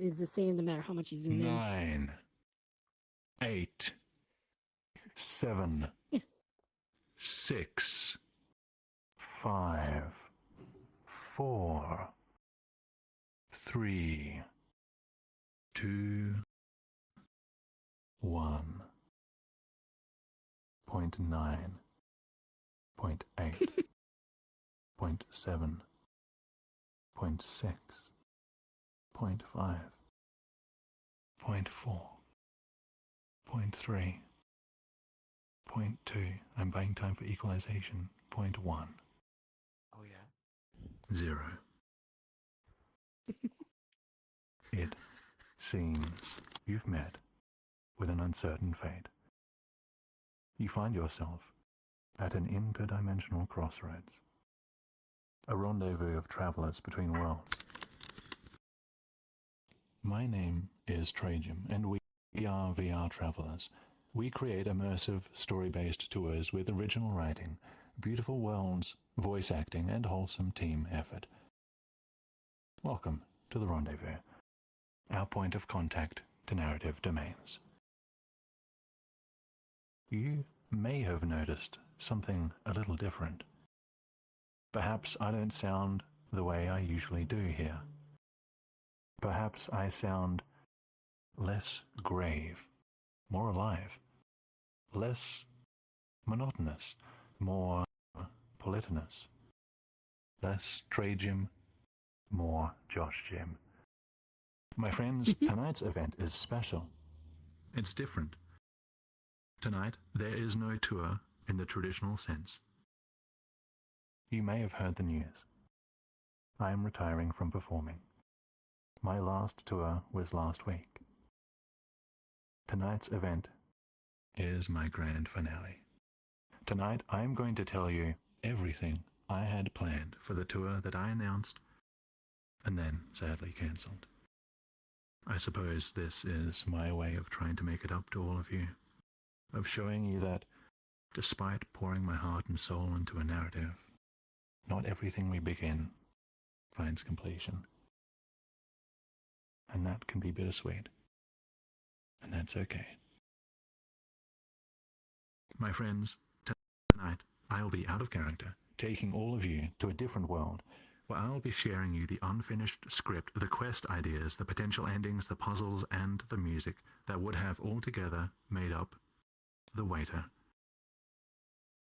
is the same no matter how much you zoom in. 9, 8, 7, 6, 5, 4, 3, 2, 1. 0.9, 0.8, 0.7, 0.6, 0.5, 0.4, 0.3, 0.2. I'm buying time for equalization. 0.1. Oh yeah. 0. It seems you've met with an uncertain fate. You find yourself at an interdimensional crossroads, a rendezvous of travelers between worlds. My name is Trajan, and we are VRTravellers. We create immersive, story-based tours with original writing, beautiful worlds, voice acting, and wholesome team effort. Welcome to the rendezvous, our point of contact to narrative domains. You may have noticed something a little different. Perhaps I don't sound the way I usually do here. Perhaps I sound less grave, more alive, less monotonous, more politinous, less Trey Jim, more Josh Jim. My friends, tonight's event is special. It's different. Tonight, there is no tour in the traditional sense. You may have heard the news. I am retiring from performing. My last tour was last week. Tonight's event is my grand finale. Tonight, I am going to tell you everything I had planned for the tour that I announced and then sadly cancelled. I suppose this is my way of trying to make it up to all of you, of showing you that, despite pouring my heart and soul into a narrative, not everything we begin finds completion. And that can be bittersweet. And that's okay. My friends, tonight I'll be out of character, taking all of you to a different world, where I'll be sharing you the unfinished script, the quest ideas, the potential endings, the puzzles, and the music that would have altogether made up The Waiter.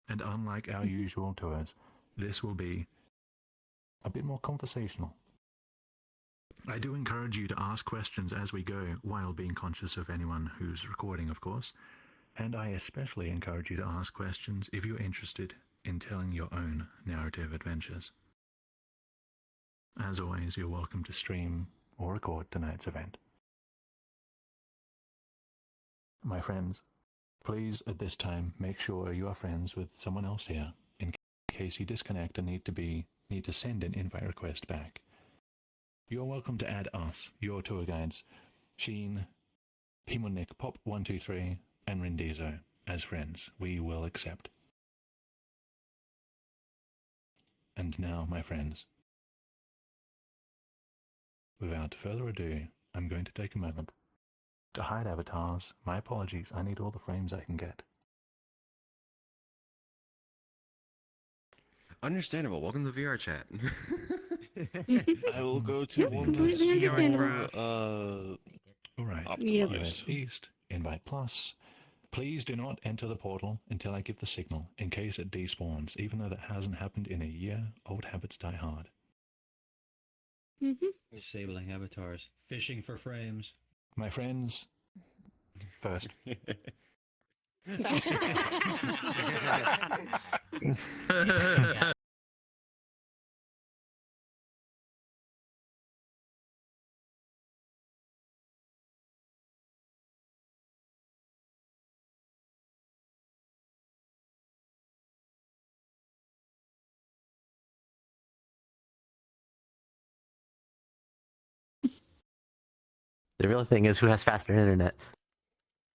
And unlike our usual tours, this will be a bit more conversational. I do encourage you to ask questions as we go, while being conscious of anyone who's recording, of course. And I especially encourage you to ask questions if you're interested in telling your own narrative adventures. As always, you're welcome to stream or record tonight's event. My friends, please at this time make sure you are friends with someone else here, in case you disconnect and need to send an invite request back. You're welcome to add us, your tour guides, Sheen, Pimonik, Pop123, and Rendizo, as friends. We will accept. And now, my friends, without further ado, I'm going to take a moment to hide avatars. My apologies, I need all the frames I can get. Understandable. Welcome to VR chat. I will go to Yep, one completely that's understandable. All right. Yep. US East, Invite Plus. Please do not enter the portal until I give the signal, in case it despawns. Even though that hasn't happened in a year, old habits die hard. Disabling avatars. Fishing for frames. My friends, first. The real thing is who has faster internet.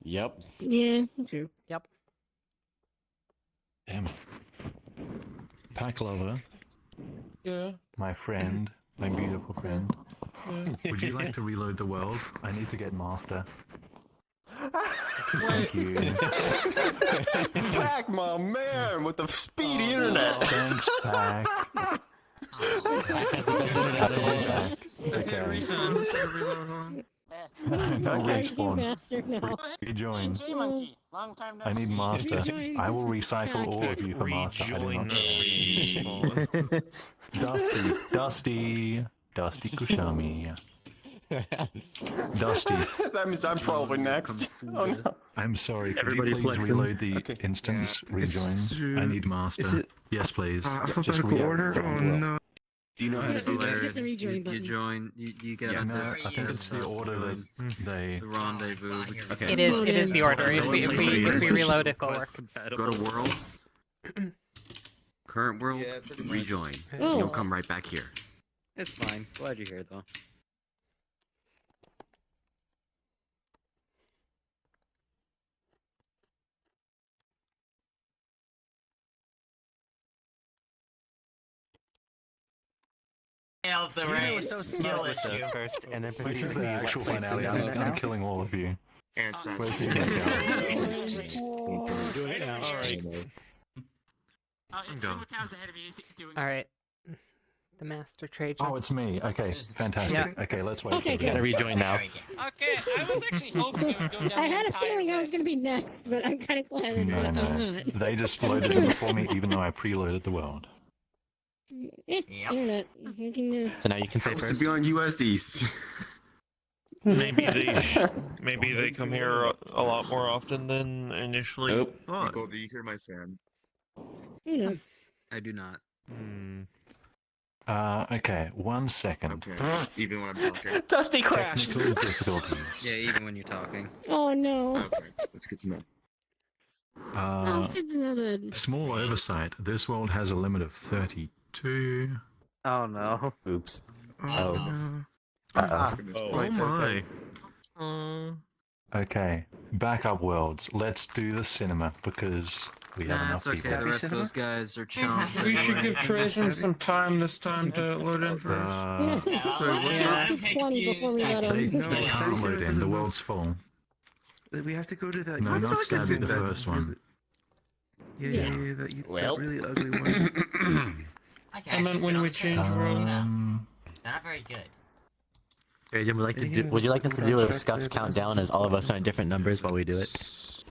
Yep. Yeah, true. Yep. Damn it. Pack Lover. Yeah. My friend, my beautiful friend. Would you like to reload the world? I need to get master. Thank you. Pac, my man, with the speedy internet. Thanks, Pac. Okay. I'll respawn. Master now. Rejoin. J Monkey, long time no I need see. master. Rejoin. I will recycle all of you for master. I do Rejoin not the respawn. Dusty Kushami. Dusty. That means I'm probably next. Oh no. I'm sorry, could Everybody you please flexing. reload the instance rejoin? I need master. Is it Yes, please. Just alphabetical order? Oh no. Do you know how to Hit do the that? rejoin You button. join. You get Yeah, onto no, I think it's the order that they. the rendezvous. Okay. It is the order. If we reload it, will Quest work. Go to worlds. Current world. Yeah, pretty much. Rejoin. Oh. You'll come right back here. It's fine. Glad you're here though. Failed the race. Skill issue. First, and then This is the actual finale. I'm killing all of you. And it's fast. Where's Super Alright. It's Go. Super Towns ahead of you. He's doing. All right. The master trade. Oh, it's me. Okay, fantastic. Yeah. Okay, let's wait. Okay, for good. the- rejoin now. Okay, I was actually hoping you would go down I the had a entire feeling I was list. going to be next, but I'm kind of glad that No, I'm no. not. They just loaded it before me, even though I preloaded the world. Yep. Internet. You can, So now you can say Supposed to first. be on US East. Maybe they come here a lot more often than initially. Nope. Oh, do you hear my fan? who knows? I do not. Okay, 1 second. Okay. Even when I'm talking. Dusty crashed. Technical difficulties. Yeah, even when you're talking. Oh no. Okay. That's good to know. Oh, it's another. Small oversight. This world has a limit of 32. Oh no. Oops. oh no. Uh-oh. Oh my. Okay, backup worlds. Let's do the cinema because we have Nah, enough it's okay. people. The rest of those guys are chomped. We should anyway. give Trajan some time this time to load in first. So what's Yeah. up? 20 before we let They, him. No, they it's can't actually load in. doesn't The move. world's full. We have to go to that. No, I not thought Stabby, it's the that first one. really- Yeah, that Well. really ugly one. I meant when we change worlds. Not very good. Trajan, would you like us to do a scuffed countdown as all of us are in different numbers while we do it?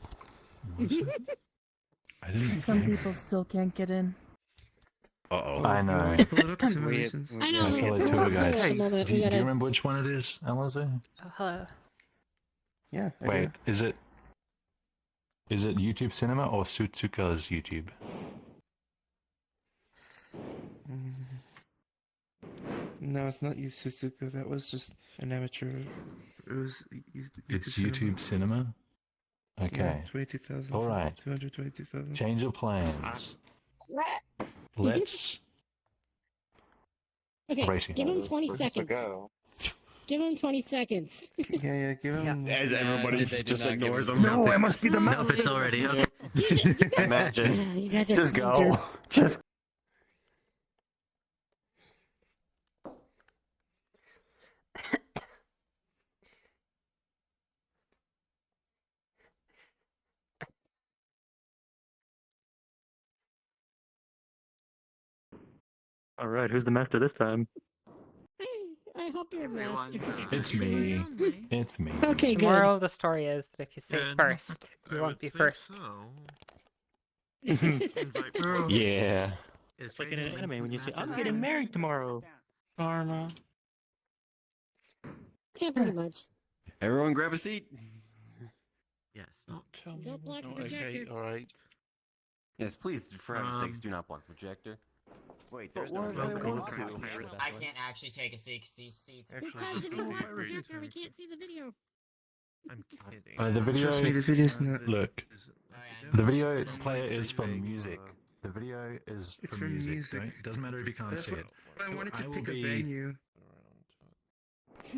I didn't. Some people still can't get in. Uh-oh. I know. Pull it up for some reasons. I know. I feel like we're two working guys. on it at the moment. Do We you gotta. remember which one it is, Alistair? Oh, hello. Yeah. I Wait, is it YouTube Cinema or Sutsuka's YouTube? No, it's not you, Suzuka. That was just an amateur. It was. It's YouTube Cinema. Okay. 22,000. All right. 222,000. Change of plans. Let's. Okay, Racing. give him 20 seconds. Give him 20 seconds. Yeah, give him. As everybody They did just not give ignores us them. the No, I message. must be the Nope, it's already okay. Imagine. You guys are Just injured. go. Just. All right, who's the master this time? I hope you're master. It's me. It's me. Okay, The good. moral of the story is that if you say first, you won't be first. Yeah. It's like in an anime when you say, "I'm getting married tomorrow." Karma. Yeah, pretty much. Everyone grab a seat. Yes. Don't block the projector. alright. Yes, please, for heaven's sakes, do not block the projector. Wait, But there's no. what if I want to? I can't actually take a seat 'cause these seats are Because if you block the projector, we can't see the video. I'm kidding. The video. Trust me, the video's not. Look, Oh, yeah. the video player is for music. The video is It's for for music. music. Right? Doesn't matter if you can't That's see it. But I wanted I to will pick a be- venue.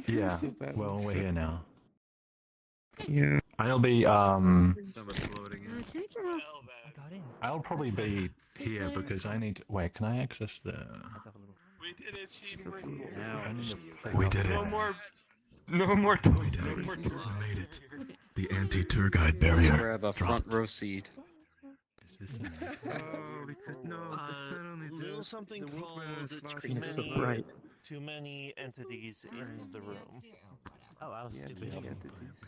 Yeah. So bad Well, with we're stuff. here now. Yeah. I'll be Someone's loading in. Can I turn off? I'll probably be here because I need to. Wait, can I access the? We did it, Sheen. We did No it. more. No more. No more We made it. The Oh, anti-tour guide barrier grab a front dropped. row seat. Is this Oh, because no, it's not only little the something the called slots too in It's the so many, bright. too many entities in the room. Oh, I was yeah, stupid. the entities.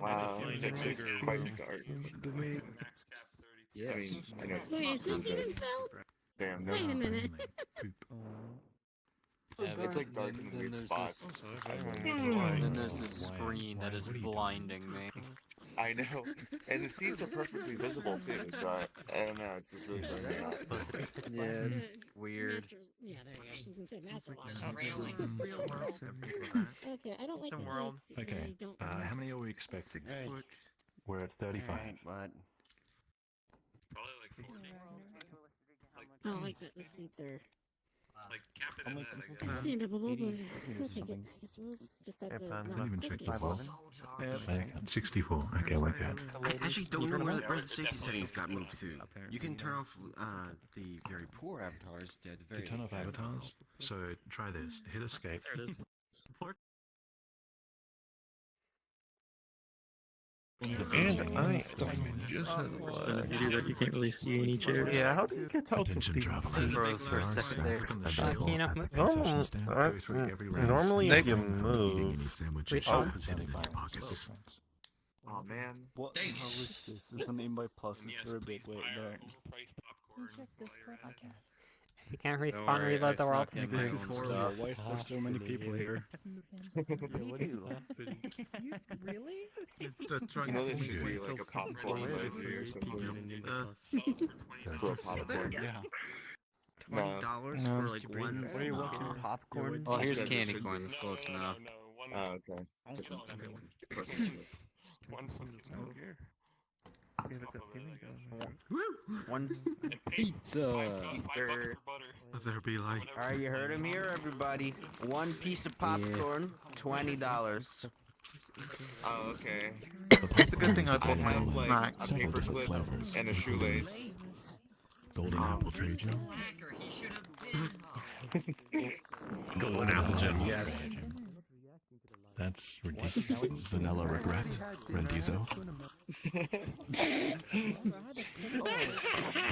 Wow, Find it's a actually bigger quite room. dark. The main. Yes. I mean, I know it's Wait, is this but even felt? damn, no. Wait a minute. It's like dark in weird spots. And then there's this screen that is blinding me. I know, and the seats are perfectly visible too. So I don't know. It's just really burning me out. Yeah, it's weird. Yeah, there you go. I was gonna say Master Lock. Real world. Okay, I don't like Some the world. place. Okay. I don't How many are we expecting? 6 foot. We're at 35. Alright, what? Probably like 40. I don't like that the seats are Like cap it in that, I guess. understandable, but okay, good. I guess we'll just have to Pan. not Not even click check it. the wall. I'm 64. Okay, we're good. I actually don't know where the safety settings got moved to. You can turn off the very poor avatars to the To very turn off avatars, so try this. Hit escape. And I just had a lot. You can't really see any chairs. Yeah, how do you get out Attention of these? travelers. For a second there. Click on the Can shadow you not at the move? concession stand. Go through every round. Normally if you Refrain from move. eating any sandwiches Respawn? you have hidden in your pockets. Oh man. What the hell is this? This isn't even by plus, it's for a bit. Wait, no. You can't respawn and reload the world. This is horrible. Why is there so many people here? What are you Really? It's just trying You know to there make should be myself like a popcorn movie or something. That's For a popcorn. Yeah. $20 No. for like one. What are you watching? Popcorn? Oh, here's said there candy should corn. be. That's close enough. Oh, okay. One from I don't care. I have a good feeling down One pizza. Pizza. There be like. Alright, you heard him here, everybody. One piece of popcorn, $20. Oh, okay. It's a good thing I I bought my have own like snack. a paperclip and a shoelace. Golden apple tree gem. Golden apple gem, yes. That's ridiculous. Vanilla regret. Rendizo.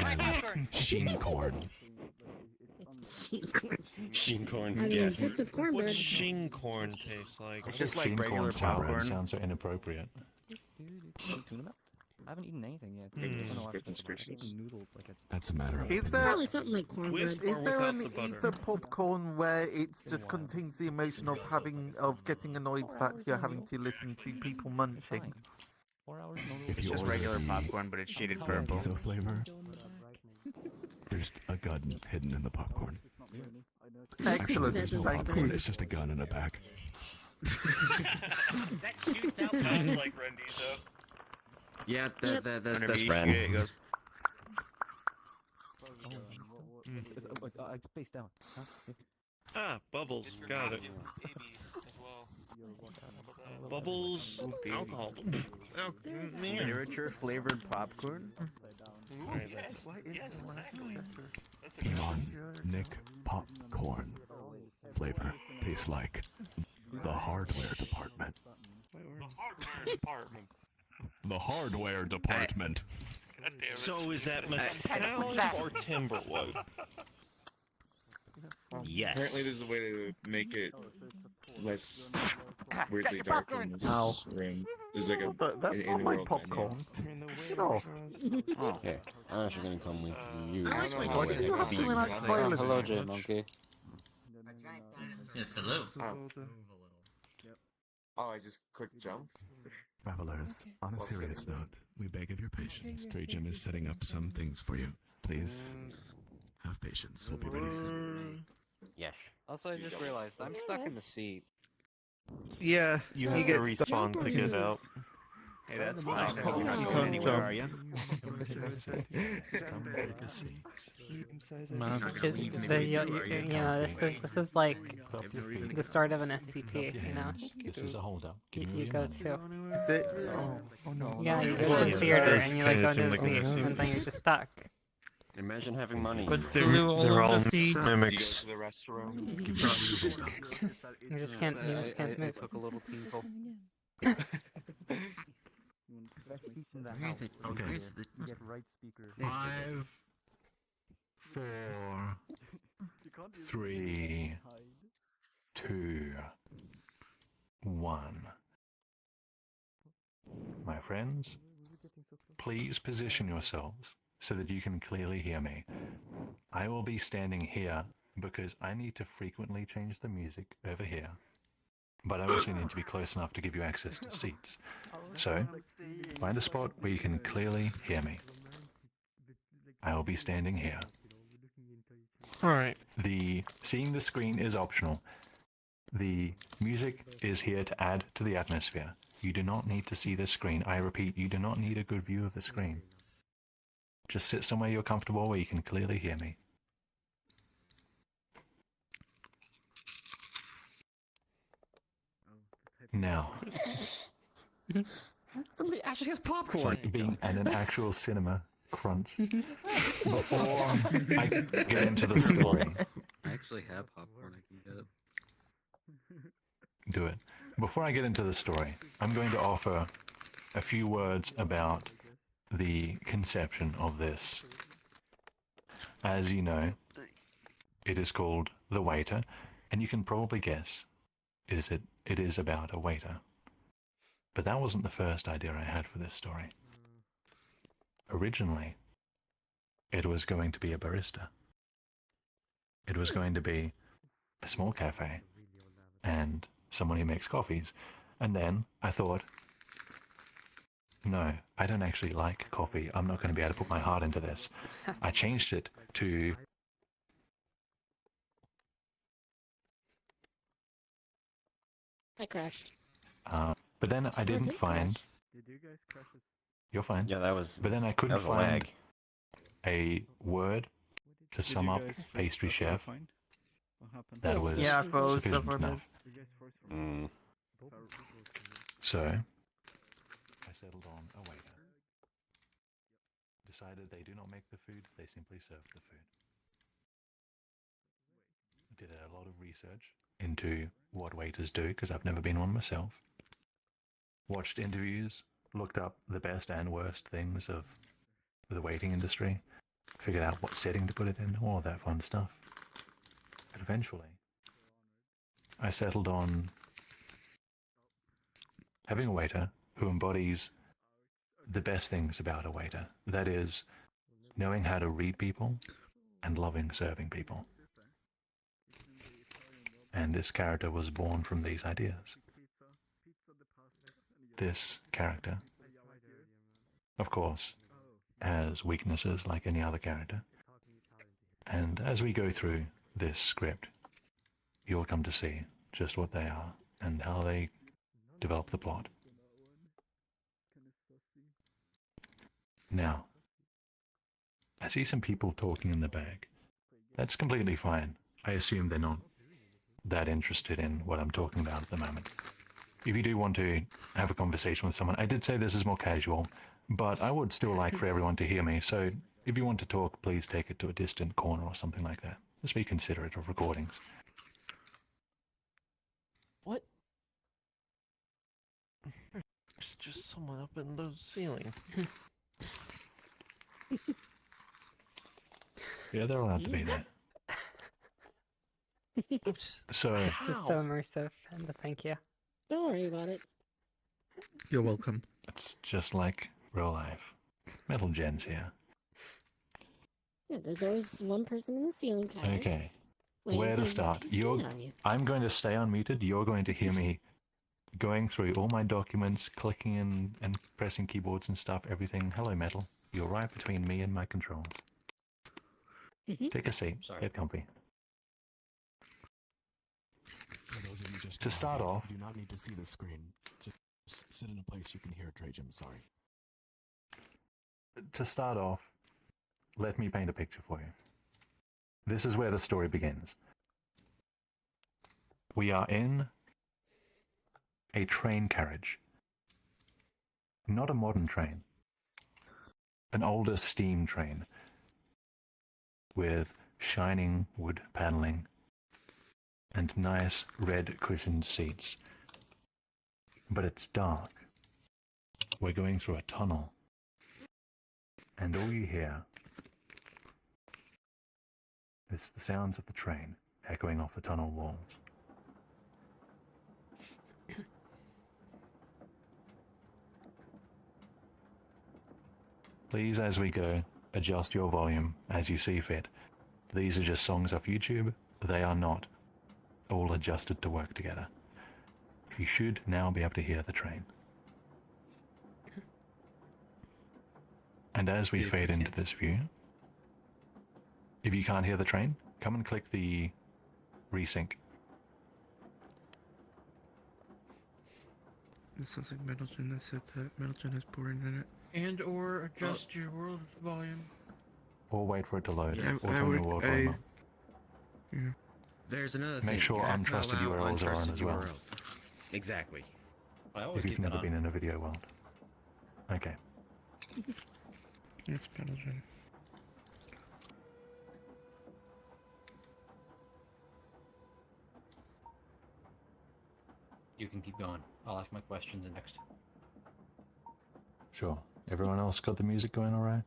And sheen corn. Sheen corn, I mean, it's a cornbread. What sheen corn tastes like? It's just like regular sour popcorn. sounds so inappropriate. I haven't eaten anything yet. Goodness gracious. That's a matter of Is there, Probably something like cornbread. With or is there without an the butter? ether popcorn where it just contains the emotion of getting annoyed that you're having to listen to people munching? If It's you just order regular the popcorn, but it's shaded purple. Rendizo flavor, there's a gun hidden in the popcorn. Excellent, There's no thank popcorn, you. it's just a gun in a bag. That shoots out. Sounds like Rendizo. Yeah, that's Whenever you Ren. shoot it, it goes. Face down. Ah, bubbles. Got it. Bubbles. Alcohol. Literature flavored popcorn? Alright, that's Elon, Nick, popcorn. Flavor tastes like the hardware department. the hardware department. The hardware department. God damn it. So is that metallic or timberwood? Yes. Apparently, there's a way to make it less weirdly dark in this room. There's like That's an not my in-world popcorn. dynamic. Get off. Okay, I'm actually gonna come with you. I don't know Why how did it you have to works. enact violence? Hello, J Monkey. Yes, hello. Oh, I just clicked jump? Travelers, on a serious note, we beg of your patience. Trey Jim is setting up some things for you. Please, have patience. We'll be ready soon. Yes. Also, I just realized I'm stuck in the seat. Yeah, You he have to gets stuck. respawn to get out. Hey, that's fine. You're not going anywhere, are you? This is like the start of an SCP, you know? This is a holdup. You go to. That's it. Yeah, you go to the theater and you like go into the seat, Well, and then you're just stuck. Imagine having money. But They're, glue all they're of all the seeds. mimics. the restaurant. You just can't move. Took a little tinkle. Okay. Five, four, three, two, one. My friends, please position yourselves so that you can clearly hear me. I will be standing here because I need to frequently change the music over here, but I also need to be close enough to give you access to seats. So, find a spot where you can clearly hear me. I will be standing here. Alright. Seeing the screen is optional. The music is here to add to the atmosphere. You do not need to see the screen. I repeat, you do not need a good view of the screen. Just sit somewhere you're comfortable where you can clearly hear me. Now, Somebody actually has it's popcorn. like being at an actual cinema crunch. Before I get into the story, I actually have popcorn I can get. do it. Before I get into the story, I'm going to offer a few words about the conception of this. As you know, it is called The Waiter, and you can probably guess it is about a waiter. But that wasn't the first idea I had for this story. Originally, it was going to be a barista. It was going to be a small cafe and someone who makes coffees. And then I thought, no, I don't actually like coffee. I'm not going to be able to put my heart into this. I changed it to I crashed. but then I didn't find. You're fine. Yeah, that was. But then I That couldn't was a find lag. a word to sum up pastry chef that was Yeah, for sufficient several enough. Mm. So I settled on a waiter. Decided they do not make the food, they simply serve the food. Did a lot of research into what waiters do, because I've never been one myself. Watched interviews, looked up the best and worst things of the waiting industry, figured out what setting to put it in, all that fun stuff. But eventually, I settled on having a waiter who embodies the best things about a waiter. That is, knowing how to read people and loving serving people. And this character was born from these ideas. This character, of course, has weaknesses like any other character. And as we go through this script, you'll come to see just what they are and how they develop the plot. Now, I see some people talking in the back. That's completely fine. I assume they're not that interested in what I'm talking about at the moment. If you do want to have a conversation with someone, I did say this is more casual, but I would still like for everyone to hear me, so if you want to talk, please take it to a distant corner or something like that. Just be considerate of recordings. What? There's just someone up in the ceiling. Yeah, they're allowed to be there. So, This is so immersive, and thank you. Don't worry about it. You're welcome. it's just like real life. Metal Gen's here. Yeah, there's always one person in the ceiling tiles. Okay. waiting Where to to start? get on you. I'm going to stay unmuted. You're going to hear me going through all my documents, clicking and pressing keyboards and stuff, everything. Hello, Metal. You're right between me and my controls. Take a seat. Sorry. Get comfy. To start off, You do not need to see the screen. Just sit in a place you can hear Trajum, sorry. to start off, let me paint a picture for you. This is where the story begins. We are in a train carriage. Not a modern train. An older steam train. with shining wood paneling and nice red cushioned seats. But it's dark. We're going through a tunnel, and all you hear is the sounds of the train echoing off the tunnel walls. Please, as we go, adjust your volume as you see fit. These are just songs off YouTube. They are not all adjusted to work together. You should now be able to hear the train. And as we fade into this view, if you can't hear the train, come and click the resync. It sounds like Metalgen that said that Metalgen has poor internet. And or adjust your world volume. Or wait for it to load. Yeah, Or turn your world volume up. Yeah. There's another thing. Make sure You have to untrusted allow URLs are on untrusted as well. URLs. Exactly. If you've never been in a video world. Okay. It's Metalgen. You can keep going. I'll ask my questions next. Sure. Everyone else got the music going all right?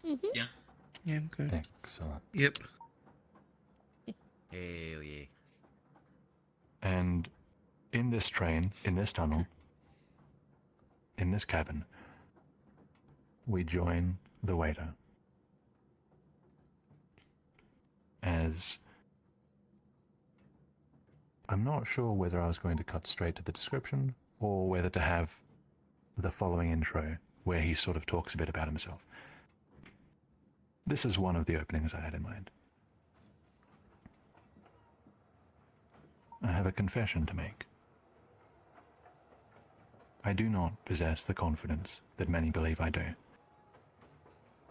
Yeah. Yeah, I'm good. Excellent. Yep. Hell yeah. And in this train, in this tunnel, in this cabin, we join the waiter. As I'm not sure whether I was going to cut straight to the description or whether to have the following intro where he sort of talks a bit about himself. This is one of the openings I had in mind. I have a confession to make. I do not possess the confidence that many believe I do.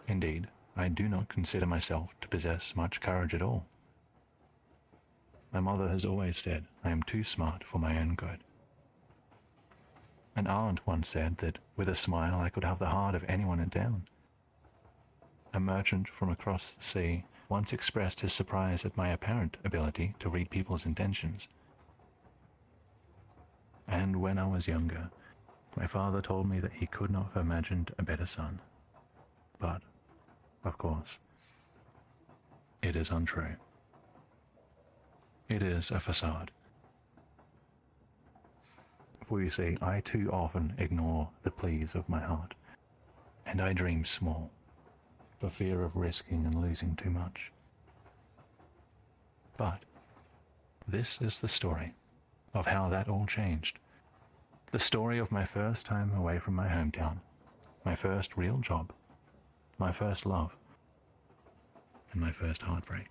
Indeed, I do not consider myself to possess much courage at all. My mother has always said I am too smart for my own good. An aunt once said that with a smile I could have the heart of anyone in town. A merchant from across the sea once expressed his surprise at my apparent ability to read people's intentions. And when I was younger, my father told me that he could not have imagined a better son. But, of course, it is untrue. It is a facade. For you see, I too often ignore the pleas of my heart, and I dream small, for fear of risking and losing too much. But this is the story of how that all changed. The story of my first time away from my hometown, my first real job, my first love, and my first heartbreak.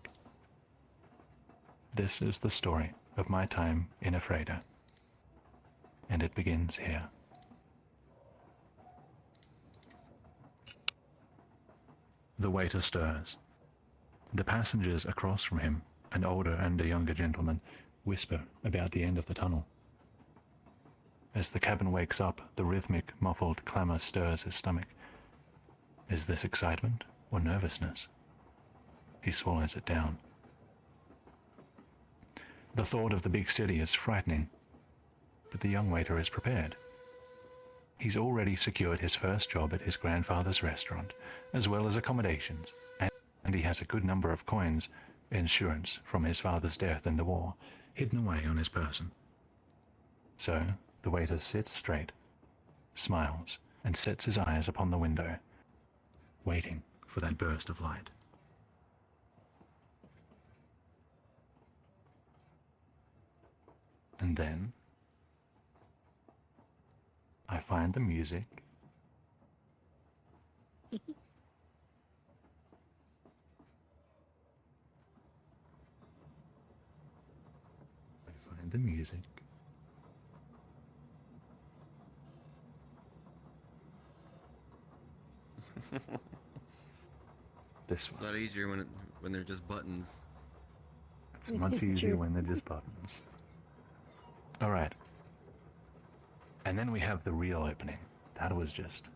This is the story of my time in a freighter, and it begins here. The waiter stirs. The passengers across from him, an older and a younger gentleman, whisper about the end of the tunnel. As the cabin wakes up, the rhythmic, muffled clamor stirs his stomach. Is this excitement or nervousness? He swallows it down. The thought of the big city is frightening, but the young waiter is prepared. He's already secured his first job at his grandfather's restaurant, as well as accommodations, and he has a good number of coins, insurance from his father's death in the war, hidden away on his person. So the waiter sits straight, smiles, and sets his eyes upon the window, waiting for that burst of light. And then I find the music. I find the music. This It's a one. lot easier when they're just buttons. It's much easier when they're just buttons. Alright. And then we have the real opening. That was just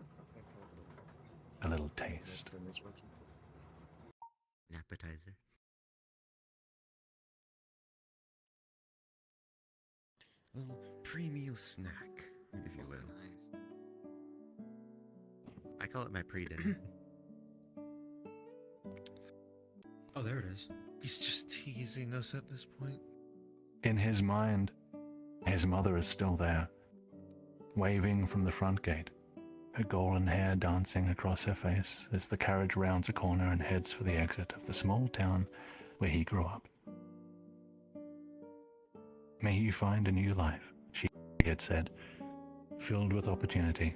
a little taste. An appetizer. A little pre-meal snack, if you will. Nice. I call it my pre-dinner. Oh, there it is. He's just teasing us at this point. In his mind, his mother is still there, waving from the front gate, her golden hair dancing across her face as the carriage rounds a corner and heads for the exit of the small town where he grew up. May you find a new life, she had said, filled with opportunity,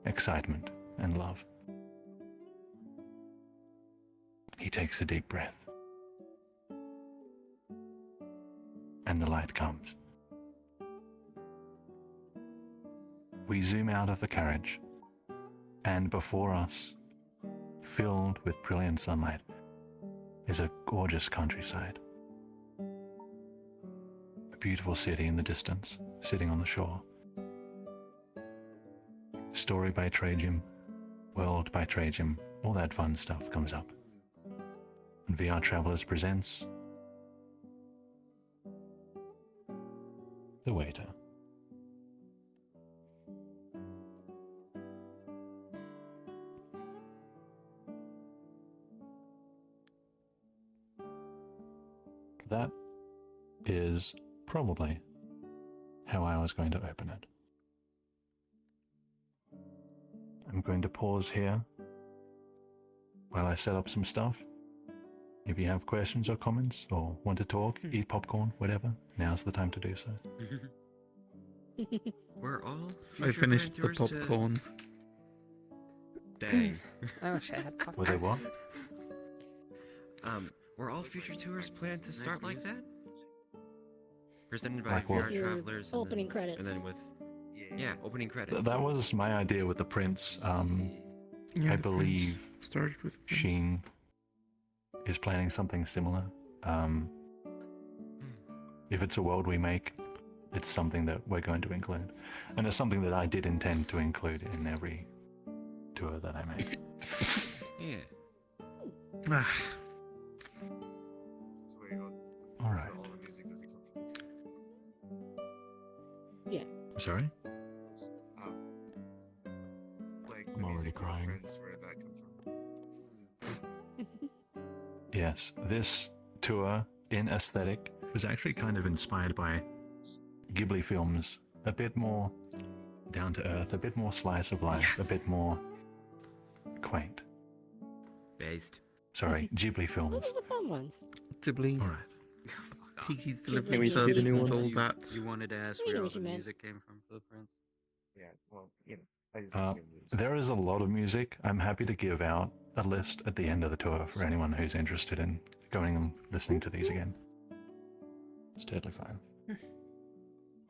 excitement, and love. He takes a deep breath. And the light comes. We zoom out of the carriage, and before us, filled with brilliant sunlight, is a gorgeous countryside. A beautiful city in the distance, sitting on the shore. Story by Trajim, world by Trajim, all that fun stuff comes up. And VRTravellers presents The Waiter. That is probably how I was going to open it. I'm going to pause here while I set up some stuff. If you have questions or comments or want to talk, eat popcorn, whatever, now's the time to do so. We're all I finished the popcorn. Dang. I wish I had popcorn. Were they what? Were all future tours planned to start like that? Presented by Like what? VRTravellers. Opening credits. And then with... Yeah, opening credits. That was my idea with the Prince. Yeah, I the believe Prince started with Prince. Sheen is planning something similar. If it's a world we make, it's something that we're going to include. And it's something that I did intend to include in every tour that I make. Yeah. Alright. Yeah. Sorry? I'm already crying. Yes, this tour in aesthetic was actually kind of inspired by Ghibli films. A bit more down to earth, a bit more slice of life, a bit more quaint. Based. Sorry, Ghibli films. Those are the fun ones. Ghibli. Alright. Kiki's Can we Delivery see the Service new and ones? all that. You wanted to ask We where know all what the you meant. music came from for the Prince? Yeah, well, you know, I just assumed it was... There is a lot of music. I'm happy to give out a list at the end of the tour for anyone who's interested in going and listening to these again. It's totally fine.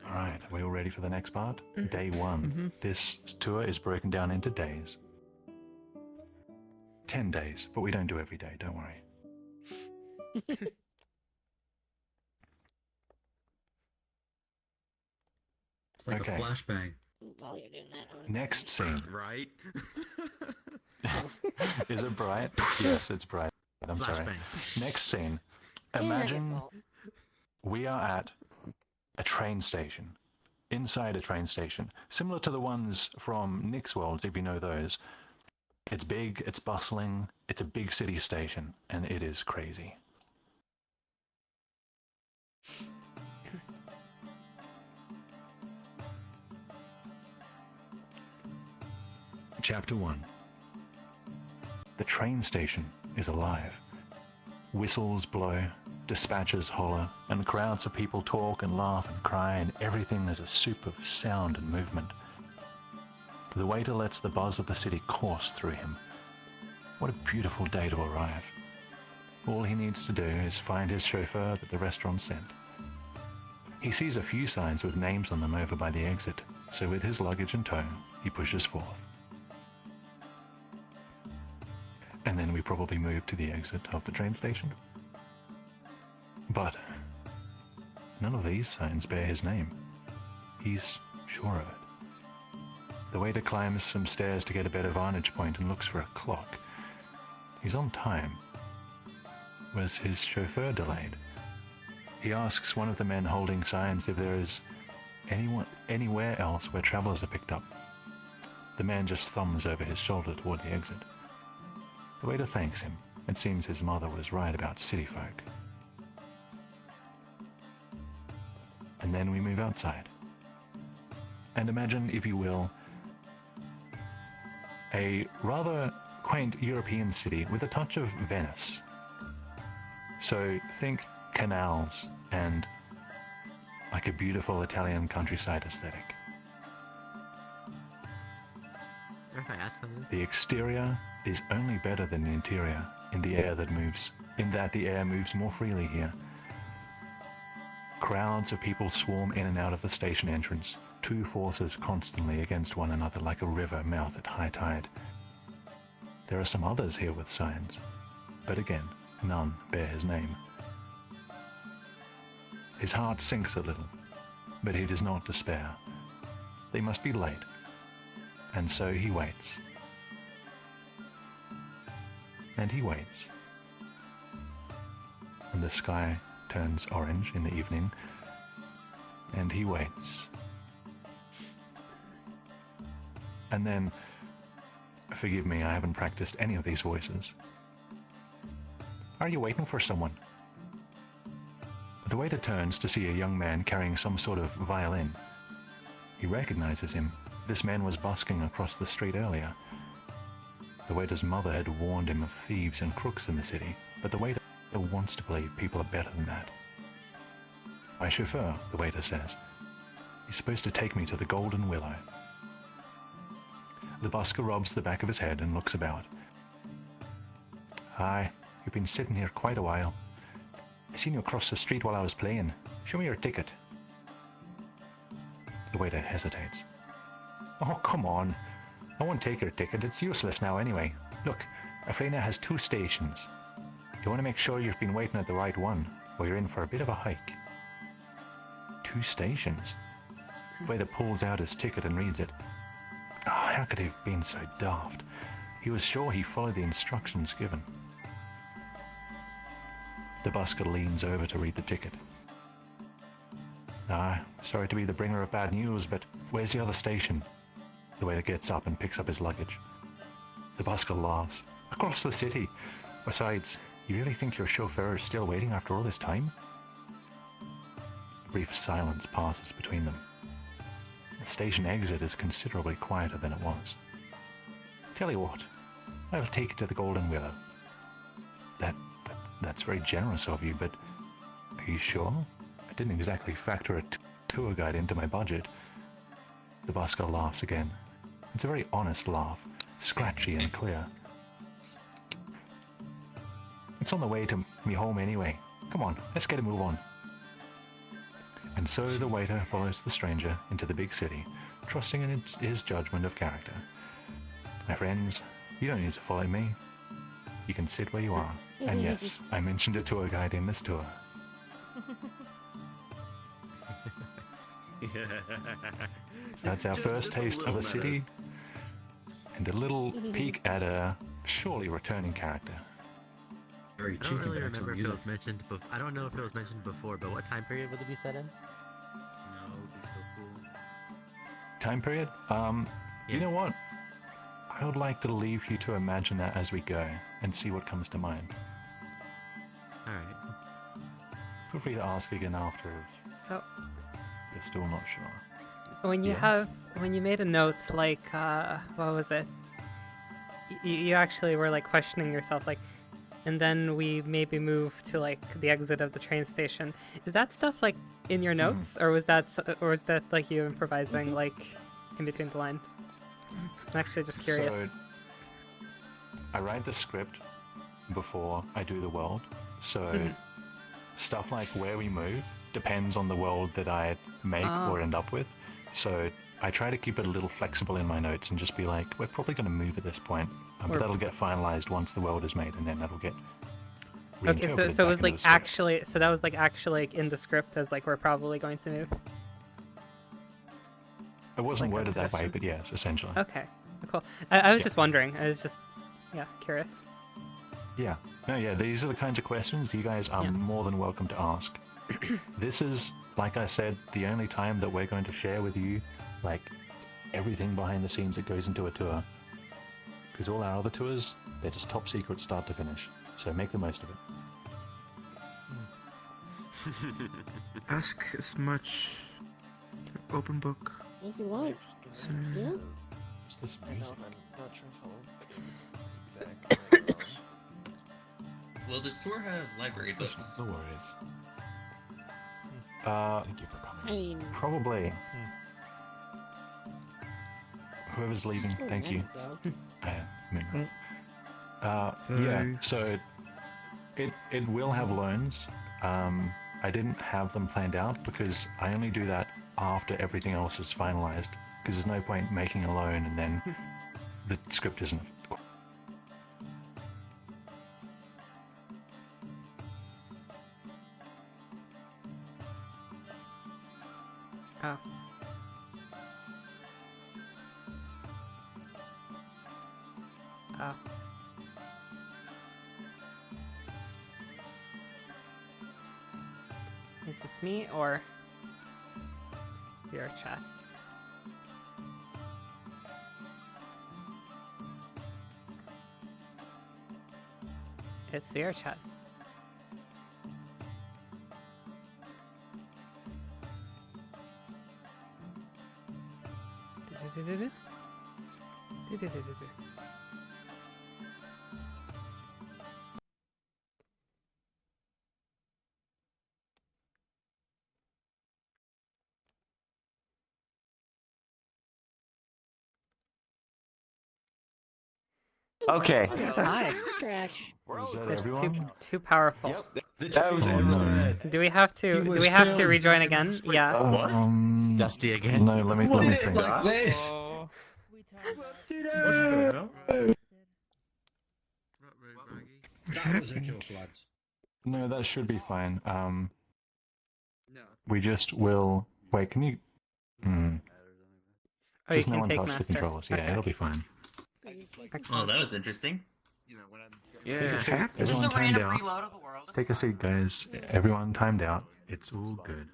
Alright, are we all ready for the next part? Day 1. This tour is broken down into days. 10 days, but we don't do every day, don't worry. It's like Okay. a flashbang. While you're doing that, I wanna- Next scene. Right? Is it bright? Yes, it's bright. I'm sorry. Flashbang. Next scene. Ain't that your Imagine fault? we are at a train station. Inside a train station. Similar to the ones from Nick's Worlds, if you know those. It's big, it's bustling, it's a big city station, and it is crazy. Chapter 1. The train station is alive. Whistles blow, dispatches holler, and crowds of people talk and laugh and cry, and everything is a soup of sound and movement. The waiter lets the buzz of the city course through him. What a beautiful day to arrive. All he needs to do is find his chauffeur that the restaurant sent. He sees a few signs with names on them over by the exit, so with his luggage in tow, he pushes forth. And then we probably move to the exit of the train station. But none of these signs bear his name. He's sure of it. The waiter climbs some stairs to get a better vantage point and looks for a clock. He's on time. was his chauffeur delayed. He asks one of the men holding signs if there is anywhere else where travelers are picked up. The man just thumbs over his shoulder toward the exit. The waiter thanks him. It seems his mother was right about city folk. And then we move outside. And imagine, if you will, a rather quaint European city with a touch of Venice. So think canals and like a beautiful Italian countryside aesthetic. If I ask something? The exterior is only better than the interior in that the air moves more freely here. Crowds of people swarm in and out of the station entrance, two forces constantly against one another like a river mouth at high tide. There are some others here with signs, but again, none bear his name. His heart sinks a little, but he does not despair. They must be late, and so he waits. And he waits. And the sky turns orange in the evening, and he waits. And then, forgive me, I haven't practiced any of these voices. Are you waiting for someone? The waiter turns to see a young man carrying some sort of violin. He recognizes him. This man was busking across the street earlier. The waiter's mother had warned him of thieves and crooks in the city, but the waiter wants to believe people are better than that. My chauffeur, the waiter says. He's supposed to take me to the Golden Willow. The busker rubs the back of his head and looks about. Hi, you've been sitting here quite a while. I seen you across the street while I was playing. Show me your ticket. The waiter hesitates. Oh, come on. I won't take your ticket. It's useless now anyway. Look, Afena has 2 stations. You want to make sure you've been waiting at the right one, or you're in for a bit of a hike. 2 stations? The waiter pulls out his ticket and reads it. Oh, how could he have been so daft? He was sure he followed the instructions given. The busker leans over to read the ticket. Sorry to be the bringer of bad news, but where's the other station? The waiter gets up and picks up his luggage. The busker laughs. Across the city. Besides, you really think your chauffeur is still waiting after all this time? A brief silence passes between them. The station exit is considerably quieter than it was. Tell you what, I'll take you to the Golden Willow. That's very generous of you, but are you sure? I didn't exactly factor a tour guide into my budget. The busker laughs again. It's a very honest laugh, scratchy and clear. It's on the way to me home anyway. Come on, let's get a move on. And so the waiter follows the stranger into the big city, trusting in his judgment of character. My friends, you don't need to follow me. You can sit where you are. And yes, I mentioned a tour guide in this tour. So that's our first taste of a city, and a little peek at a surely returning character. I don't really remember if it was mentioned before. I don't know if it was mentioned before, but what time period would it be set in? No, it'd be so cool. Time period? You know what? I would like to leave you to imagine that as we go, and see what comes to mind. Alright. Feel free to ask again after if So, you're still not sure. when you made a note, like, what was it? You actually were, like, questioning yourself, like, and then we maybe move to, like, the exit of the train station. Is that stuff, like, in your notes, or was that, like, you improvising, like, in between the lines? I'm actually just curious. So, I write the script before I do the world, so stuff like where we move depends on the world that I make or end up with. So I try to keep it a little flexible in my notes and just be like, we're probably going to move at this point, but that'll get finalized once the world is made, and then that'll get Okay, so it was like actually, so that was like actually like in the script as like we're probably going to move. It wasn't worded that way, but yes, essentially. Okay, cool. I was just wondering. I was just, yeah, curious. Yeah. No, yeah, these are the kinds of questions you guys are more than welcome to ask. This is, like I said, the only time that we're going to share with you, like, everything behind the scenes that goes into a tour. Because all our other tours, they're just top secret start to finish. So make the most of it. Ask as much. Open book. What you want? Yeah? What's this music? Will this tour have library books? No worries. Thank you for coming. I mean, Probably. Whoever's leaving, thank you. Yeah, so it will have loans. I didn't have them planned out because I only do that after everything else is finalized. Because there's no point making a loan and then the script isn't. Oh. Oh. Is this me or your chat? It's your chat. Okay. Hi. Trash. Is that It's everyone? too powerful. That was everyone. Do we have to rejoin again? Yeah. Dusty again? No, let me think. Like this. That was a joke, lads. No, that should be fine. No. We just will. Wait, can you? Oh, Just you no can one take touch the master. controls. Yeah, Okay. it'll be fine. Oh, that was interesting. Take a seat. Everyone timed out. Take a seat, guys. Everyone timed out. It's all good.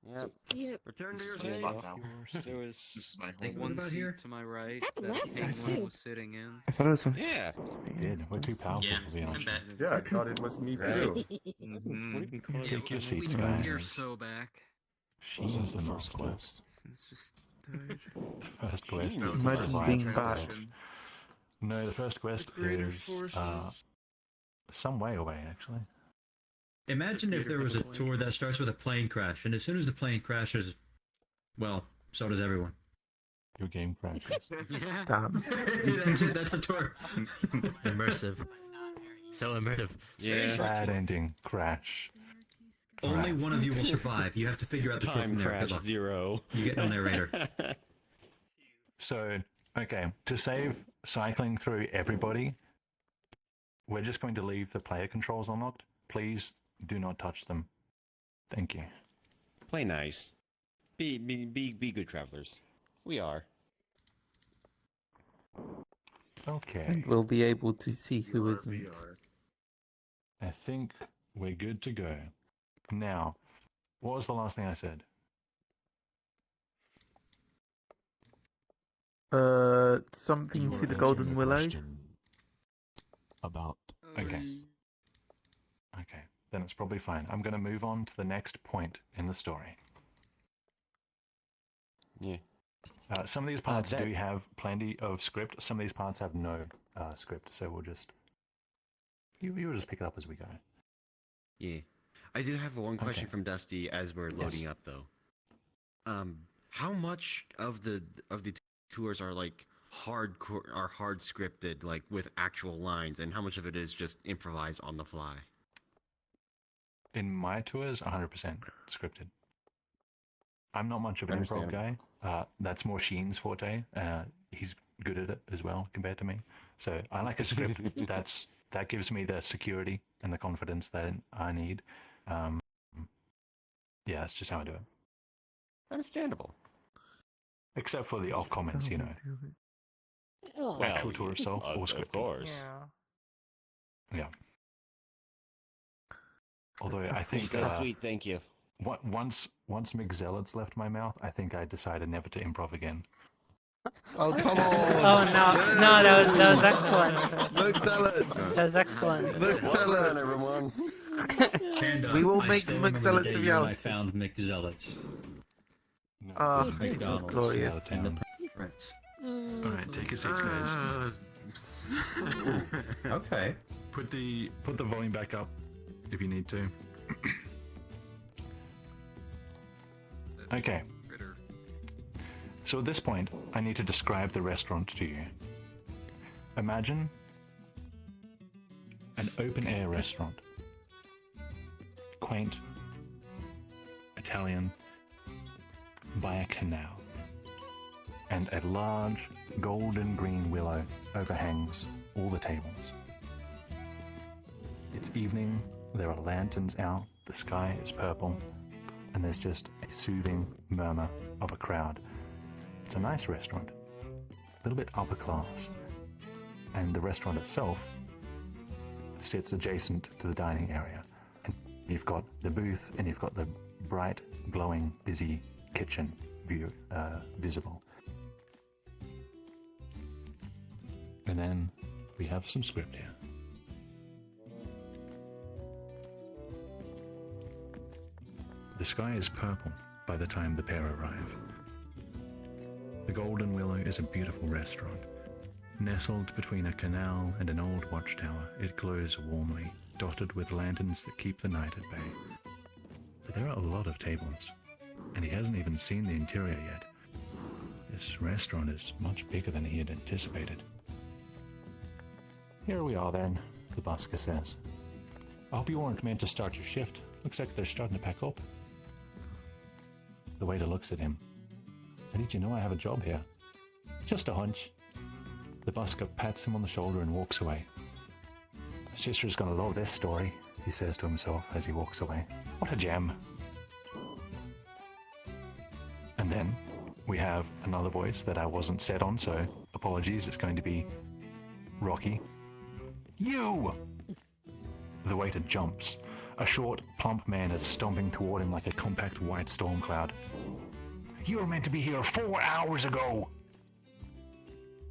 Yep. Yep. Return to your This is base. my now. There was This is my think home. one about seat here? to my right Happened that last time, penguin too. was sitting in. I thought it was one. Yeah. We did. We're too powerful Yeah, to be I'm honest. back. Yeah, I thought it was me too. Take your seats, You're guys. so back. She's This is the the first master. quest. It's just tired. First quest is to Imagine survive being the back. attack. No, the first quest greater is forces. some way away, actually. Imagine if there was a tour that starts with a plane crash, and as soon as the plane crashes, well, so does everyone. Your game crashes. Yeah. Damn. That's it, that's the tour. Immersive. So immersive. Yeah. Bad ending. Crash. Only one of you will survive. You have to figure out the tour Time from there. crash Good luck. 0. You get no narrator. So, okay, to save cycling through everybody, we're just going to leave the player controls unlocked. Please do not touch them. Thank you. Play nice. Be good travelers. We are. Okay. And we'll be able to see who isn't. I think we're good to go. Now, what was the last thing I said? Something You to were the answering Golden a Willow. question about Okay. Okay, then it's probably fine. I'm going to move on to the next point in the story. Yeah. Some of these parts do have plenty of script. Some of these parts have no script, so we'll just... You'll just pick it up as we go. Yeah. I do have one question Okay. from Dusty as we're loading Yes. up though. How much of the tours are like hard scripted, like with actual lines, and how much of it is just improvised on the fly? In my tours, 100% scripted. I'm not much of an improv guy. That's more Sheen's forte. He's good at it as well compared to me. So I like a script that gives me the security and the confidence that I need. Yeah, that's just how I do it. Understandable. Except for the off comments, you know. Oh. Actual tour itself or Of scripted. course. Yeah. Yeah. Although I think so sweet, thank you. Once McZealots left my mouth, I think I decided never to improv again. Oh, come on! Oh no, no, that was excellent. McZealots! That was excellent. McZealots! everyone. And, We will I make still remember the McZealots day a when I reality. found McZealots. Ah, McDonald's. that's glorious. And the Prince. Alright, take a seat, guys. Okay. Put the volume back up if you need to. Okay. So at this point, I need to describe the restaurant to you. Imagine an open-air restaurant. Quaint, Italian, by a canal. And a large golden green willow overhangs all the tables. It's evening, there are lanterns out, the sky is purple, and there's just a soothing murmur of a crowd. It's a nice restaurant, a little bit upper class, and the restaurant itself sits adjacent to the dining area. And you've got the booth, and you've got the bright, glowing, busy kitchen view visible. And then we have some script here. The sky is purple by the time the pair arrive. The Golden Willow is a beautiful restaurant. Nestled between a canal and an old watchtower, it glows warmly, dotted with lanterns that keep the night at bay. But there are a lot of tables, and he hasn't even seen the interior yet. This restaurant is much bigger than he had anticipated. Here we are then, the busker says. I hope you weren't meant to start your shift. Looks like they're starting to pack up. The waiter looks at him. How did you know I have a job here? Just a hunch. The busker pats him on the shoulder and walks away. My sister's gonna love this story, he says to himself as he walks away. What a gem. And then we have another voice that I wasn't set on, so apologies, it's going to be Rocky. You! The waiter jumps. A short, plump man is stomping toward him like a compact white storm cloud. You were meant to be here 4 hours ago!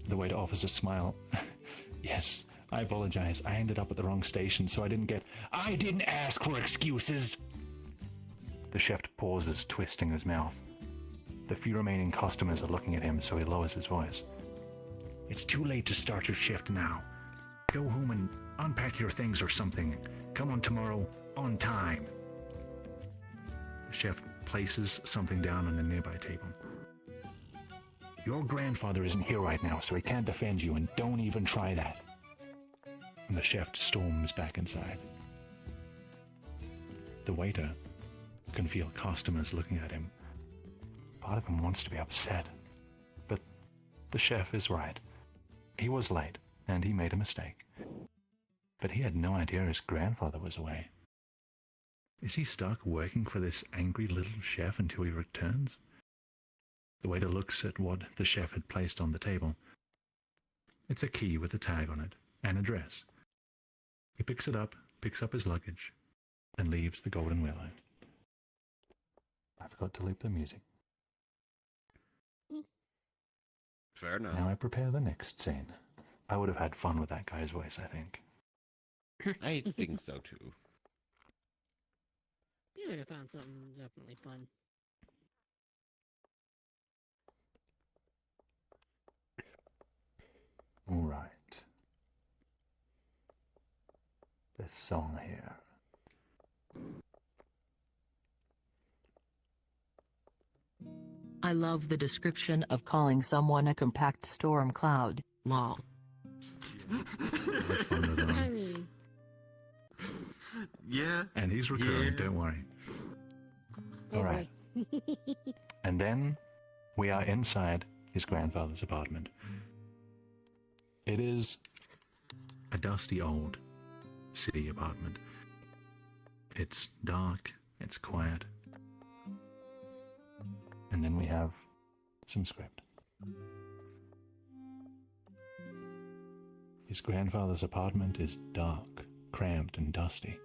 The waiter offers a smile. Yes, I apologize. I ended up at the wrong station, so I didn't ask for excuses! The chef pauses, twisting his mouth. The few remaining customers are looking at him, so he lowers his voice. It's too late to start your shift now. Go home and unpack your things or something. Come on tomorrow, on time. The chef places something down on a nearby table. Your grandfather isn't here right now, so he can't defend you, and don't even try that. And the chef storms back inside. The waiter can feel customers looking at him. Part of him wants to be upset, but the chef is right. He was late, and he made a mistake. But he had no idea his grandfather was away. Is he stuck working for this angry little chef until he returns? The waiter looks at what the chef had placed on the table. It's a key with a tag on it, an address. He picks it up, picks up his luggage, and leaves the Golden Willow. I forgot to loop the music. Fair enough. Now I prepare the next scene. I would have had fun with that guy's voice, I think. I think so too. You would have found something definitely fun. Alright. This song here. I love the description of calling someone a compact storm cloud. Lol. I mean, yeah. And he's recurring, don't worry. Alright. And then we are inside his grandfather's apartment. It is a dusty old city apartment. It's dark, it's quiet. And then we have some script. His grandfather's apartment is dark. cramped and dusty.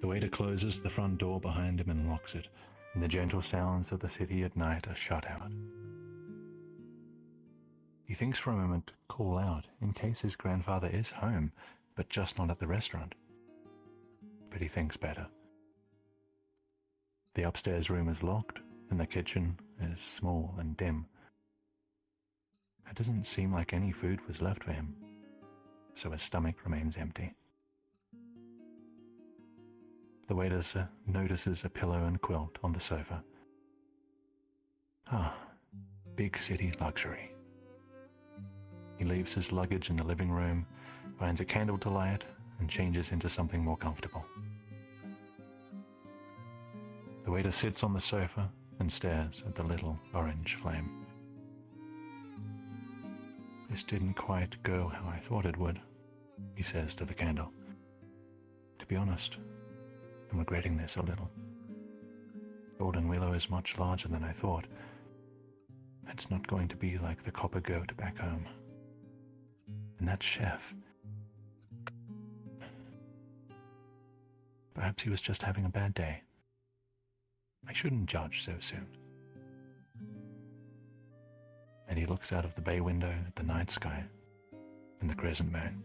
The waiter closes the front door behind him and locks it, and the gentle sounds of the city at night are shut out. He thinks for a moment to call out in case his grandfather is home, but just not at the restaurant. But he thinks better. The upstairs room is locked, and the kitchen is small and dim. It doesn't seem like any food was left for him, so his stomach remains empty. The waiter notices a pillow and quilt on the sofa. Ah, big city luxury. He leaves his luggage in the living room, finds a candle to light, and changes into something more comfortable. The waiter sits on the sofa and stares at the little orange flame. This didn't quite go how I thought it would, he says to the candle. To be honest, I'm regretting this a little. Golden Willow is much larger than I thought. It's not going to be like the copper goat back home. And that chef. Perhaps he was just having a bad day. I shouldn't judge so soon. And he looks out of the bay window at the night sky and the crescent moon.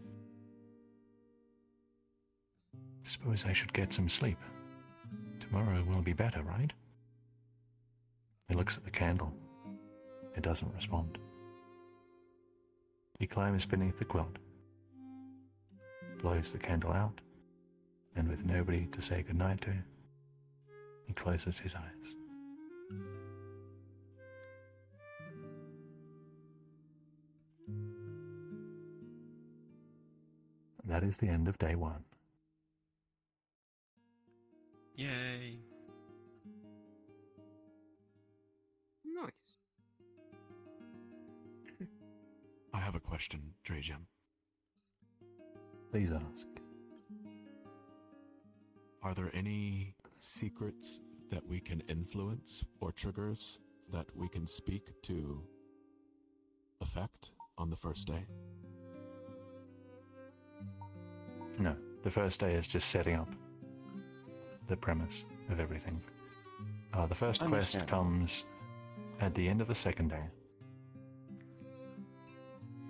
Suppose I should get some sleep. Tomorrow will be better, right? He looks at the candle. It doesn't respond. He climbs beneath the quilt, blows the candle out, and with nobody to say goodnight to, he closes his eyes. That is the end of day one. Yay! Nice. I have a question, Drejim. Please ask. Are there any secrets that we can influence or triggers that we can speak to affect on the first day? No, the first day is just setting up the premise of everything. The first quest comes at the end of the second day.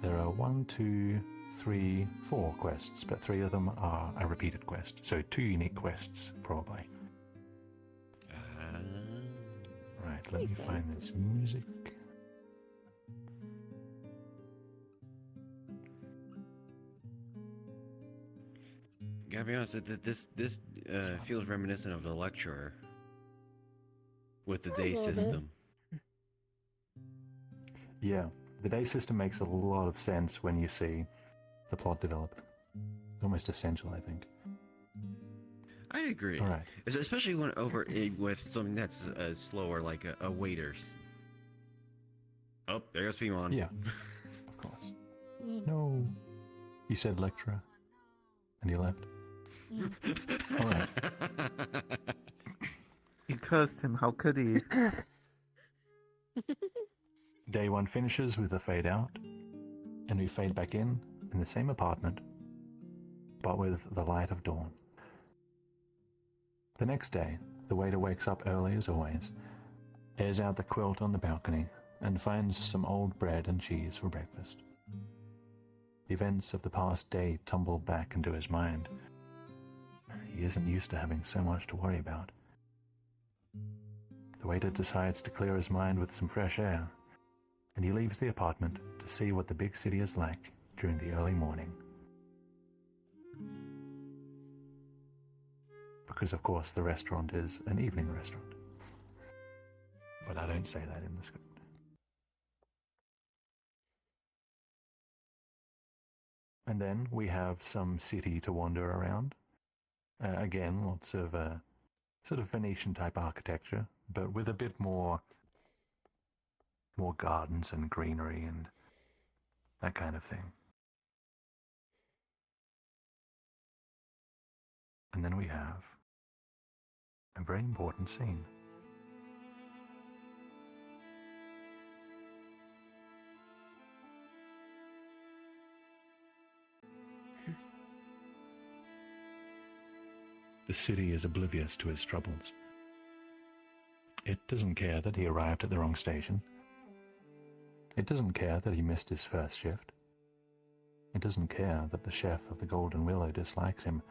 There are 1, 2, 3, 4 quests, but 3 of them are a repeated quest. So 2 unique quests, probably. Right, let me find this music. Gotta be honest, this feels reminiscent of the lecturer with the day system. Yeah, the day system makes a lot of sense when you see the plot develop. Almost essential, I think. I agree. All right. Especially when with something that's slower, like a waiter. Oh, there goes Pimon. Yeah, of course. No, he said lecturer, and he left. All right. You cursed him, how could he? Day one finishes with a fade out, and we fade back in the same apartment, but with the light of dawn. The next day, the waiter wakes up early as always, airs out the quilt on the balcony, and finds some old bread and cheese for breakfast. The events of the past day tumble back into his mind. He isn't used to having so much to worry about. The waiter decides to clear his mind with some fresh air, and he leaves the apartment to see what the big city is like during the early morning. Because, of course, the restaurant is an evening restaurant. But I don't say that in the script. And then we have some city to wander around. Again, lots of sort of Venetian-type architecture, but with a bit more gardens and greenery and that kind of thing. And then we have a very important scene. The city is oblivious to his troubles. It doesn't care that he arrived at the wrong station. It doesn't care that he missed his first shift. It doesn't care that the chef of the Golden Willow dislikes him.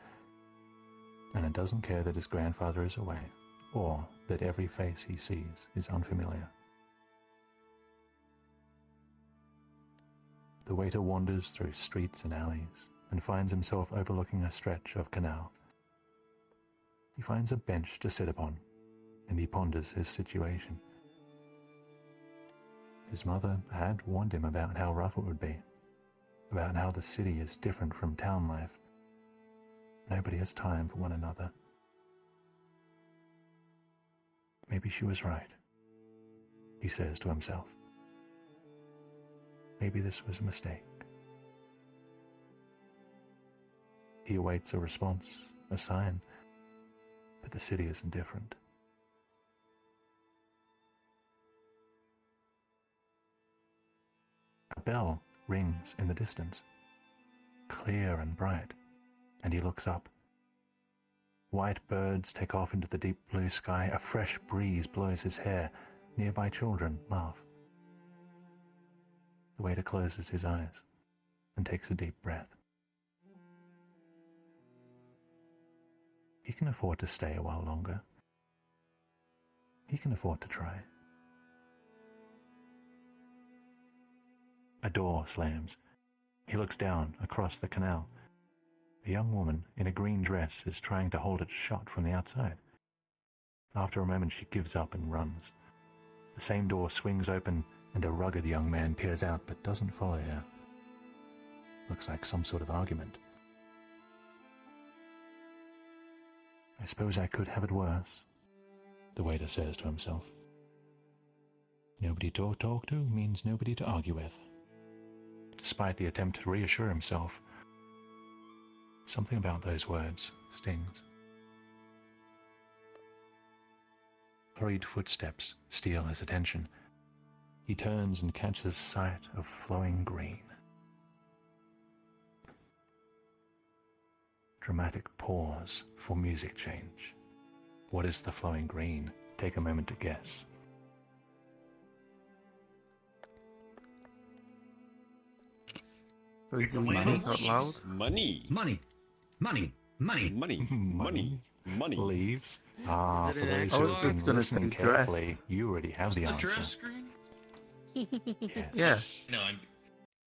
And it doesn't care that his grandfather is away, or that every face he sees is unfamiliar. The waiter wanders through streets and alleys and finds himself overlooking a stretch of canal. He finds a bench to sit upon, and he ponders his situation. His mother had warned him about how rough it would be, about how the city is different from town life. Nobody has time for one another. Maybe she was right, he says to himself. Maybe this was a mistake. He awaits a response, a sign, but the city isn't different. A bell rings in the distance, clear and bright, and he looks up. White birds take off into the deep blue sky. A fresh breeze blows his hair. Nearby children laugh. The waiter closes his eyes and takes a deep breath. He can afford to stay a while longer. He can afford to try. A door slams. He looks down across the canal. A young woman in a green dress is trying to hold it shut from the outside. After a moment, she gives up and runs. The same door swings open and a rugged young man peers out but doesn't follow her. Looks like some sort of argument. I suppose I could have it worse, the waiter says to himself. Nobody to talk to means nobody to argue with. Despite the attempt to reassure himself, something about those words stings. Hurried footsteps steal his attention. He turns and catches sight of flowing green. Dramatic pause for music change. What is the flowing green? Take a moment to guess. Money. Out loud. Money. Money. Money. Money. Money. Money. Money. Leaves. Ah, for those I who was have just been gonna listening say carefully, dress. you already have the The answer. dress screen? Yes. Yeah. No, I'm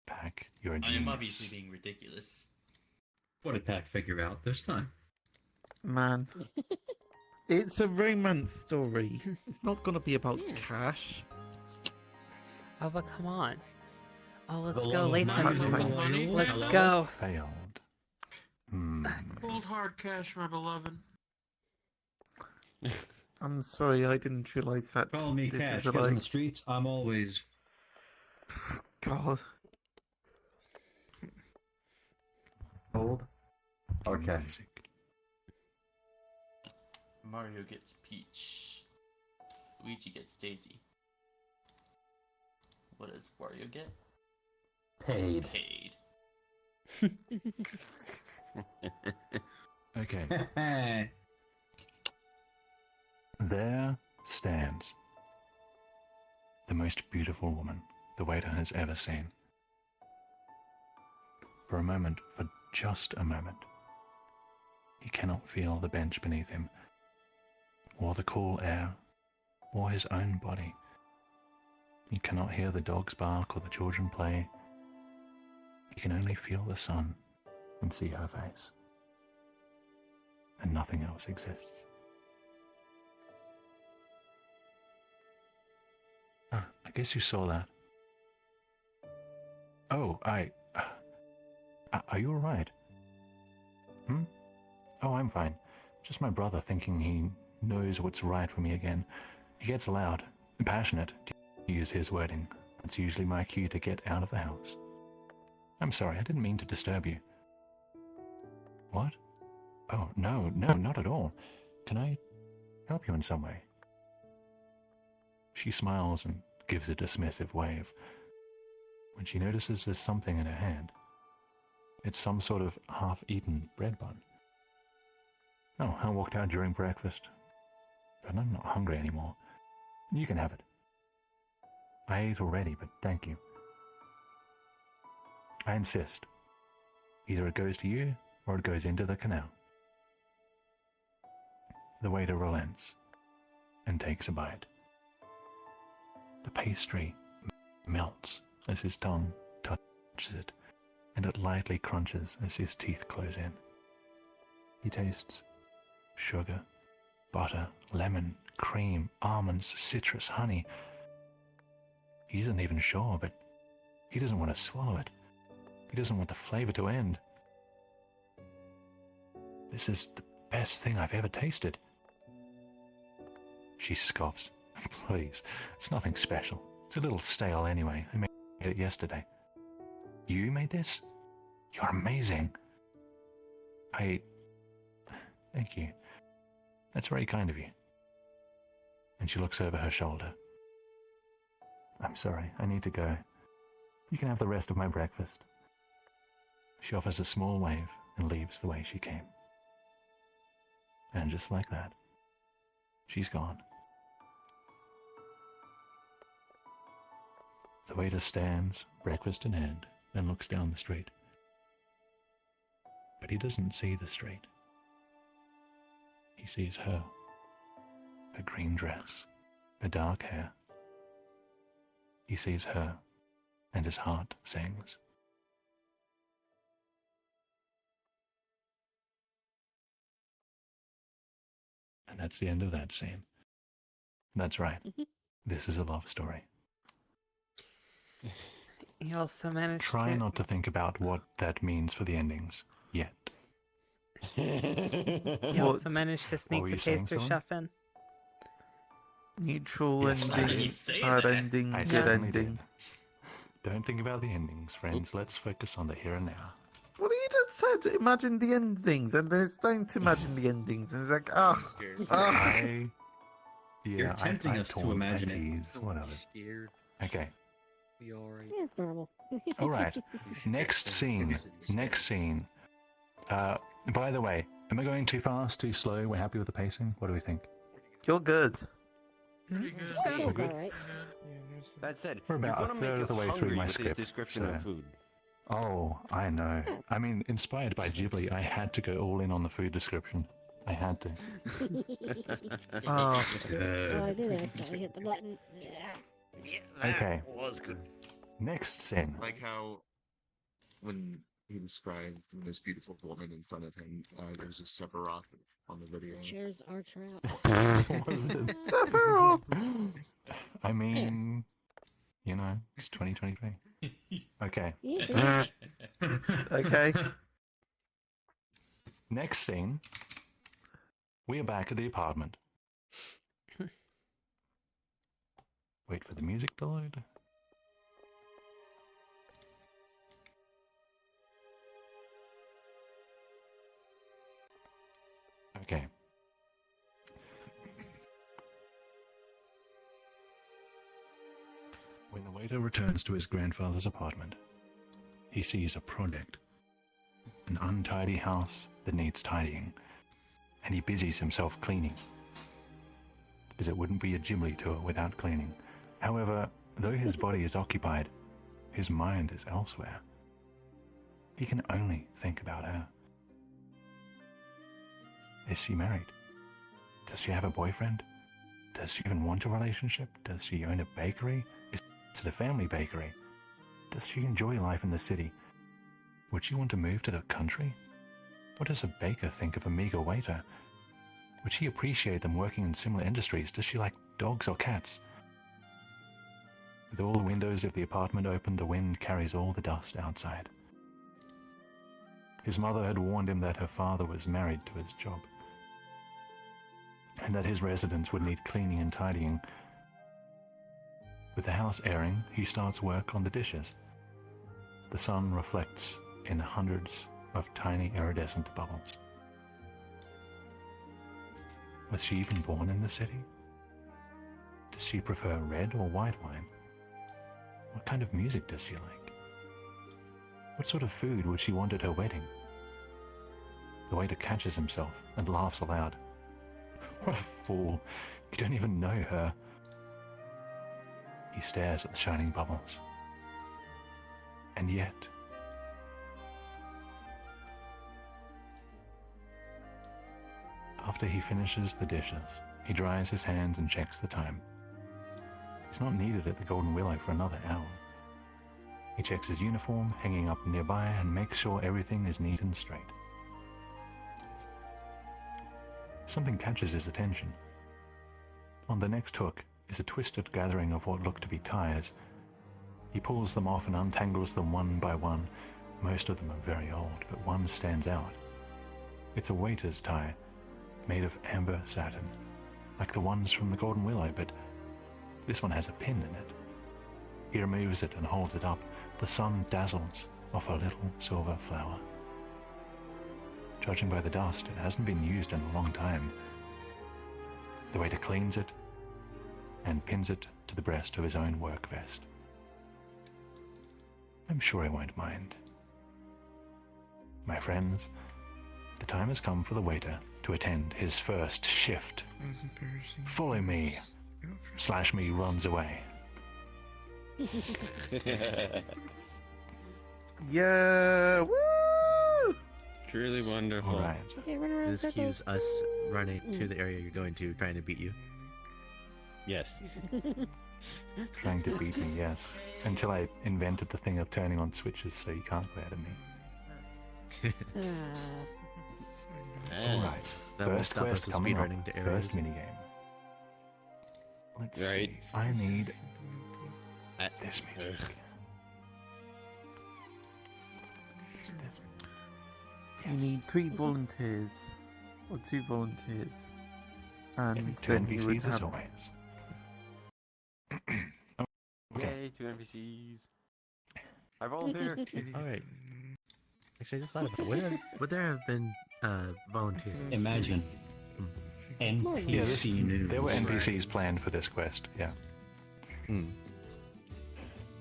Pack, you're a I genius. am obviously being ridiculous. What did Pack figure out this time? Man. It's a romance story. It's not going to be about cash. Oh, but come on. Oh, let's The go, love of Leighton. money, money. Let's Hello? go. Failed. Cold hard cash, my beloved. I'm sorry, I didn't realise that. Call me this Cash, is because in the like... streets, I'm always... God. Cold or cash? Music. Mario gets Peach. Luigi gets Daisy. What does Wario get? Paid. Paid. Okay. There stands the most beautiful woman the waiter has ever seen. For a moment, for just a moment, he cannot feel the bench beneath him, or the cool air, or his own body. He cannot hear the dogs bark or the children play. He can only feel the sun and see her face. And nothing else exists. Ah, I guess you saw that. Oh, are you alright? Oh, I'm fine. Just my brother thinking he knows what's right for me again. He gets loud and passionate, to use his wording. It's usually my cue to get out of the house. I'm sorry, I didn't mean to disturb you. What? Oh, no, not at all. Can I help you in some way? She smiles and gives a dismissive wave. When she notices there's something in her hand, it's some sort of half-eaten bread bun. Oh, I walked out during breakfast. But I'm not hungry anymore. You can have it. I ate already, but thank you. I insist. Either it goes to you, or it goes into the canal. The waiter relents, and takes a bite. The pastry melts as his tongue touches it, and it lightly crunches as his teeth close in. He tastes sugar, butter, lemon, cream, almonds, citrus, honey. He isn't even sure, but he doesn't want to swallow it. He doesn't want the flavor to end. This is the best thing I've ever tasted. She scoffs. Please, it's nothing special. It's a little stale anyway. I made it yesterday. You made this? You're amazing. Thank you. That's very kind of you. And she looks over her shoulder. I'm sorry, I need to go. You can have the rest of my breakfast. She offers a small wave and leaves the way she came. And just like that, she's gone. The waiter stands, breakfast in hand, and looks down the street. But he doesn't see the street. He sees her. Her green dress, her dark hair. He sees her, and his heart sings. And that's the end of that scene. That's right. This is a love story. You also managed Try to... not to think about what that means for the endings yet. You also managed to sneak the pastry chef in. Neutral Yes, ending, bad ending, I good certainly ending. did. Don't think about the endings, friends. Let's focus on the here and now. Well, you just said imagine the endings, and there's don't imagine the endings, and it's like, You're tempting us to imagine it. Whatever. Scared. Okay. We alright. Yeah, it's normal. All right. Next scene. Next scene. By the way, am I going too fast, too slow? We're happy with the pacing? What do we think? You're good. Pretty good. We're good? Alright. That said, We're about you're a gonna third make of the us way through hungry my with script. this description so- of food. Oh, I know. I mean, inspired by Ghibli, I had to go all in on the food description. I had to. Oh. Oh, I did actually hit the button. Yeah. Okay. Was good. Next scene. Like how when he described the most beautiful woman in front of him, there was a Sephiroth on the video. Chairs are trapped. Was it? Sephiroth! I mean, you know, it's 2023. Okay. Yeah. Okay. Next scene. We are back at the apartment. Wait for the music to load. Okay. When the waiter returns to his grandfather's apartment, he sees a project. An untidy house that needs tidying, and he busies himself cleaning. Because it wouldn't be a Ghibli tour without cleaning. However, though his body is occupied, his mind is elsewhere. He can only think about her. Is she married? Does she have a boyfriend? Does she even want a relationship? Does she own a bakery? Is it a family bakery? Does she enjoy life in the city? Would she want to move to the country? What does a baker think of a meager waiter? Would she appreciate them working in similar industries? Does she like dogs or cats? With all the windows of the apartment open, the wind carries all the dust outside. His mother had warned him that her father was married to his job, and that his residence would need cleaning and tidying. With the house airing, he starts work on the dishes. The sun reflects in hundreds of tiny iridescent bubbles. Was she even born in the city? Does she prefer red or white wine? What kind of music does she like? What sort of food would she want at her wedding? The waiter catches himself and laughs aloud. What a fool! You don't even know her. He stares at the shining bubbles. And yet... After he finishes the dishes, he dries his hands and checks the time. He's not needed at the Golden Willow for another hour. He checks his uniform, hanging up nearby, and makes sure everything is neat and straight. Something catches his attention. On the next hook is a twisted gathering of what look to be tires. He pulls them off and untangles them one by one. Most of them are very old, but one stands out. It's a waiter's tie, made of amber satin, like the ones from the Golden Willow, but this one has a pin in it. He removes it and holds it up. The sun dazzles off a little silver flower. Judging by the dust, it hasn't been used in a long time. The waiter cleans it and pins it to the breast of his own work vest. I'm sure he won't mind. My friends, the time has come for the waiter to attend his first shift. That's embarrassing. Follow me. /me runs away. Yeah! Woo! Truly wonderful. All right. Okay, run around This circles. cues us running to the area you're going to, trying to beat you. Yes. Trying to beat me, yes. Until I invented the thing of turning on switches so you can't go out of me. Alright. That won't First stop us quest from coming up. speedrunning to areas. First minigame. Let's Right. see. I need this music. You need 3 volunteers. Or 2 volunteers. And Two then you would NPCs as have... always. Okay. Yay, 2 NPCs. I volunteer. Alright. Actually, I just thought about it. Would there have been volunteers? Imagine. Yeah, NPC news. there were NPCs planned for this quest, yeah.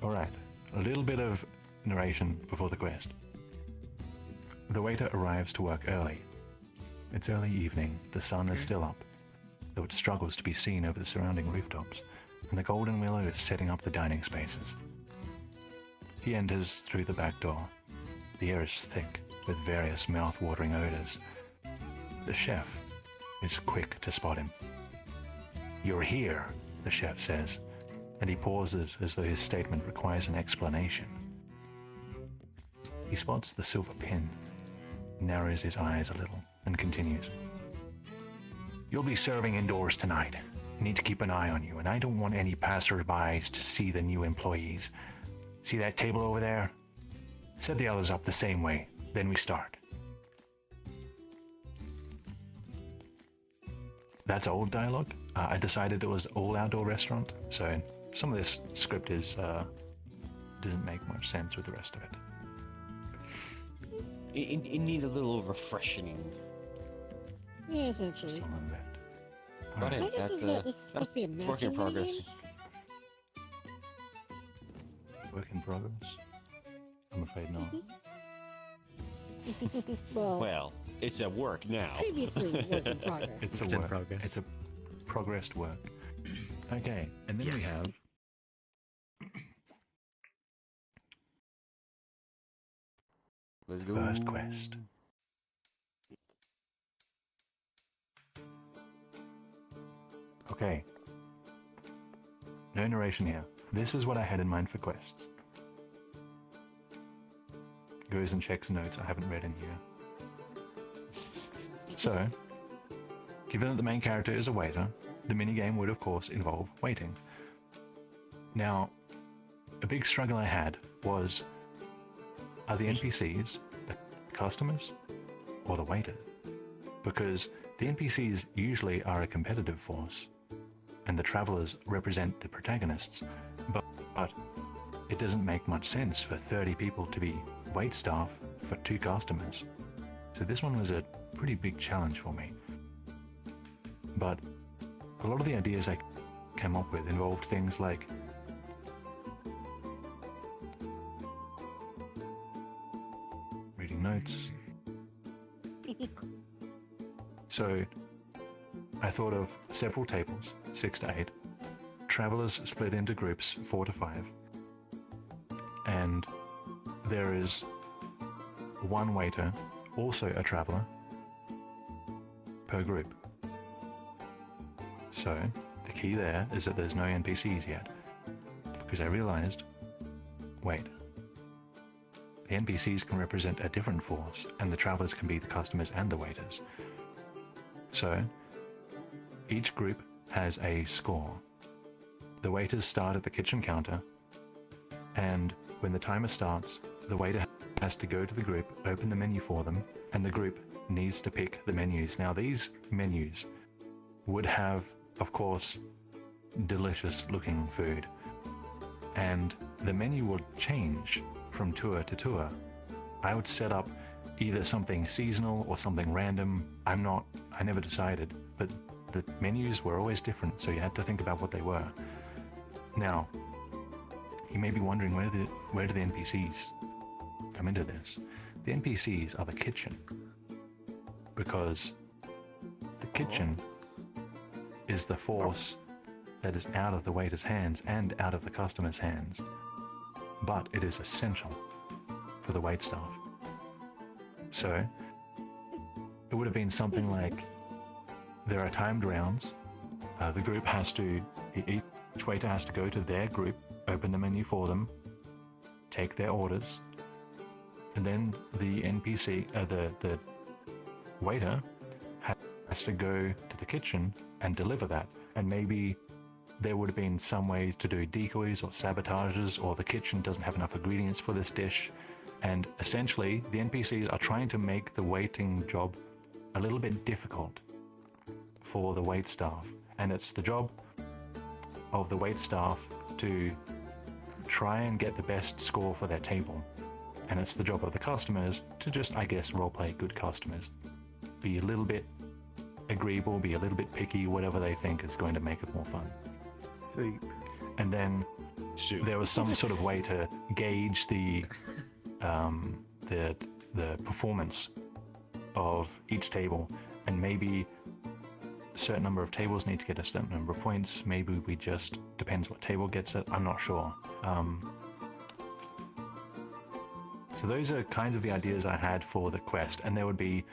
Alright, a little bit of narration before the quest. The waiter arrives to work early. It's early evening, the sun is still up, though it struggles to be seen over the surrounding rooftops, and the Golden Willow is setting up the dining spaces. He enters through the back door. The air is thick, with various mouth-watering odors. The chef is quick to spot him. "You're here," the chef says, and he pauses as though his statement requires an explanation. He spots the silver pin, narrows his eyes a little, and continues. "You'll be serving indoors tonight. I need to keep an eye on you, and I don't want any passerbys to see the new employees. See that table over there? Set the others up the same way, then we start." That's old dialogue. I decided it was all outdoor restaurant, so some of this script is doesn't make much sense with the rest of it. It need a little refreshing. Yes, actually. Still on that. But Alright. I guess this is supposed to be a work in matching progress. Work in progress? I'm afraid not. Well, it's at work now. Previously work in progress. It's a It's in work. progress. It's a progressed work. Okay, and then we have Let's go. first quest. Okay. No narration here. This is what I had in mind for quests. Goes and checks notes I haven't read in here. So, given that the main character is a waiter, the minigame would of course involve waiting. Now, a big struggle I had was, are the NPCs the customers or the waiters? Because the NPCs usually are a competitive force, and the travelers represent the protagonists, but it doesn't make much sense for 30 people to be wait staff for 2 customers. So this one was a pretty big challenge for me. But a lot of the ideas I came up with involved things like reading notes, So I thought of several tables, 6 to 8, travelers split into groups 4 to 5, and there is one waiter, also a traveler, per group. So the key there is that there's no NPCs yet, because I realized, wait, the NPCs can represent a different force, and the travelers can be the customers and the waiters. So each group has a score. The waiters start at the kitchen counter, and when the timer starts, the waiter has to go to the group, open the menu for them, and the group needs to pick the menus. Now these menus would have, of course, delicious looking food, and the menu will change from tour to tour. I would set up either something seasonal or something random. I never decided, but the menus were always different, so you had to think about what they were. Now, you may be wondering, where do the NPCs come into this? The NPCs are the kitchen, because the kitchen is the force that is out of the waiter's hands and out of the customer's hands, but it is essential for the waitstaff. So it would have been something like, there are timed rounds. The group has to, each waiter has to go to their group, open the menu for them, take their orders, and then the NPC, the waiter has to go to the kitchen and deliver that. And maybe there would have been some ways to do decoys or sabotages, or the kitchen doesn't have enough ingredients for this dish. And essentially, the NPCs are trying to make the waiting job a little bit difficult for the waitstaff. And it's the job of the waitstaff to try and get the best score for their table. And it's the job of the customers to just, I guess, roleplay good customers. Be a little bit agreeable, be a little bit picky, whatever they think is going to make it more fun. Soup. And then there was some sort of way to gauge the performance of each table, and maybe a certain number of tables need to get a certain number of points. Maybe we just, depends what table gets it, I'm not sure. So those are kind of the ideas I had for the quest, and there would be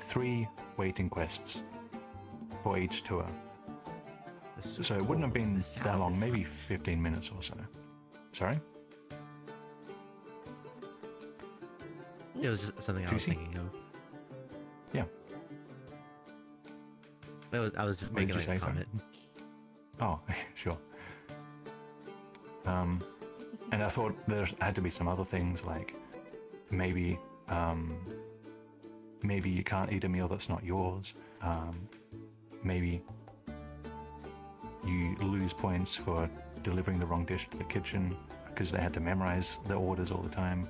3 waiting quests for each tour. So it wouldn't have been that long, maybe 15 minutes or so. Sorry? It was just something I was thinking of. Yeah. I was just making like a comment. Oh, sure. And I thought there had to be some other things, like maybe you can't eat a meal that's not yours. Maybe you lose points for delivering the wrong dish to the kitchen because they had to memorize the orders all the time.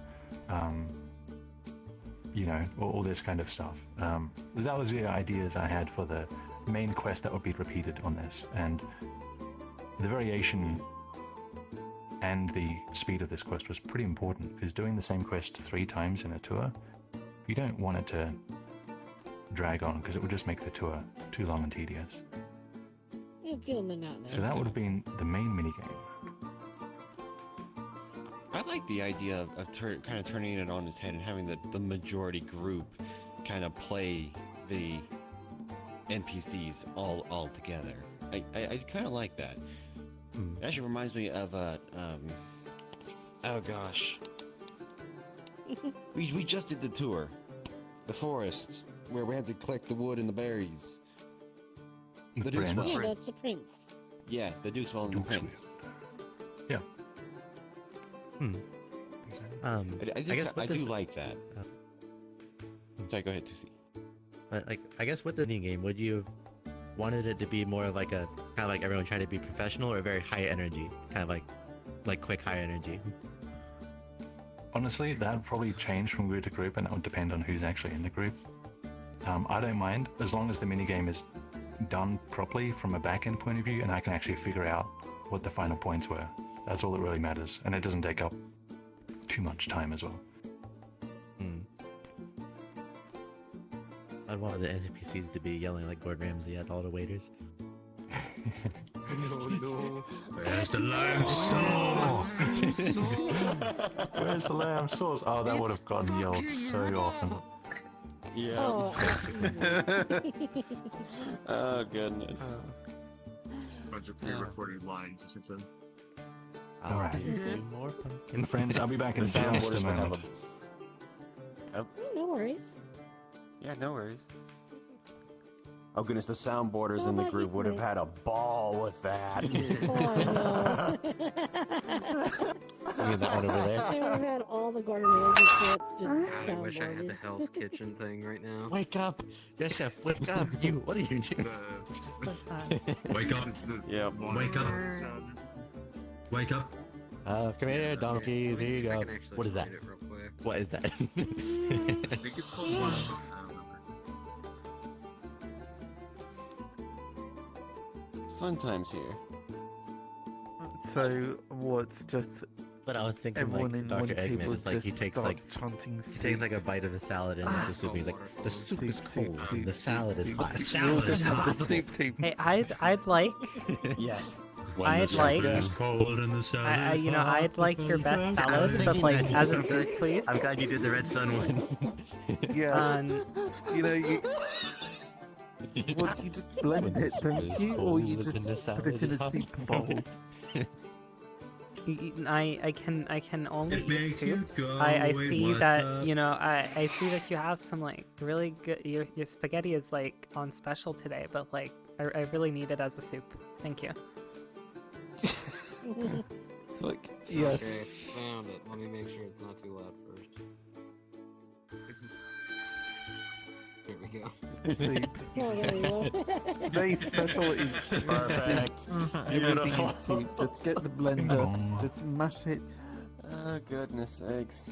You know, all this kind of stuff. That was the ideas I had for the main quest that would be repeated on this, and the variation and the speed of this quest was pretty important, because doing the same quest 3 times in a tour, you don't want it to drag on, because it would just make the tour too long and tedious. I feel monotonous. So that would have been the main minigame. I like the idea of kind of turning it on its head and having the majority group kind of play the NPCs all together. I kind of like that. It actually reminds me of oh gosh, we just did the tour, the forest where we had to collect the wood and the berries. The Duke's Well. Yeah, that's the prince. Yeah, the Duke's Well and the Prince. Yeah. I guess I do like that. Sorry, go ahead, Tusi. But like, I guess with the new game, would you have wanted it to be more of like a kind of like everyone trying to be professional, or very high energy, kind of like quick high energy? Honestly, that would probably change from group to group, and that would depend on who's actually in the group. I don't mind, as long as the minigame is done properly from a back-end point of view, and I can actually figure out what the final points were. That's all that really matters, and it doesn't take up too much time as well. I wanted the NPCs to be yelling like Gordon Ramsay at all the waiters. No. Where's the lamb sauce? Where's the lamb sauce? Oh, that would have gotten yelled so often. Yeah. Oh, Oh goodness. Just a bunch of pre-recorded lines or something. I'll Alright. give you more pumpkin. Friends, I'll be back in The just a soundboarders would have moment. no worries. Yeah, no worries. Oh goodness, the soundboarders Oh, in the my group would have goodness. had a ball with that. Oh, no. You mean that one over there? They would have had all the Gordon Ramsay clips just I wish I had the soundboarded. Hell's Kitchen thing right now. Wake up! Yes, chef, wake up! You, what are you doing? What's that? Wake up! Yep. Wake up! Wake up! Come here, donkeys, Let me here see you if I go. can actually What is that? find it real quick. What is that? I think it's called one. I don't remember. It's fun times here. So what's just But I was thinking everyone like in Dr. one Eggman table is like he just takes like starts chanting he soup. takes like a bite of the salad and the soup. He's like, the soup is cold, and the salad is hot. We also have the soup team. Hey, I'd like, Yes. I'd like, It's cold and the salad is hot. I'd like your best I was salad, but thinking like that as a too. soup, please. I'm glad you did the red sun one. Yeah, Um, you what, you just blend it, don't you? Or you just put it in a soup bowl? I can only It eat makes you soups. go, I wait, see what that the- I see that you have some like really good. Your spaghetti is like on special today, but like I really need it as a soup. Thank you. It's like, yes. Okay, found it. Let me make sure it's not too loud first. Here we go. Soup. Oh, there you go. Today's special is Perfect. soup. Everything is soup. Just get the blender, just mash it, Oh goodness sakes.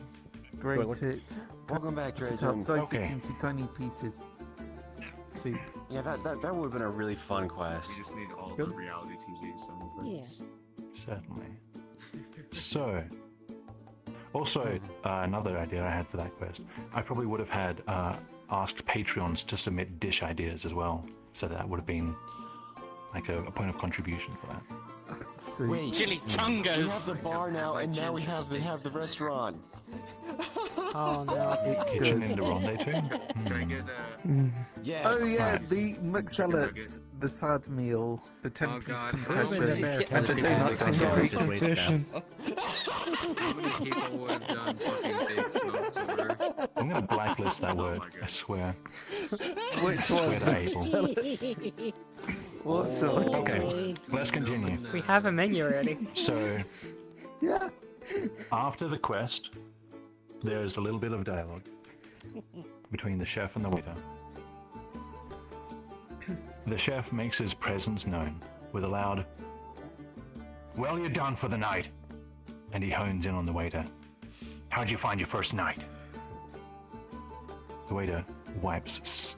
grate it, Welcome back, cut it Trajan. up, dice Okay. it into tiny pieces. Soup. Yeah, that would have been a really fun quest. We just need all Good. the reality TV sound effects. Certainly. So, also, another idea I had for that quest, I probably would have had asked Patreons to submit dish ideas as well, so that would have been like a point of contribution for that. Soup. Wait, Chili we have chungas! the bar now, and now we ginger have the steaks. restaurant. Oh no. It's Kitchen good. in the rendezvous. Can I get Yes. Oh yeah, Right. the McSellets, the sad meal, the 10-piece God. compression, Urban and the donuts and American the Wait staff. How many people would have done fucking big smoke sorter? I'm gonna blacklist that word. my I goodness. swear. Which Swear one? to Abel. What's up? Okay, let's continue. We have a menu already. So, Yeah. after the quest, there's a little bit of dialogue between the chef and the waiter. The chef makes his presence known with a loud, "Well, you're done for the night." And he hones in on the waiter. "How'd you find your first night?" The waiter wipes.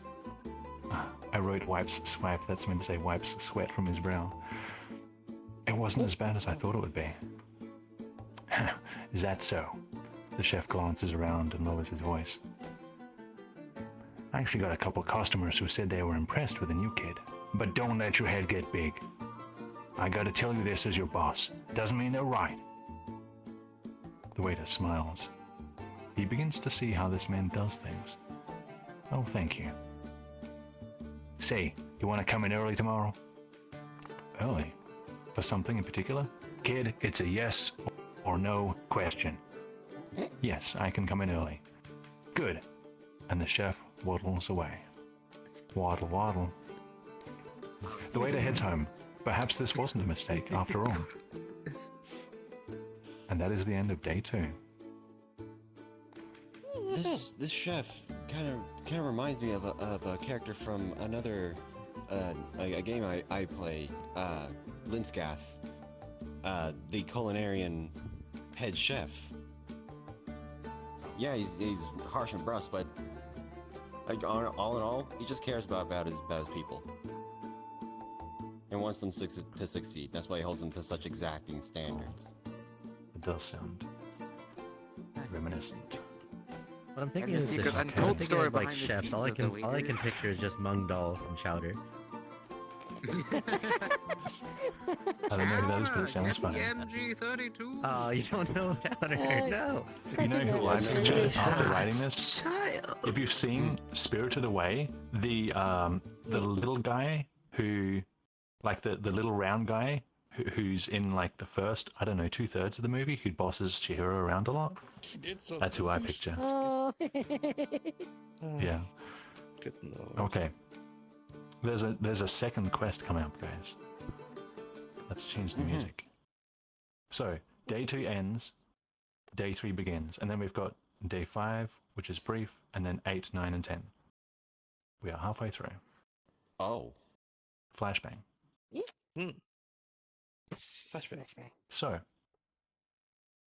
I wrote wipes swipe, that's meant to say wipes sweat from his brow. "It wasn't as bad as I thought it would be." "Is that so?" The chef glances around and lowers his voice. "I actually got a couple customers who said they were impressed with the new kid. But don't let your head get big. I gotta tell you this as your boss. Doesn't mean they're right." The waiter smiles. He begins to see how this man does things. "Oh, thank you. Say, you want to come in early tomorrow?" "Early? For something in particular?" "Kid, it's a yes or no question." "Yes, I can come in early." "Good." And the chef waddles away. Waddle, waddle. The waiter heads home. Perhaps this wasn't a mistake after all. And that is the end of day 2. This chef kind of reminds me of a character from another a game I play, Linscath, the culinarian head chef. Yeah, he's harsh and brusque, but like all in all, he just cares about his people and wants them to succeed. That's why he holds them to such exacting standards. It does sound reminiscent. But I'm thinking the of the secret I'm untold thinking story of, like behind the chefs. scenes All I of the can waiters. picture is just Mung Dal from Chowder. I don't know who that is, but it sounds funny. MG32. Oh, you don't know Chowder? No. You know who I Yes. mentioned after writing this? Child. If you've seen Spirited Away, the little guy who, like the little round guy who's in like the first, I don't know, 2/3 of the movie, who bosses Chihiro around a lot. That's who I picture. Oh. Yeah. Good lord. Okay. There's a second quest coming up, guys. Let's change the music. So, day 2 ends, day 3 begins, and then we've got day 5, which is brief, and then 8, 9, and 10. We are halfway through. Oh. Flashbang. Flashback. So,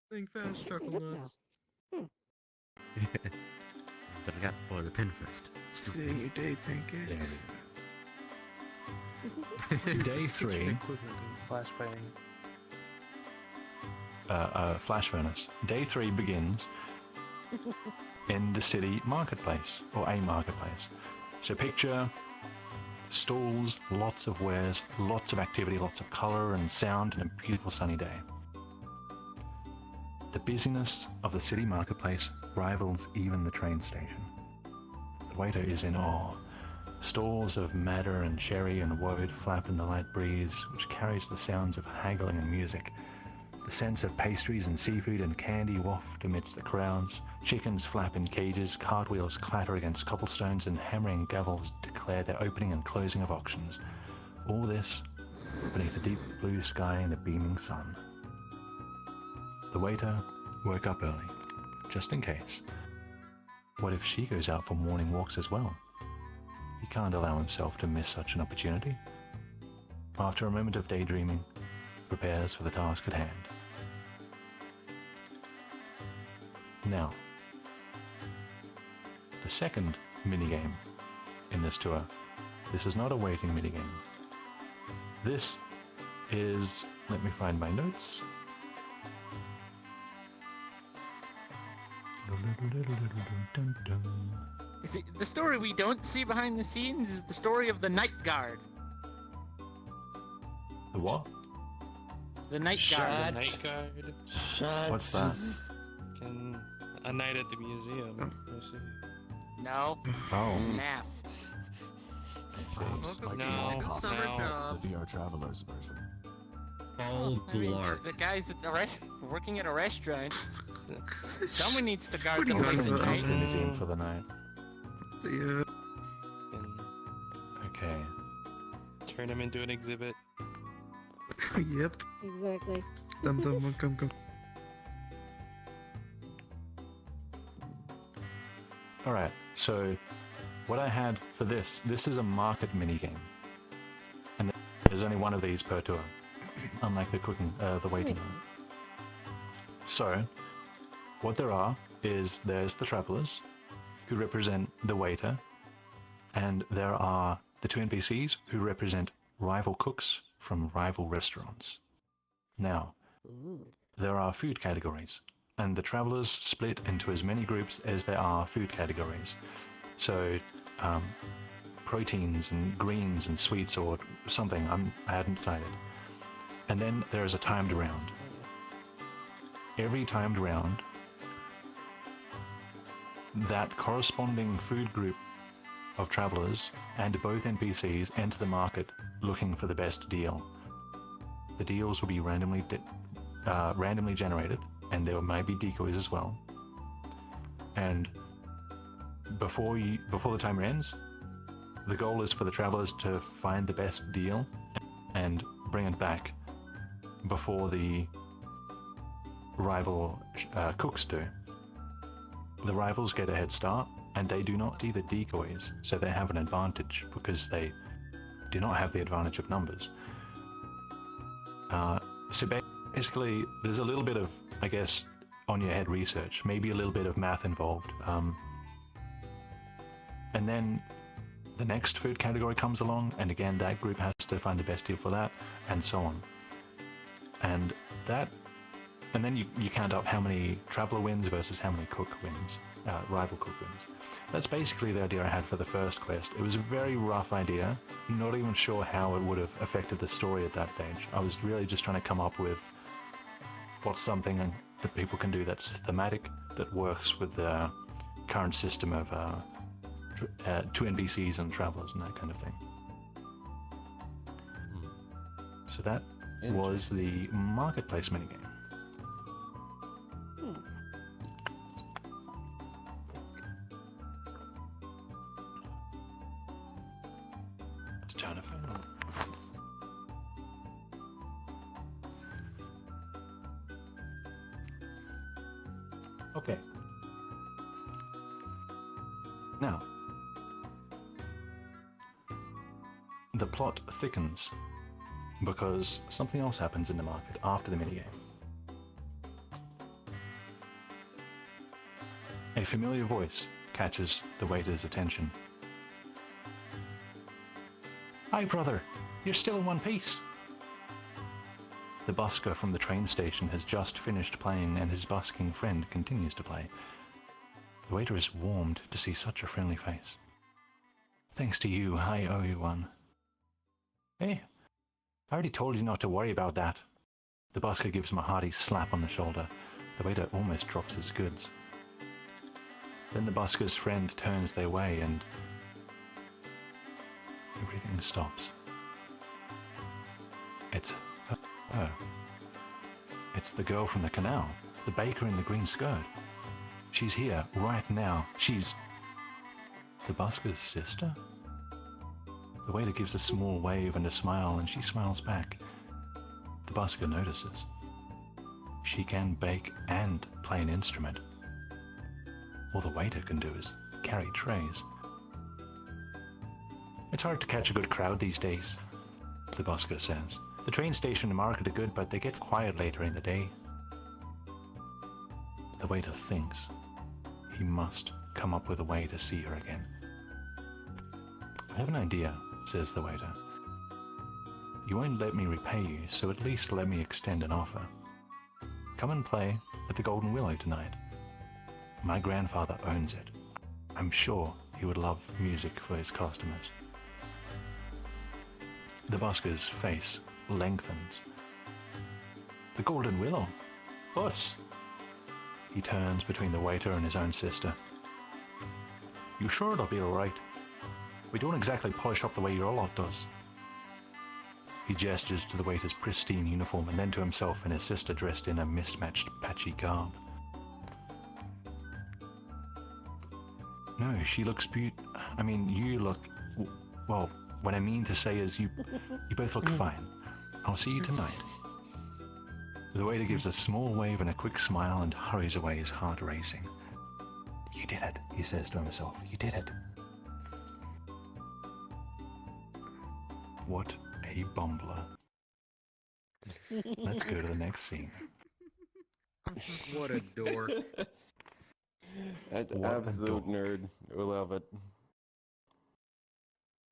Think fast, chuckle nuts. But I got for the pin first. Today your day, pancake. day 3, Flashbang. Flash Furnace. Day 3 begins in the city marketplace, or a marketplace. So picture stalls, lots of wares, lots of activity, lots of color and sound, and a beautiful sunny day. The busyness of the city marketplace rivals even the train station. The waiter is in awe. Stalls of madder and sherry and woad flap in the light breeze, which carries the sounds of haggling and music. The scents of pastries and seafood and candy waft amidst the crowds. Chickens flap in cages, cartwheels clatter against cobblestones, and hammering gavels declare their opening and closing of auctions. All this beneath a deep blue sky and a beaming sun. The waiter woke up early, just in case. What if she goes out for morning walks as well? He can't allow himself to miss such an opportunity. After a moment of daydreaming, prepares for the task at hand. Now, the second minigame in this tour. This is not a waiting minigame. This is, let me find my notes. See, the story we don't see behind the scenes is the story of the Night Guard. The what? The Night Guard. The night guard. What's that? A night at the museum. Let's see. No. Oh. Nap. I see. Welcome to the summer job. The VRTravellers version. All I mean, blark. the guys at the working at a restaurant. Someone needs to guard What the are you place on at about? night. The museum for the night. Yeah. Okay. Turn him into an exhibit. Yep. Exactly. Come. Alright, so what I had for this is a market minigame. And there's only one of these per tour, unlike the cooking, the waiting one. So, what there are is there's the travelers, who represent the waiter, and there are the two NPCs who represent rival cooks from rival restaurants. Now, there are food categories, and the travelers split into as many groups as there are food categories. So, proteins and greens and sweets or something, I hadn't decided. And then there is a timed round. Every timed round, that corresponding food group of travelers and both NPCs enter the market looking for the best deal. The deals will be randomly generated, and there might be decoys as well. And before the timer ends, the goal is for the travelers to find the best deal and bring it back before the rival cooks do. The rivals get a head start, and they do not see the decoys, so they have an advantage because they do not have the advantage of numbers. So basically, there's a little bit of, I guess, on your head research, maybe a little bit of math involved. And then the next food category comes along, and again, that group has to find the best deal for that, and so on. And that And then you count up how many Traveller wins versus how many Cook wins, rival Cook wins. That's basically the idea I had for the first quest. It was a very rough idea, not even sure how it would have affected the story at that stage. I was really just trying to come up with what's something that people can do that's thematic, that works with the current system of two NPCs and Travellers and that kind of thing. So that was the marketplace minigame. Jonathan. Okay. Now, the plot thickens because something else happens in the market after the minigame. A familiar voice catches the waiter's attention. Hi, brother. You're still in one piece. The busker from the train station has just finished playing, and his busking friend continues to play. The waiter is warmed to see such a friendly face. Thanks to you, I owe you one. Hey, I already told you not to worry about that. The busker gives him a hearty slap on the shoulder. The waiter almost drops his goods. Then the busker's friend turns their way and everything stops. It's her. It's the girl from the canal, the baker in the green skirt. She's here right now. She's the busker's sister? The waiter gives a small wave and a smile, and she smiles back. The busker notices. She can bake and play an instrument. All the waiter can do is carry trays. It's hard to catch a good crowd these days, the busker says. The train station and market are good, but they get quiet later in the day. The waiter thinks he must come up with a way to see her again. I have an idea, says the waiter. You won't let me repay you, so at least let me extend an offer. Come and play at the Golden Willow tonight. My grandfather owns it. I'm sure he would love music for his customers. The busker's face lengthens. The Golden Willow? Us? He turns between the waiter and his own sister. You sure it'll be alright? We don't exactly polish up the way your lot does. He gestures to the waiter's pristine uniform and then to himself and his sister dressed in a mismatched patchy garb. No, she looks you look... Well, what I mean to say is you both look fine. I'll see you tonight. The waiter gives a small wave and a quick smile and hurries away, his heart racing. You did it, he says to himself. You did it. What a bumbler. Let's go to the next scene. What a dork. Absolute nerd. We love it.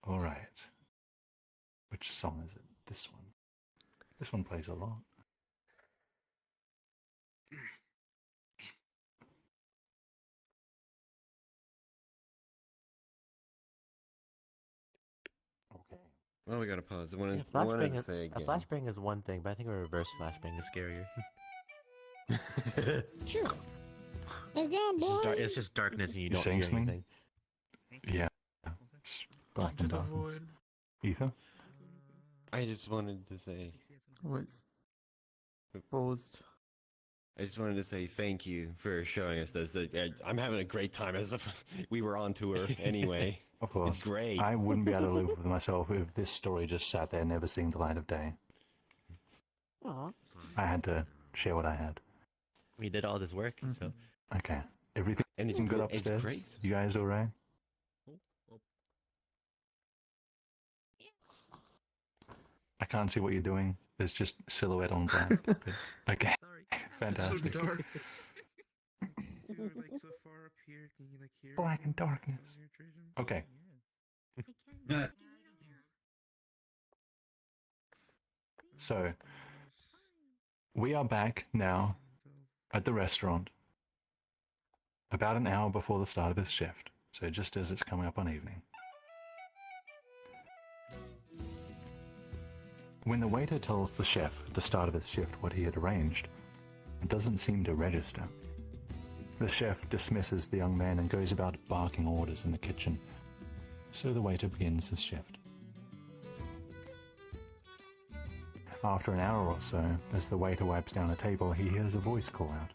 Alright. Which song is it? This one. This one plays a lot. Okay. Well, we gotta pause. I wanted Flashbang to say again. A flashbang is one thing, but I think a reverse flashbang is scarier. Sure. It's just darkness and you don't saying hear something? anything. Yeah. It's black and darkness. Ether? I just wanted to say. What's paused? I just wanted to say thank you for showing us this. I'm having a great time as if we were on tour anyway. Of course. It's great. I wouldn't be able to live with myself if this story just sat there never seeing the light of day. Aw. I had to share what I had. We did all this work, so. Okay. Everything good upstairs? great. You guys alright? I can't see what you're doing. There's just silhouette on black. Okay. Fantastic. It's so dark. Black and darkness. Okay. So, we are back now at the restaurant about an hour before the start of his shift, so just as it's coming up on evening. When the waiter tells the chef at the start of his shift what he had arranged, it doesn't seem to register. The chef dismisses the young man and goes about barking orders in the kitchen, so the waiter begins his shift. After an hour or so, as the waiter wipes down a table, he hears a voice call out.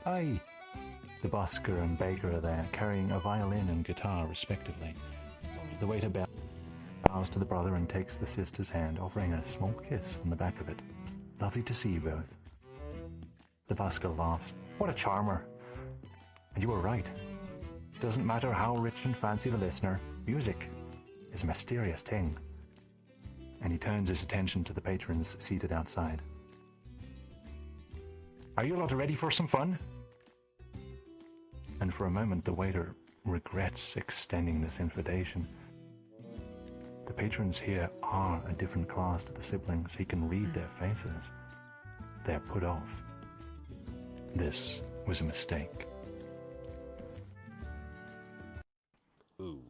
"Aye!" The busker and baker are there, carrying a violin and guitar respectively. The waiter bows to the brother and takes the sister's hand, offering a small kiss on the back of it. "Lovely to see you both." The busker laughs. "What a charmer! And you were right. Doesn't matter how rich and fancy the listener, music is a mysterious thing." And he turns his attention to the patrons seated outside. "Are you lot ready for some fun?" And for a moment the waiter regrets extending this invitation. The patrons here are a different class to the siblings. He can read their faces. They're put off. This was a mistake. Ooh.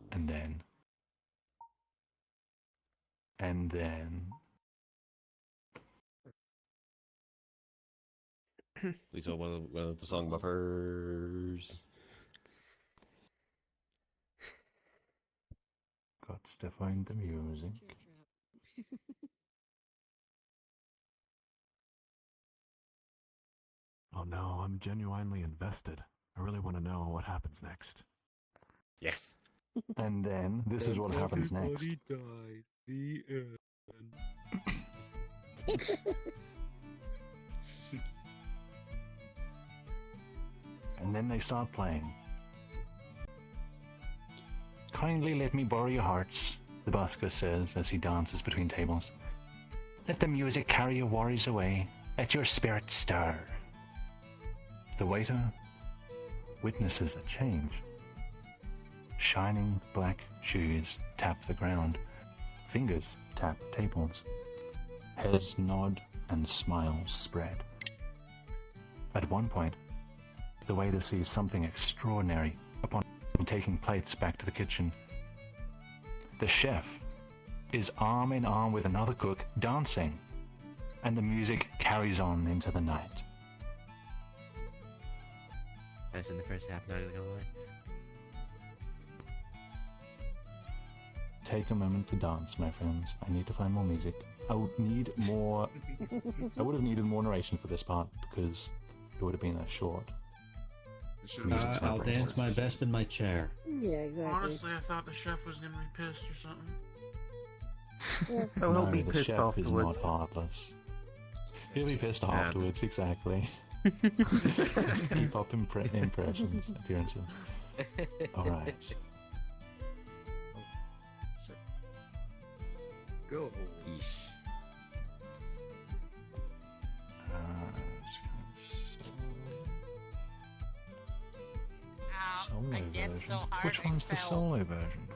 And then... We saw one of the song buffers. Got to find the music. Oh no, I'm genuinely invested. I really want to know what happens next. Yes. And then, this is what happens next. Everybody died. The end. And then they start playing. "Kindly let me borrow your hearts," the busker says as he dances between tables. "Let the music carry your worries away. Let your spirit stir." The waiter witnesses a change. Shining black shoes tap the ground. Fingers tap tables. Heads nod and smiles spread. At one point, the waiter sees something extraordinary upon taking plates back to the kitchen. The chef is arm in arm with another cook dancing, and the music carries on into the night. That's in the first half, not gonna lie. Take a moment to dance, my friends. I need to find more music. I would need more... I would have needed more narration for this part, because it would have been a short. I'll dance my best in my chair. Yeah, exactly. Honestly, I thought the chef was gonna be pissed or something. Oh, he'll No, be the pissed chef afterwards. is not heartless. He'll be pissed afterwards, exactly. Keep up impressions, appearances. Alright. Go. Solo I did version. so hard Which I one's the fell. solo version?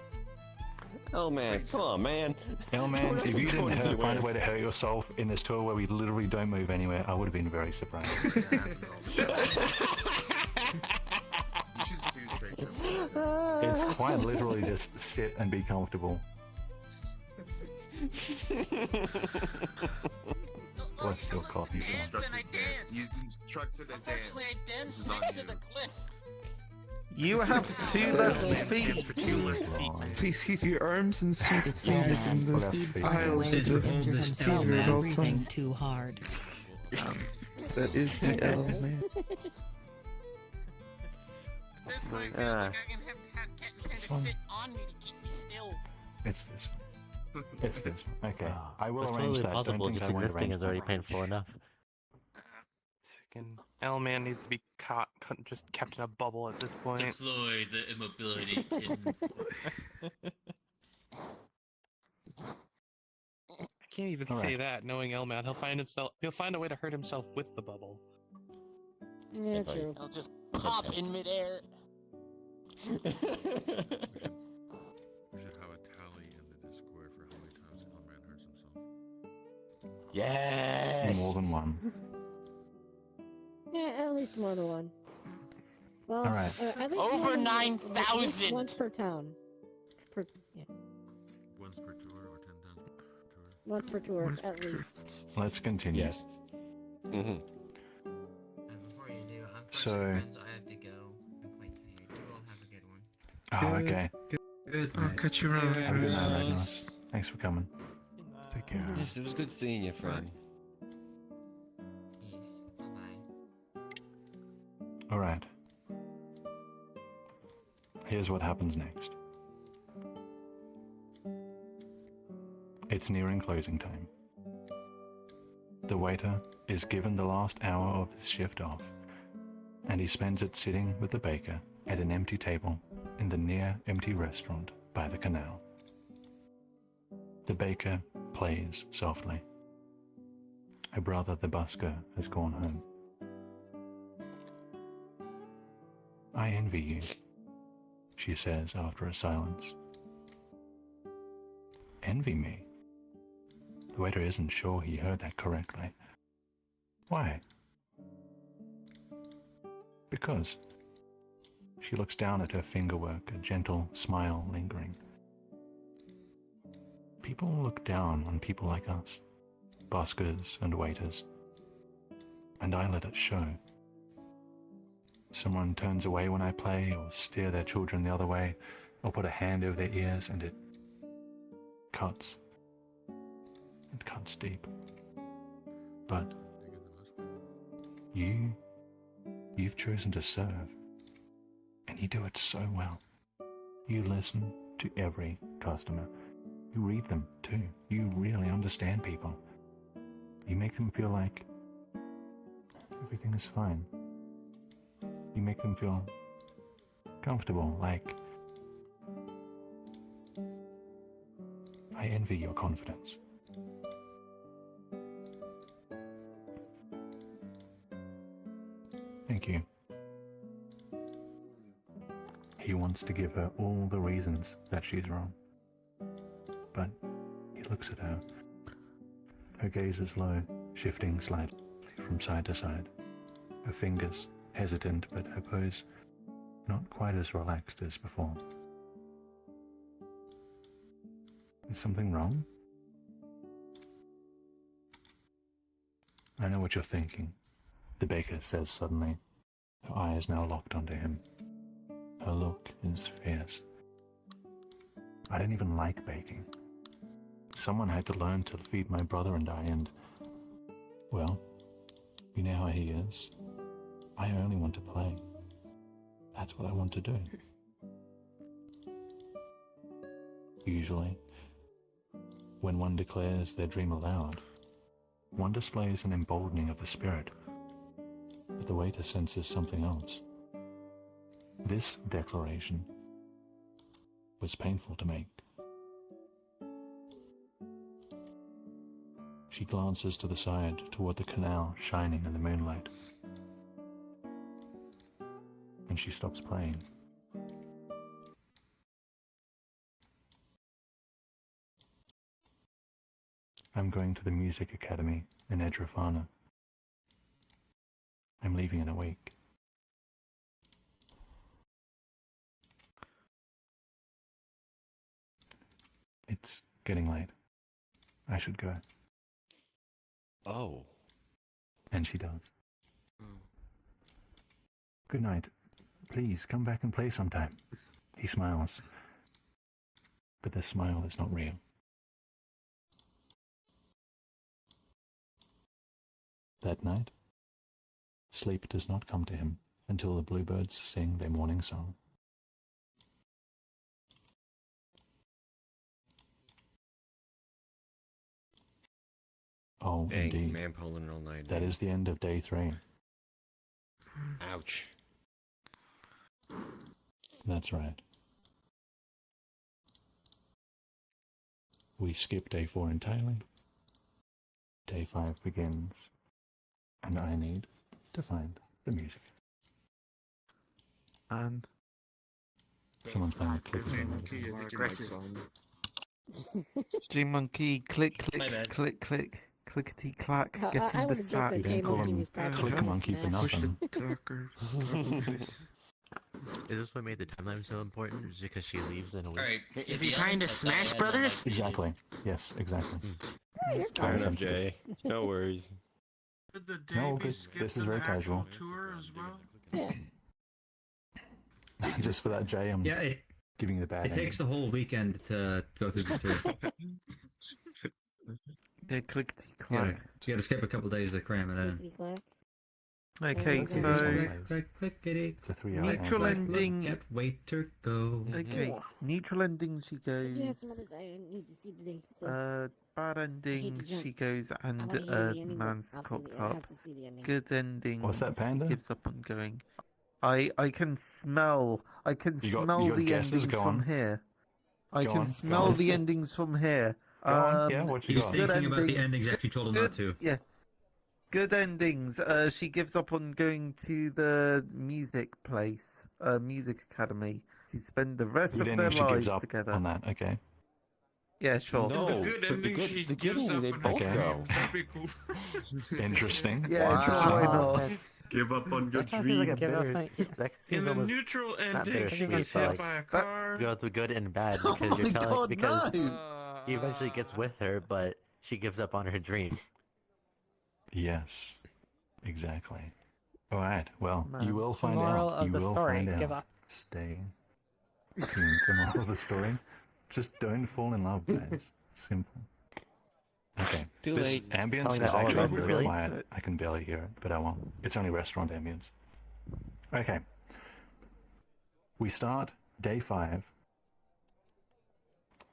Oh man, come on, man. Oh man, if you didn't Going find a way anywhere. to hurt yourself in this tour where we literally don't move anywhere, I would have been very surprised. You should sue Trey Trevor. It's quite literally just sit and be comfortable. What's your coffee Dance from? and I dance. He's instructed to Unfortunately, dance. I This danced is on next to you. the cliff. You have 2 left feet. For 2 left feet. Please keep your arms and seats seated in the aisles Since of we're the holding this L senior man. adult Breathing home. too hard. That is the L, man. At this point, it feels like I'm gonna have Captain kind of sit on me to keep me still. It's this one. It's this one. Okay. I will That's arrange totally that. possible. Don't think Just I won't existing arrange is already that. painful enough. Fucking L-man needs to be just kept in a bubble at this point. Deploy the immobility kitten. I can't even All say right. that. Knowing L-man, he'll find a way to hurt himself with the bubble. Yeah, If I- true. I'll just pop in midair. We should have a tally in the Discord for how many times Elman hurts himself. Yes. More than one. At least more than one. Well, All right. at least Over more than one. 9,000. At least once per town. Yeah. Once per tour or 10,000 per tour? Once per tour, at least. Let's continue. Yes. Mm-hmm. And before you do, So- friends, I have to go and play today. You all have a good one. Oh, okay. Good. I'll catch you around. Have a good night, Magnus. Thanks for coming. Take care. Yes, it was good seeing you, friend. Peace. Bye-bye. All right. Here's what happens next. It's nearing closing time. The waiter is given the last hour of his shift off, and he spends it sitting with the baker at an empty table in the near-empty restaurant by the canal. The baker plays softly. Her brother, the busker, has gone home. I envy you, she says after a silence. Envy me? The waiter isn't sure he heard that correctly. Why? Because. She looks down at her fingerwork, a gentle smile lingering. People look down on people like us, buskers and waiters, and I let it show. Someone turns away when I play, or steer their children the other way, or put a hand over their ears, and it cuts. It cuts deep. But you've chosen to serve, and you do it so well. You listen to every customer. You read them too. You really understand people. You make them feel like everything is fine. You make them feel comfortable, like I envy your confidence. Thank you. He wants to give her all the reasons that she's wrong. But he looks at her. Her gaze is low, shifting slightly from side to side. Her fingers hesitant, but her pose not quite as relaxed as before. Is something wrong? I know what you're thinking, the baker says suddenly, her eyes now locked onto him. Her look is fierce. I don't even like baking. Someone had to learn to feed my brother and I, and, well, you know how he is. I only want to play. That's what I want to do. Usually, when one declares their dream aloud, one displays an emboldening of the spirit, but the waiter senses something else. This declaration was painful to make. She glances to the side toward the canal shining in the moonlight, and she stops playing. I'm going to the music academy in Edrefana. I'm leaving in a week. It's getting late. I should go. Oh. And she does. Good night. Please, come back and play sometime. He smiles. But the smile is not real. That night, sleep does not come to him until the bluebirds sing their morning song. Oh, Dang, indeed. man pulling all night. That is the end of day 3. Ouch. That's right. We skip day 4 entirely. Day 5 begins, and I need to find the music. And Someone's playing a click. G-Monkey, I think your mic's on. G-Monkey, click, My click, bad. click, click, Clickety clack, I getting the would've joked sack. that You don't call him Click practicing Monkey for Smash. nothing. Is this what made the timeline so important? Is it because she leaves in a week? Alright, is he trying to Smash Brothers? Exactly. Yes, exactly. Fair enough, sensitive. Jay. No worries. Could the day No, be this skipped is in very the actual casual. tour as well? Just for that, Jay, I'm Yeah, giving you the bad it takes the whole weekend to go through the tour. Yeah, clickety You gotta, clack. you gotta skip a couple days to cram it in. Okay, Clickety so clack. It's a 3-hour neutral ending. ending. Get waiter go. Okay, neutral ending. She goes. I need to see today. So Bad ending. jump. She goes and wanna hear the ending, but man's I'll see cocked I up. have to see the ending. Good ending. What's that, Panda? She gives up on going. I can smell. I can You got- smell you got the guesses? endings Go from on. here. I Go can on, go smell on. the endings from here. Go on, yeah, what you He's got? thinking about the endings after you told him not to. Yeah. Good endings. She gives up on going to the music place, music academy, to spend the rest Good of ending, their she gives lives up together. on that, okay. Yeah, sure. No, The good ending, she gives up they on both her go. dreams. That'd be cool. Interesting. Yeah, sure, why not? Give up on your That kind of seems like a Give up bitter. on- That In seems the almost neutral not ending, she bittersweet, gets but hit like by a car. go through good and bad Oh because you're my telling God, because no! he eventually gets with her, but she gives up on her dream. Yes, exactly. All right. Well, Man. you will find Moral out. of You the will story, find out. give up. Stay tuned. The moral of the story: just don't fall in love, guys. Simple. Okay. Too this late. ambience Telling is that all of actually us, really really? quiet. I can barely hear it, but I won't. It's only restaurant ambience. Okay. We start day 5,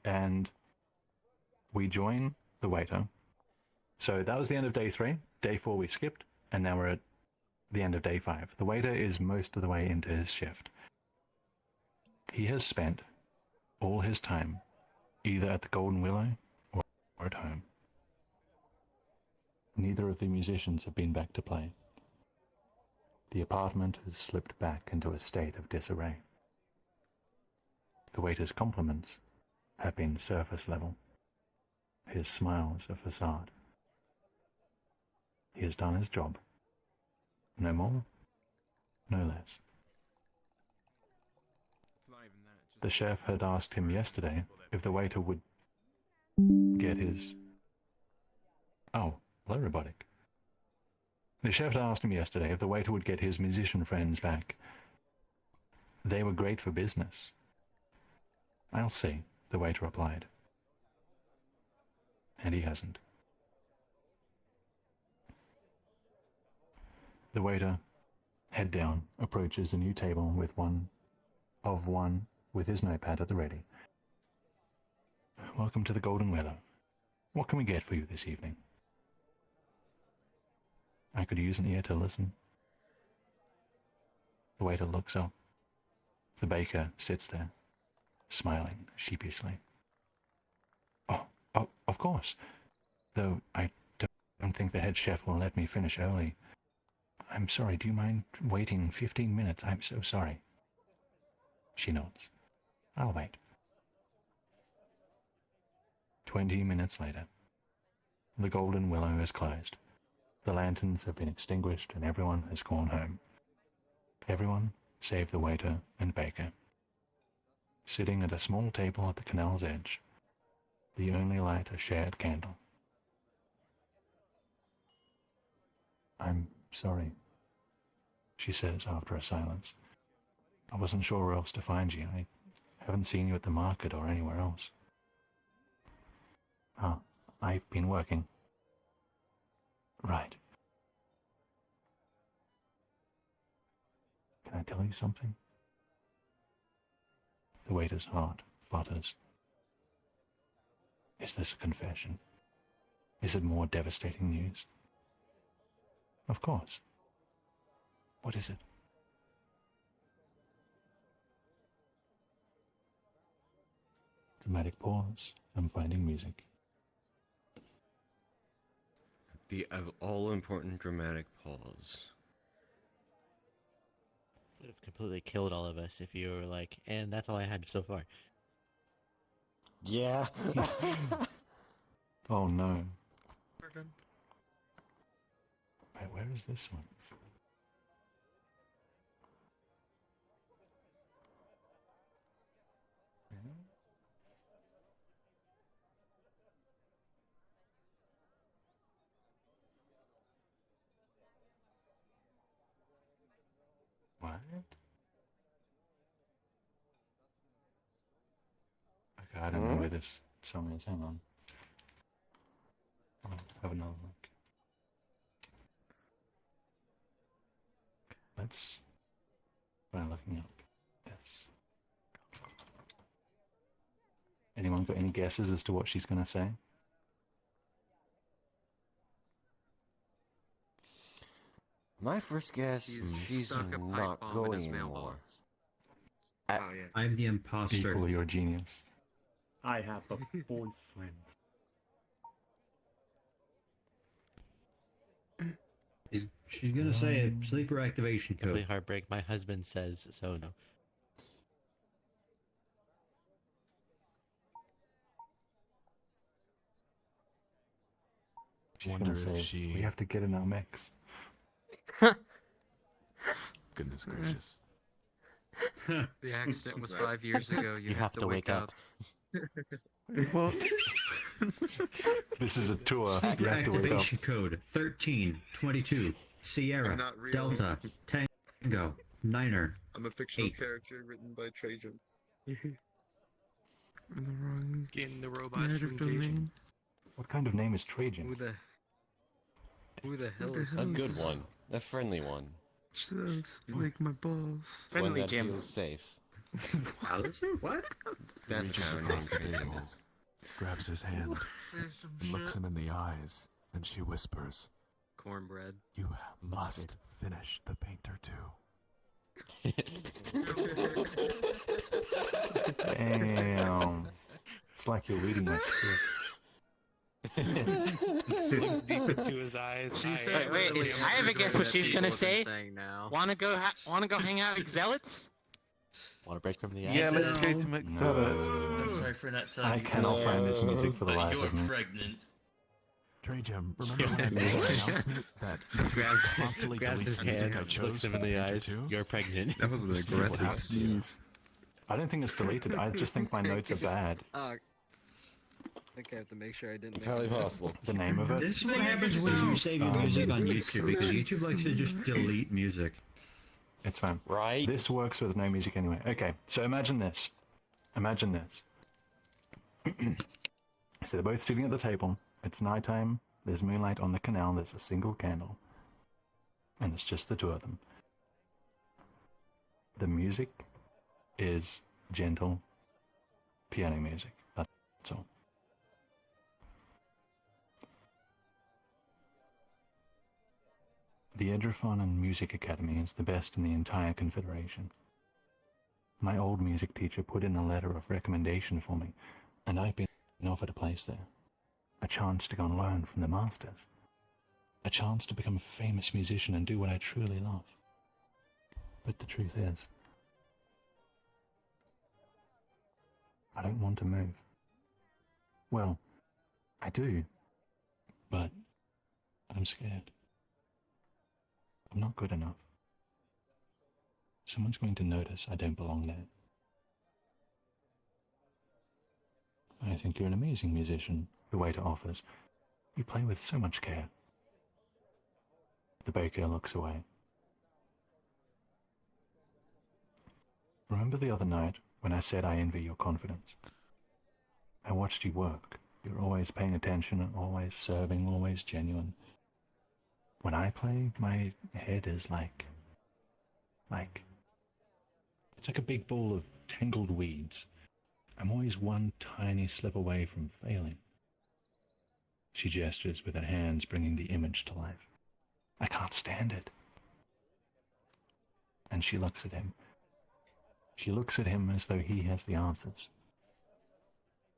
and we join the waiter. So that was the end of day 3. Day 4 we skipped, and now we're at the end of day 5. The waiter is most of the way into his shift. He has spent all his time either at the Golden Willow or at home. Neither of the musicians have been back to play. The apartment has slipped back into a state of disarray. The waiter's compliments have been surface level. His smile's a facade. He has done his job. No more, no less. The chef had asked him yesterday if the waiter would get his... Oh, hello, robotic. The chef had asked him yesterday if the waiter would get his musician friends back. They were great for business. I'll see, the waiter replied. And he hasn't. The waiter, head down, approaches a new table with one with his notepad at the ready. Welcome to the Golden Willow. What can we get for you this evening? I could use an ear to listen. The waiter looks up. The baker sits there, smiling sheepishly. Oh, of course. Though I don't think the head chef will let me finish early. I'm sorry, do you mind waiting 15 minutes? I'm so sorry. She nods. I'll wait. 20 minutes later. The Golden Willow is closed. The lanterns have been extinguished and everyone has gone home. Everyone save the waiter and baker. Sitting at a small table at the canal's edge, the only light a shared candle. I'm sorry, she says after a silence. I wasn't sure where else to find you. I haven't seen you at the market or anywhere else. Ah, I've been working. Right. Can I tell you something? The waiter's heart flutters. Is this a confession? Is it more devastating news? Of course. What is it? Dramatic pause. I'm finding music. The all-important dramatic pause. Would have completely killed all of us if you were like, and that's all I had so far. Yeah. Oh no. Wait, where is this one? What? Okay, I don't know where this song is. Hang on. I'll have another look. Let's try looking up this. Anyone got any guesses as to what she's going to say? My first guess, she's stuck a pipe not bomb in going his anymore. mailbox. Oh yeah. I'm the imposter. Equal your genius. I have a boyfriend. She's gonna say a sleeper activation Complete code. heartbreak. My husband says so. No. She's Wonder going to if say, she- we have to get in our mix. Goodness gracious. The accident was 5 years ago. You have to wake up. What? This is a tour. Sleeper You have to wake up. activation code 1322 Sierra I'm not real. Delta Tango Niner. I'm a fictional 8. character written by Trajan. In the wrong Getting the robots narrative from Jason. domain. What kind of name is Trajan? Who the hell Who the is hell A is good this? one. A friendly one. Sounds like my balls. One Friendly that Jim. feels safe. What? That's Reaches how across the Trajan table, is. grabs his hand, Say some and looks shit. him in the eyes, and she whispers, Cornbread. "You must finish the painter too." Damn. It's like you're reading my script. Looks deep into his eyes. She I- said Wait, literally I have a guess what everything she's that gonna people have been say. saying now. Wanna go hang out with zealots? Want to break from the Yeah, ice? let's go to McSallots. I'm sorry for not I telling you. cannot find this music for the But life you're of me. pregnant. Trajan, remember when I made the announcement that Grabs, promptly grabs his delete the music hand, I chose looks him for in the Painter eyes. 2? You're pregnant. That was an aggressive sneeze. I don't think it's deleted. I just think my notes are bad. I think I have to make sure I didn't make Entirely a mess. possible. The name of it? This is what happens when you save your music on YouTube because YouTube likes to just delete music. It's fine. Right? This works with no music anyway. Okay, so imagine this. Imagine this. So they're both sitting at the table. It's nighttime. There's moonlight on the canal. There's a single candle. And it's just the two of them. The music is gentle piano music. That's all. The Edrefon Music Academy is the best in the entire Confederation. My old music teacher put in a letter of recommendation for me, and I've been offered a place there. A chance to go and learn from the masters. A chance to become a famous musician and do what I truly love. But the truth is, I don't want to move. Well, I do, but I'm scared. I'm not good enough. Someone's going to notice I don't belong there. I think you're an amazing musician, the waiter offers. You play with so much care. The baker looks away. Remember the other night when I said I envy your confidence? I watched you work. You're always paying attention, always serving, always genuine. When I play, my head is like, it's like a big ball of tangled weeds. I'm always one tiny slip away from failing. She gestures with her hands, bringing the image to life. I can't stand it. And she looks at him. She looks at him as though he has the answers.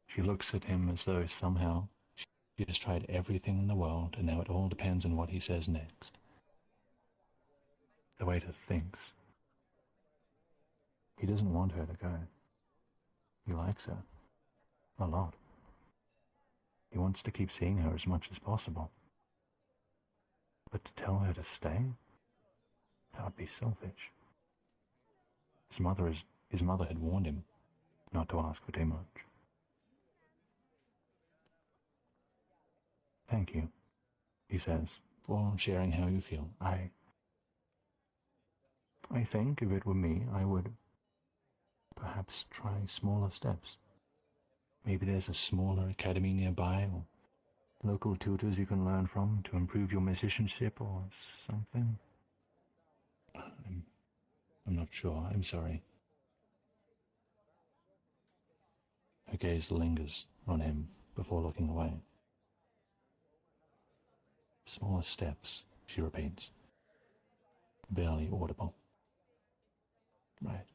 She looks at him as though somehow she has tried everything in the world and now it all depends on what he says next. The waiter thinks. He doesn't want her to go. He likes her. A lot. He wants to keep seeing her as much as possible. But to tell her to stay? That would be selfish. His mother had warned him not to ask for too much. Thank you, he says, for sharing how you feel. I think if it were me, I would perhaps try smaller steps. Maybe there's a smaller academy nearby, or local tutors you can learn from to improve your musicianship or something. I'm not sure. I'm sorry. Her gaze lingers on him before looking away. Smaller steps, she repeats. Barely audible. Right.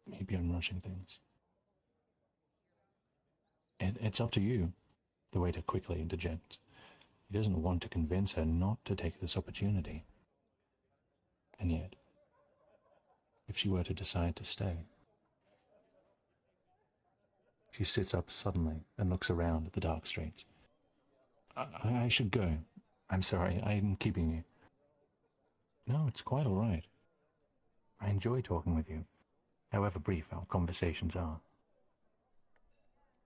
Maybe I'm rushing things. It's up to you, the waiter quickly interjects. He doesn't want to convince her not to take this opportunity. And yet, if she were to decide to stay... She sits up suddenly and looks around at the dark streets. I should go. I'm sorry, I'm keeping you. No, it's quite all right. I enjoy talking with you, however brief our conversations are.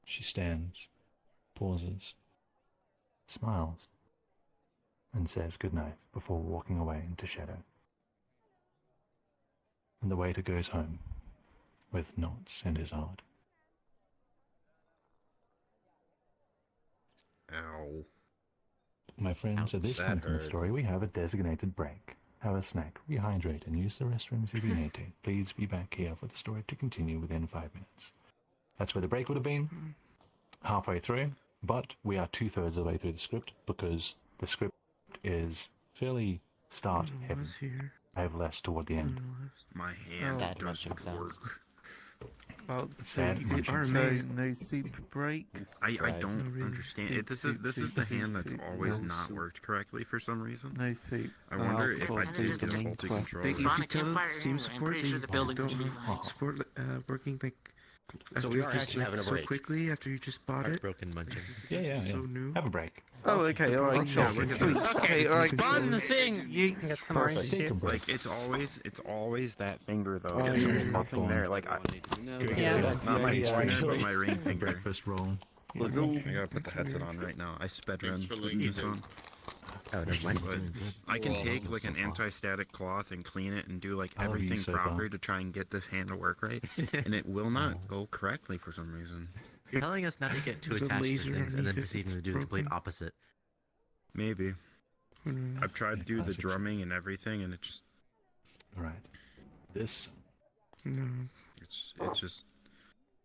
She stands, pauses, smiles, and says goodnight before walking away into shadow. And the waiter goes home, with knots in his heart. Ow. My friends, at this point in the story, we have a designated break. Have a snack, rehydrate, and use the restrooms if you need to. Please be back here for the story to continue within 5 minutes. That's where the break would have been, halfway through, but we are 2/3 of the way through the script because the script is fairly start-heavy. I have less toward the end. My hand doesn't work. About Sad so munching. no soup break. I don't understand it. This is the hand that's always not worked correctly for some reason. No soup. I wonder of if I course, just there's get the a main faulty quest. controller. If you tell Steam support they don't support working like So after we you are just, actually like, having a so break. quickly after you just bought it. Broken munching. Yeah. So new. Have a break. Oh, okay, all right, sure. look at Sweet. this. Okay, all right. Fun thing. You Get some orange juice. Like it's always that finger though. Get There's some nothing popcorn. there. Like Yeah. not my pointer, but my ring finger. Breakfast roll. Let's go. I gotta put the headset on right now. I sped run putting this on. Oh, never mind. But I can take like an anti-static cloth and clean it and do like I love you everything so proper far. to try and get this hand to work right, and it will not go correctly for some reason. You're telling us not to get too There's a attached to laser things and then underneath it proceeding to that's do the complete broken. opposite. Maybe. I've tried to do the classic. drumming and everything, and it just Alright. This... No. it's just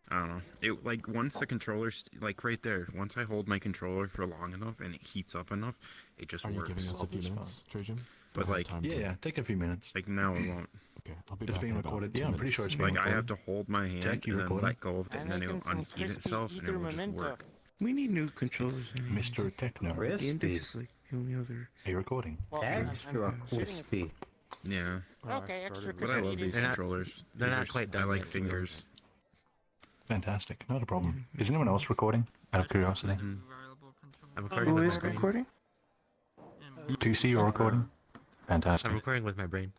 I don't know. It like once the controller's like right there. Once I hold my controller for long enough and it heats up enough, it just Are you works. giving us a few It's minutes, Trajan? But We'll have like time Yeah, to- yeah. Take a few minutes. like now it won't. Okay, I'll be It's back being in about recorded. 2 Yeah, I'm pretty minutes. sure it's being Like I have recorded. to hold my hand Jack, you and then recording? let go of it, I'm and then it'll making some unheat crispy itself, and it eager will just memento. work. We need new controllers. Mr. Techno. The index is like the only other. Are you recording? Well, Extra shooting crispy. Yeah, Okay, extra but I love crispy. these They're not- controllers. they're These not are- quite I done like yet, so- fingers. Fantastic. Not a problem. Is anyone else recording? Out of curiosity. I'm Who recording with is my brain. recording? 2C, you're recording? Fantastic. I'm recording with my brain.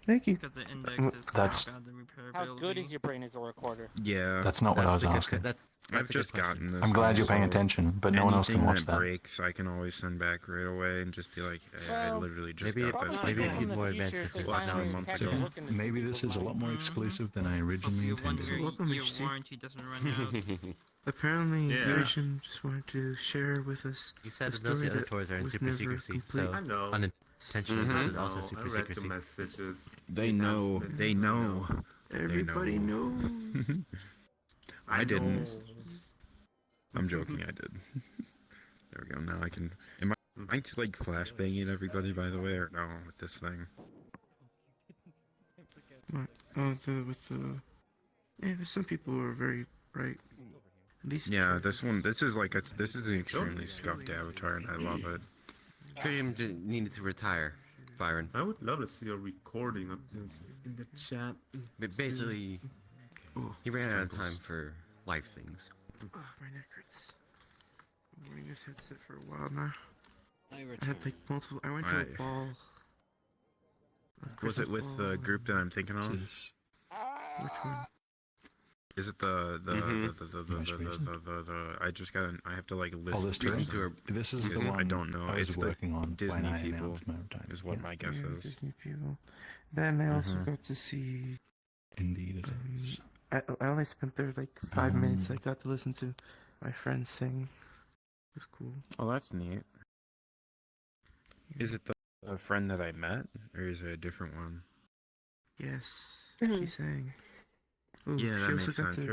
Thank you. Because the index is That's- about the How good repairability. is your brain as a recorder? Yeah, That's not what I was the good- asking. That's I've a good just question. gotten this. I'm glad thing, you're paying so attention, but no one else can anything watch that that. breaks, I can always send back right away and just be like, hey, I Well, literally just maybe got it- this. maybe like, if you'd more advanced future, consider less than a time month tech ago. is looking to see Maybe people's this is a lot lives. more exclusive than I originally Hope intended. your, Welcome, your HC. warranty doesn't run out. Apparently, Yeah. Grisham just wanted to share with us. You said a that most of story the other that tours are in was super never secrecy, complete. so I know. unintentionally, Mhm. this is also I super read secrecy. the messages. They know. They know. Everybody knows. I didn't. I'm joking. I did. There we go. Now I can. Am I like flashbanging everybody, by the way, or no? With this thing. What? Oh, with the. Yeah, there's some people who are very bright. These. Yeah, this one. This is like this is an extremely scuffed avatar, and I love it. Tritium needed to retire, Byron. I would love to see a recording of this in the chat. But basically, he ran out of time for life things. Oh, my neck hurts. I'm wearing this headset for a while now. I had like multiple. I went to a Alright. ball. Was it with the group that I'm thinking of? Which one? Is it the I just got I have to like list This is the because one I don't know. I was It's working the on Disney when I people announced my retirement. is what my guess Yeah, is. Disney people. Then I also got to see. Indeed, it is. I only spent there like 5 minutes. I got to listen to my friend sing. It was cool. Oh, that's neat. Is it the friend that I met, or is it a different one? Yes, she sang. Ooh, Yeah, she that also makes got sense. to-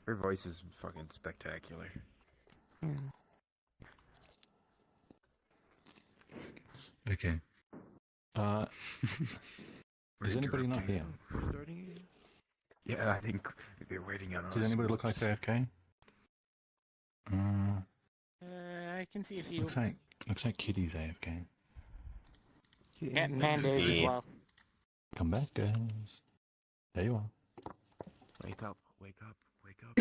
Her voice is fucking spectacular. Yeah. Okay. Is anybody not here? Yeah, I think they're waiting on us. Does anybody look like they're okay? I can see a few. Looks like Kitty's AFK. Yeah, Nando's as well. Come back, guys. There you are. Wake up, wake up, wake up,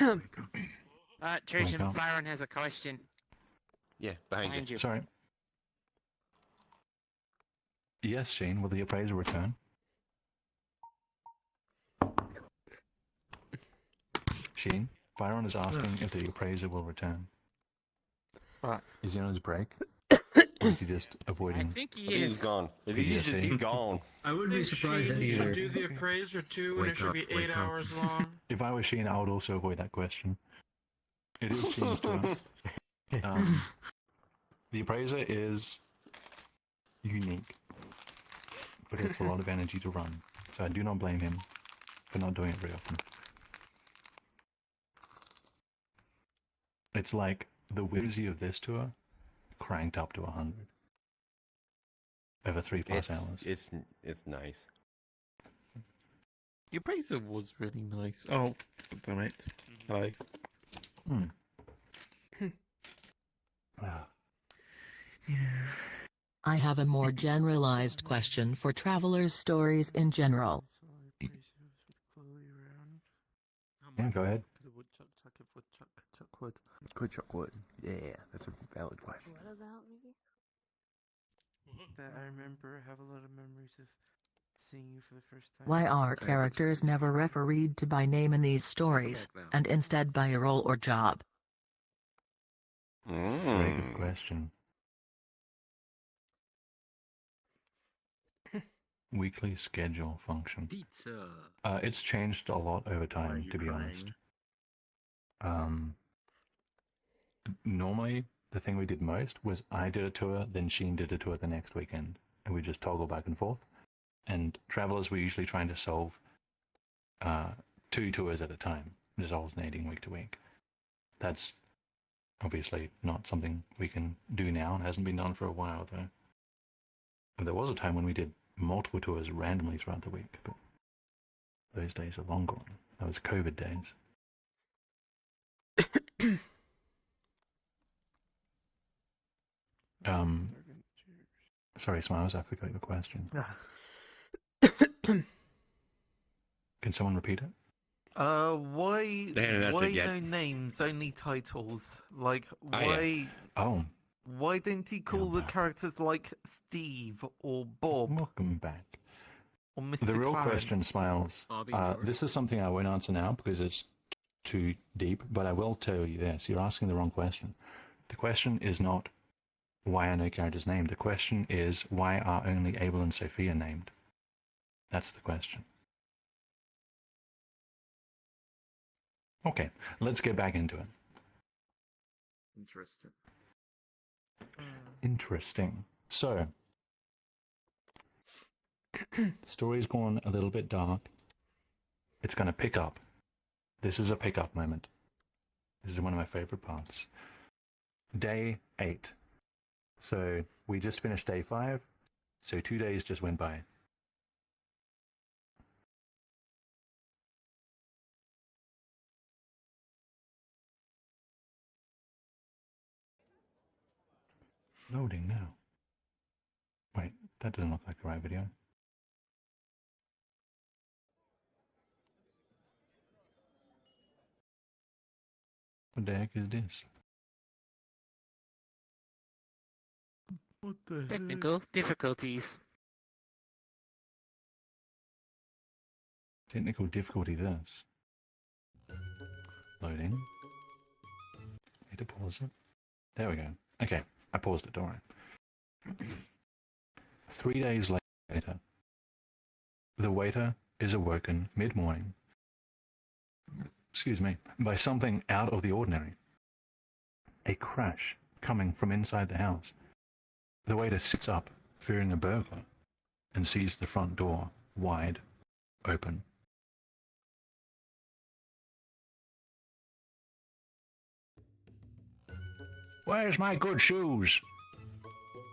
wake up. Trojan, Wake up. Byron has a question. Yeah, behind you. Sorry. Yes, Shane, will the appraiser return? Shane, Byron is asking if the appraiser will return. Is he on his break? Or is he just avoiding? I think he I think is. he's gone. I think he's gone. I wouldn't be surprised if You either. should do the appraiser too, and it should be 8 hours long. If I was Shane, I would also avoid that question. It is seems to us. The appraiser is unique, but it's a lot of energy to run. So I do not blame him for not doing it very often. It's like the whimsy of this tour cranked up to 100 over 3+ hours. It's nice. Your appraiser was really nice. Oh, damn it. Hello. I have a more generalized question for travelers' stories in general. Yeah, go ahead. Woodchuck wood. Yeah, that's a valid question. What about me? That I remember, I have a lot of memories of seeing you for the first time. Why are characters never refereed to by name in these stories, and instead by a role or job? That's a very good question. Weekly schedule function. Pizza. It's changed a lot over time, to be honest. Normally, the thing we did most was I did a tour, then Sheen did a tour the next weekend, and we just toggle back and forth. And travelers were usually trying to solve 2 tours at a time, just alternating week to week. That's obviously not something we can do now, and hasn't been done for a while, though. And there was a time when we did multiple tours randomly throughout the week, but those days are long gone. That was COVID days. Sorry, Smiles, I forgot your question. Can someone repeat it? Why? They haven't answered Why yet. no names, only titles? Like, why? Oh. Why don't you call the characters like Steve or Bob? Welcome back. Or Mr. The real Clarence? question, Smiles, this is something I won't answer now because it's too deep, but I will tell you this. You're asking the wrong question. The question is not why are no characters named. The question is why are only Abel and Sophia named? That's the question. Okay, let's get back into it. Interesting. Interesting. So, the story's gone a little bit dark. It's going to pick up. This is a pick-up moment. This is one of my favorite parts. Day 8. So, we just finished day 5. So 2 days just went by. Loading now. Wait, that doesn't look like the right video. What the heck is this? What the Technical difficulties. Technical difficulty this. Loading. Need to pause it. There we go. Okay, I paused it, don't worry. 3 days later, the waiter is awoken mid-morning, excuse me, by something out of the ordinary. A crash coming from inside the house. The waiter sits up, fearing a burglar, and sees the front door wide open. "Where's my good shoes?"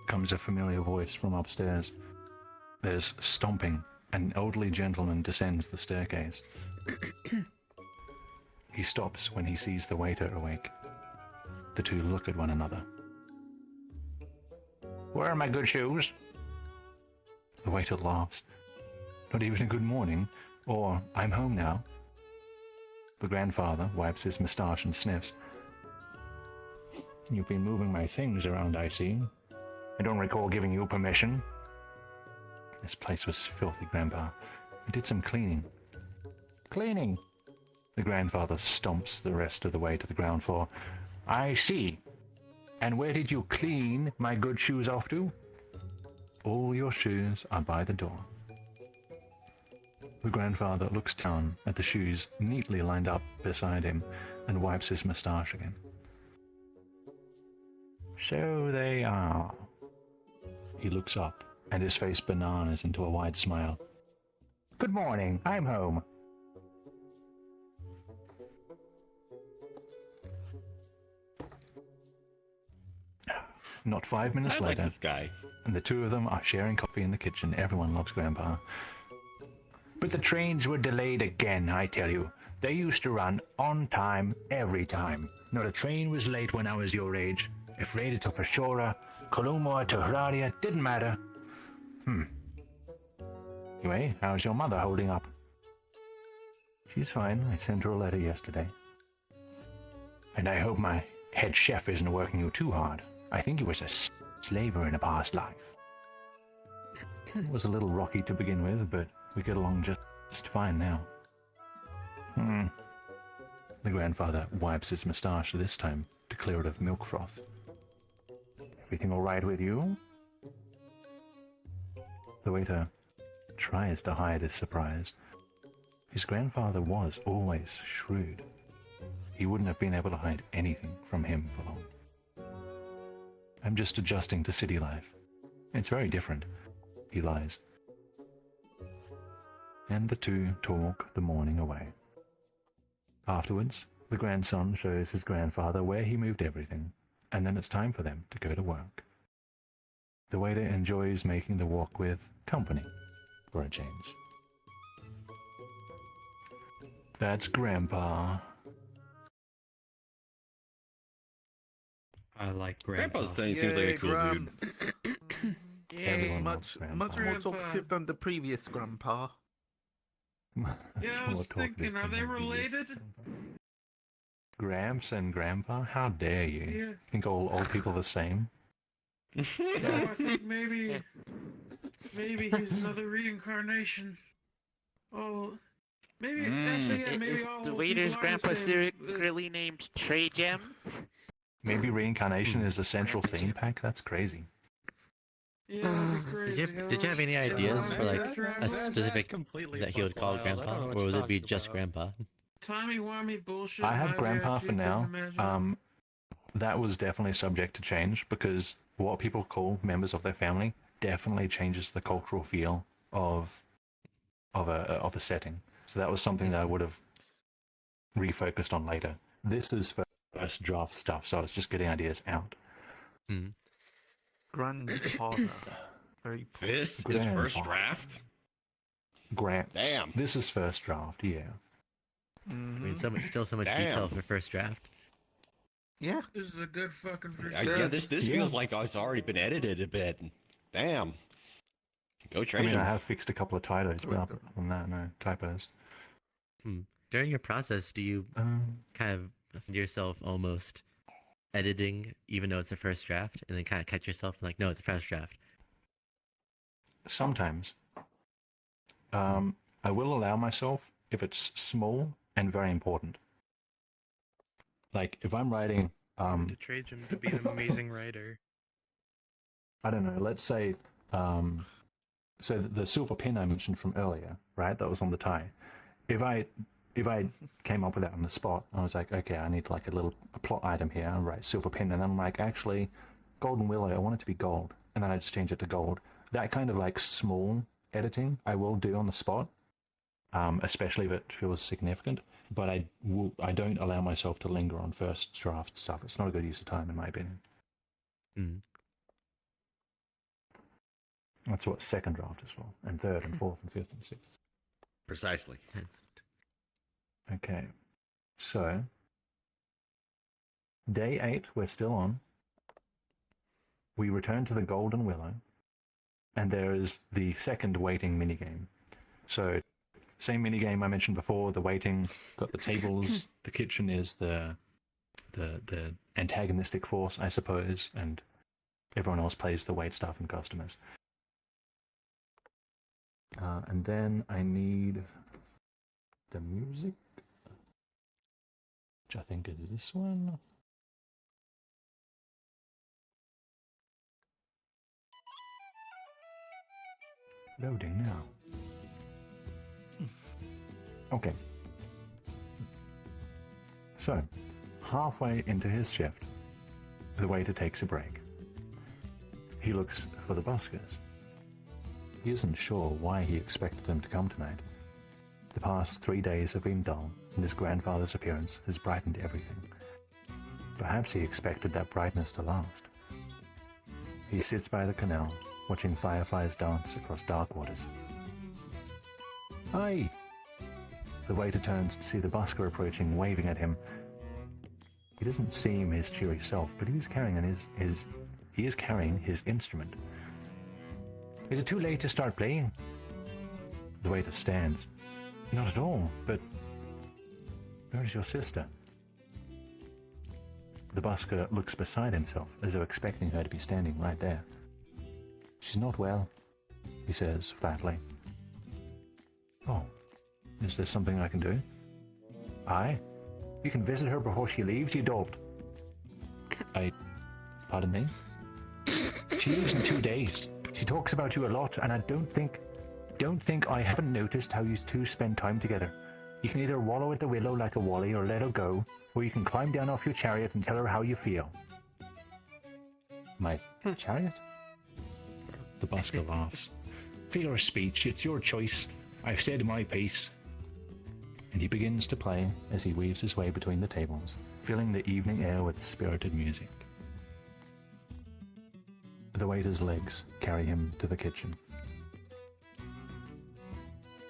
comes a familiar voice from upstairs. There's stomping. An elderly gentleman descends the staircase. He stops when he sees the waiter awake. The two look at one another. "Where are my good shoes?" The waiter laughs. "Not even a good morning, or I'm home now." The grandfather wipes his moustache and sniffs. "You've been moving my things around, I see. I don't recall giving you permission." "This place was filthy, Grandpa. I did some cleaning." "Cleaning?" The grandfather stomps the rest of the way to the ground floor. "I see. And where did you clean my good shoes off to?" "All your shoes are by the door." The grandfather looks down at the shoes neatly lined up beside him and wipes his moustache again. "So they are." He looks up, and his face bananas into a wide smile. "Good morning, I'm home." Not 5 minutes later, this guy. And the two of them are sharing coffee in the kitchen. Everyone loves Grandpa. "But the trains were delayed again, I tell you. They used to run on time every time. Not a train was late when I was your age. If rated to Fashora, Columor to Heradia, didn't matter." Anyway, how's your mother holding up?" "She's fine. I sent her a letter yesterday." "And I hope my head chef isn't working you too hard. I think he was a slaver in a past life." "It was a little rocky to begin with, but we get along just fine now." The grandfather wipes his moustache this time to clear it of milk froth. "Everything all right with you?" The waiter tries to hide his surprise. His grandfather was always shrewd. He wouldn't have been able to hide anything from him for long. "I'm just adjusting to city life. It's very different," he lies. And the two talk the morning away. Afterwards, the grandson shows his grandfather where he moved everything, and then it's time for them to go to work. The waiter enjoys making the walk with company, for a change. That's Grandpa. I like Grandpa. Grandpa's saying seems like a cool Gramps. Everyone Much loves more Grandpa. talkative than the previous grandpa. Yeah, I was thinking, are they related? Gramps and Grandpa? How dare you? Yeah. Think all old people the same? No, I think maybe he's another reincarnation. Oh, maybe actually, yeah, maybe Is all the old waiter's people are the grandpa same. secretly named Trey Gem? Maybe reincarnation is a central theme pack? That's crazy. Yeah, that'd be crazy. Did you have any ideas for like a That's specific completely that he would call buck wild. I don't Grandpa, know what or you're would it be talking just about. Grandpa? Timey-wimey bullshit. I have my Grandpa VRT for couldn't now. imagine. That was definitely subject to change because what people call members of their family definitely changes the cultural feel of a setting. So that was something that I would have refocused on later. This is first draft stuff, so I was just getting ideas out. Grandfather. Very This is Grandpa. first draft? Gramps. Damn. This is first draft, yeah. I mean, still so much Damn. detail for first draft. Yeah. This is a good fucking first Yeah, this Yeah. feels like it's already been edited a bit. Damn. Go I train mean, him. I have fixed a couple of typos, but other than that, no typos. During your process, do you kind of find yourself almost editing, even though it's the first draft, and then kind of catch yourself and like, no, it's the first draft? Sometimes. I will allow myself if it's small and very important. Like if I'm writing, To trade him to be an amazing writer. I don't know, let's say, so the silver pin I mentioned from earlier, right? That was on the tie. If I came up with that on the spot, I was like, okay, I need like a plot item here. I'll write silver pin, and then I'm like, actually, golden willow, I want it to be gold, and then I just change it to gold. That kind of like small editing I will do on the spot, especially if it feels significant. But I don't allow myself to linger on first draft stuff. It's not a good use of time, in my opinion. That's what second draft is for, and third and fourth and fifth and sixth. Precisely. Okay, so day 8, we're still on. We return to the Golden Willow, and there is the second waiting minigame. So, same minigame I mentioned before, the waiting, got the tables, the kitchen is the antagonistic force, I suppose, and everyone else plays the wait staff and customers. And then I need the music, which I think is this one. Loading now. Okay. So, halfway into his shift, the waiter takes a break. He looks for the buskers. He isn't sure why he expected them to come tonight. The past 3 days have been dull, and his grandfather's appearance has brightened everything. Perhaps he expected that brightness to last. He sits by the canal, watching fireflies dance across dark waters. Hi! The waiter turns to see the busker approaching, waving at him. He doesn't seem his cheery self, but he is carrying his instrument. Is it too late to start playing? The waiter stands. Not at all, but where is your sister? The busker looks beside himself, as though expecting her to be standing right there. She's not well, he says flatly. Oh, is there something I can do? Aye. You can visit her before she leaves, you dolt. Pardon me? She leaves in 2 days. She talks about you a lot, and I don't think I haven't noticed how you two spend time together. You can either wallow at the willow like a wally or let her go, or you can climb down off your chariot and tell her how you feel. My chariot? The busker laughs. Figure of speech, it's your choice. I've said my piece. And he begins to play as he weaves his way between the tables, filling the evening air with spirited music. The waiter's legs carry him to the kitchen.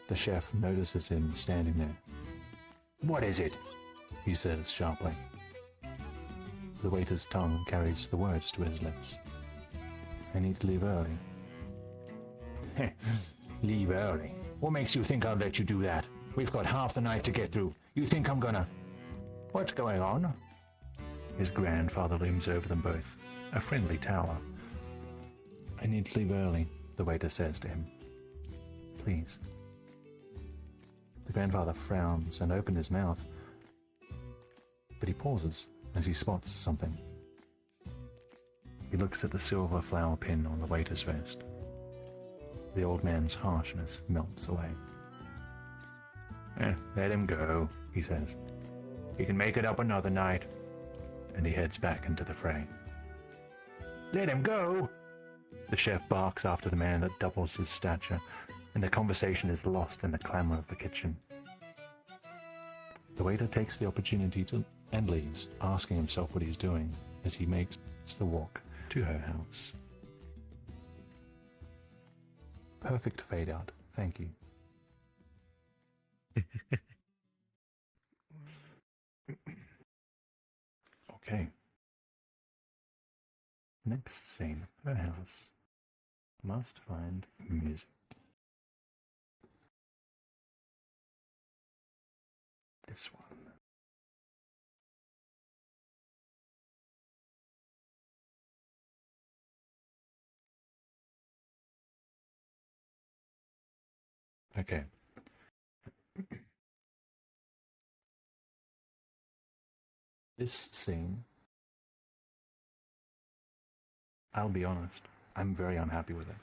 The chef notices him standing there. What is it? He says sharply. The waiter's tongue carries the words to his lips. I need to leave early. Leave early? What makes you think I'll let you do that? We've got half the night to get through. You think I'm gonna... What's going on? His grandfather looms over them both, a friendly tower. I need to leave early, the waiter says to him. Please. The grandfather frowns and opens his mouth, but he pauses as he spots something. He looks at the silver flower pin on the waiter's vest. The old man's harshness melts away. Let him go, he says. He can make it up another night. And he heads back into the fray. Let him go! The chef barks after the man that doubles his stature, and the conversation is lost in the clamor of the kitchen. The waiter takes the opportunity and leaves, asking himself what he's doing as he makes the walk to her house. Perfect fade out. Thank you. Okay. Next scene, her house. Must find music. This one. Okay. This scene, I'll be honest, I'm very unhappy with it.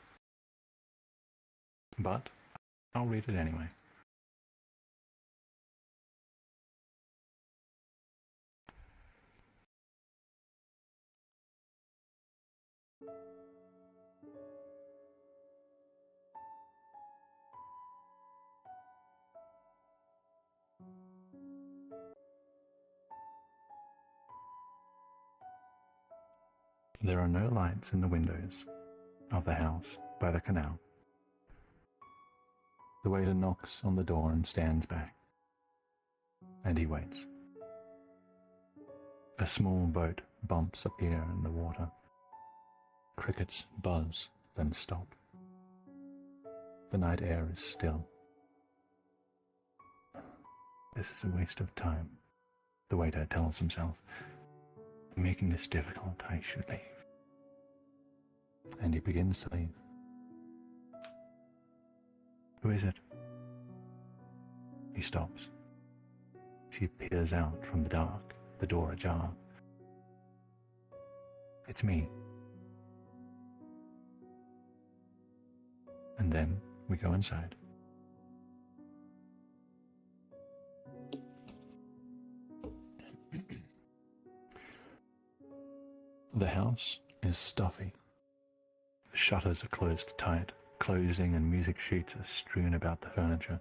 But I'll read it anyway. There are no lights in the windows of the house by the canal. The waiter knocks on the door and stands back, and he waits. A small boat bumps appear in the water. Crickets buzz, then stop. The night air is still. This is a waste of time, the waiter tells himself. Making this difficult, I should leave. And he begins to leave. Who is it? He stops. She peers out from the dark, the door ajar. It's me. And then we go inside. The house is stuffy. The shutters are closed tight, closing and music sheets are strewn about the furniture.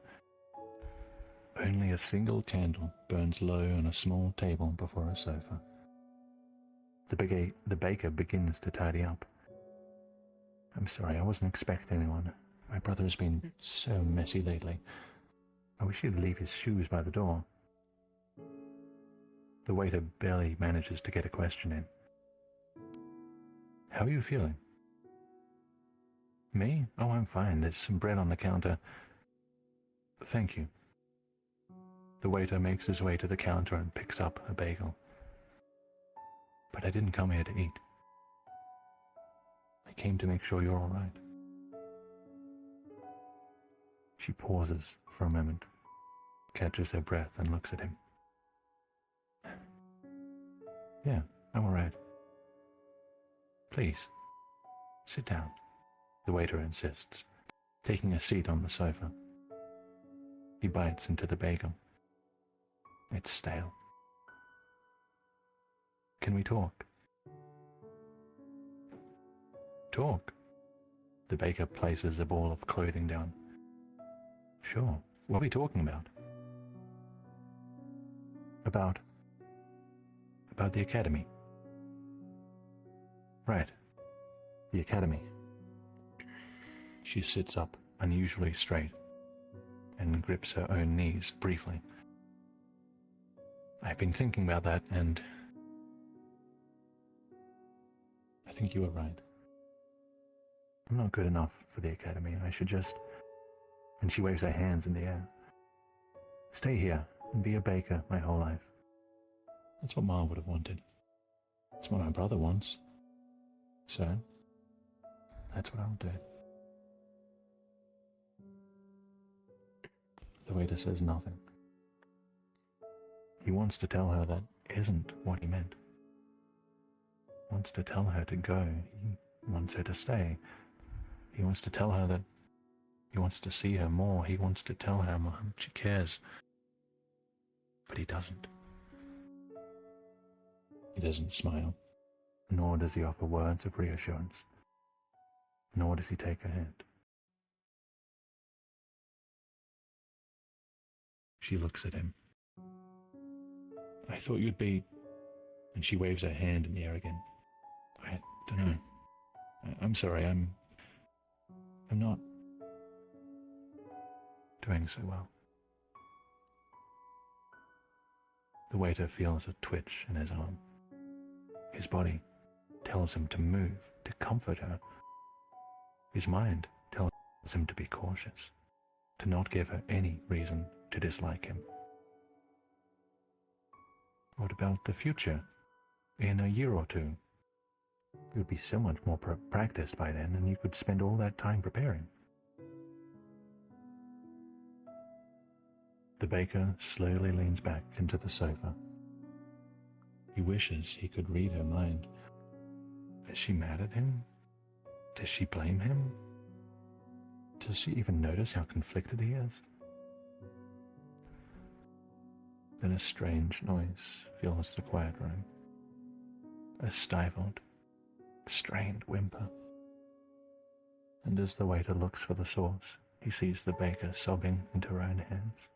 Only a single candle burns low on a small table before a sofa. The baker begins to tidy up. I'm sorry, I wasn't expecting anyone. My brother has been so messy lately. I wish he'd leave his shoes by the door. The waiter barely manages to get a question in. How are you feeling? Me? Oh, I'm fine. There's some bread on the counter. Thank you. The waiter makes his way to the counter and picks up a bagel. But I didn't come here to eat. I came to make sure you're all right. She pauses for a moment, catches her breath and looks at him. Yeah, I'm all right. Please, sit down, the waiter insists, taking a seat on the sofa. He bites into the bagel. It's stale. Can we talk? Talk? The baker places a ball of clothing down. Sure. What are we talking about? About the academy. Right. The academy. She sits up unusually straight and grips her own knees briefly. I've been thinking about that, and I think you were right. I'm not good enough for the academy. I should just... And she waves her hands in the air. Stay here and be a baker my whole life. That's what Ma would have wanted. That's what my brother wants. So, that's what I'll do. The waiter says nothing. He wants to tell her that isn't what he meant. He wants to tell her to go. He wants her to stay. He wants to tell her that he wants to see her more. He wants to tell her how much he cares. But he doesn't. He doesn't smile, nor does he offer words of reassurance, nor does he take her hand. She looks at him. I thought you'd be... And she waves her hand in the air again. I don't know. I'm sorry, I'm not doing so well. The waiter feels a twitch in his arm. His body tells him to move, to comfort her. His mind tells him to be cautious, to not give her any reason to dislike him. What about the future? In a year or two? You would be so much more practiced by then, and you could spend all that time preparing. The baker slowly leans back into the sofa. He wishes he could read her mind. Is she mad at him? Does she blame him? Does she even notice how conflicted he is? Then a strange noise fills the quiet room. A stifled, strained whimper. And as the waiter looks for the source, he sees the baker sobbing into her own hands.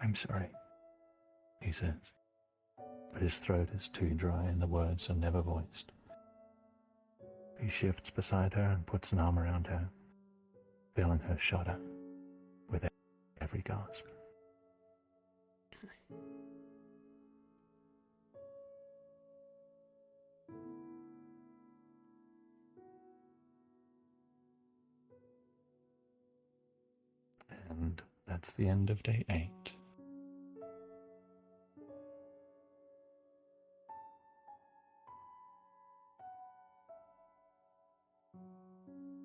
"I'm sorry," he says, but his throat is too dry and the words are never voiced. He shifts beside her and puts an arm around her, feeling her shudder with every gasp. And that's the end of day 8.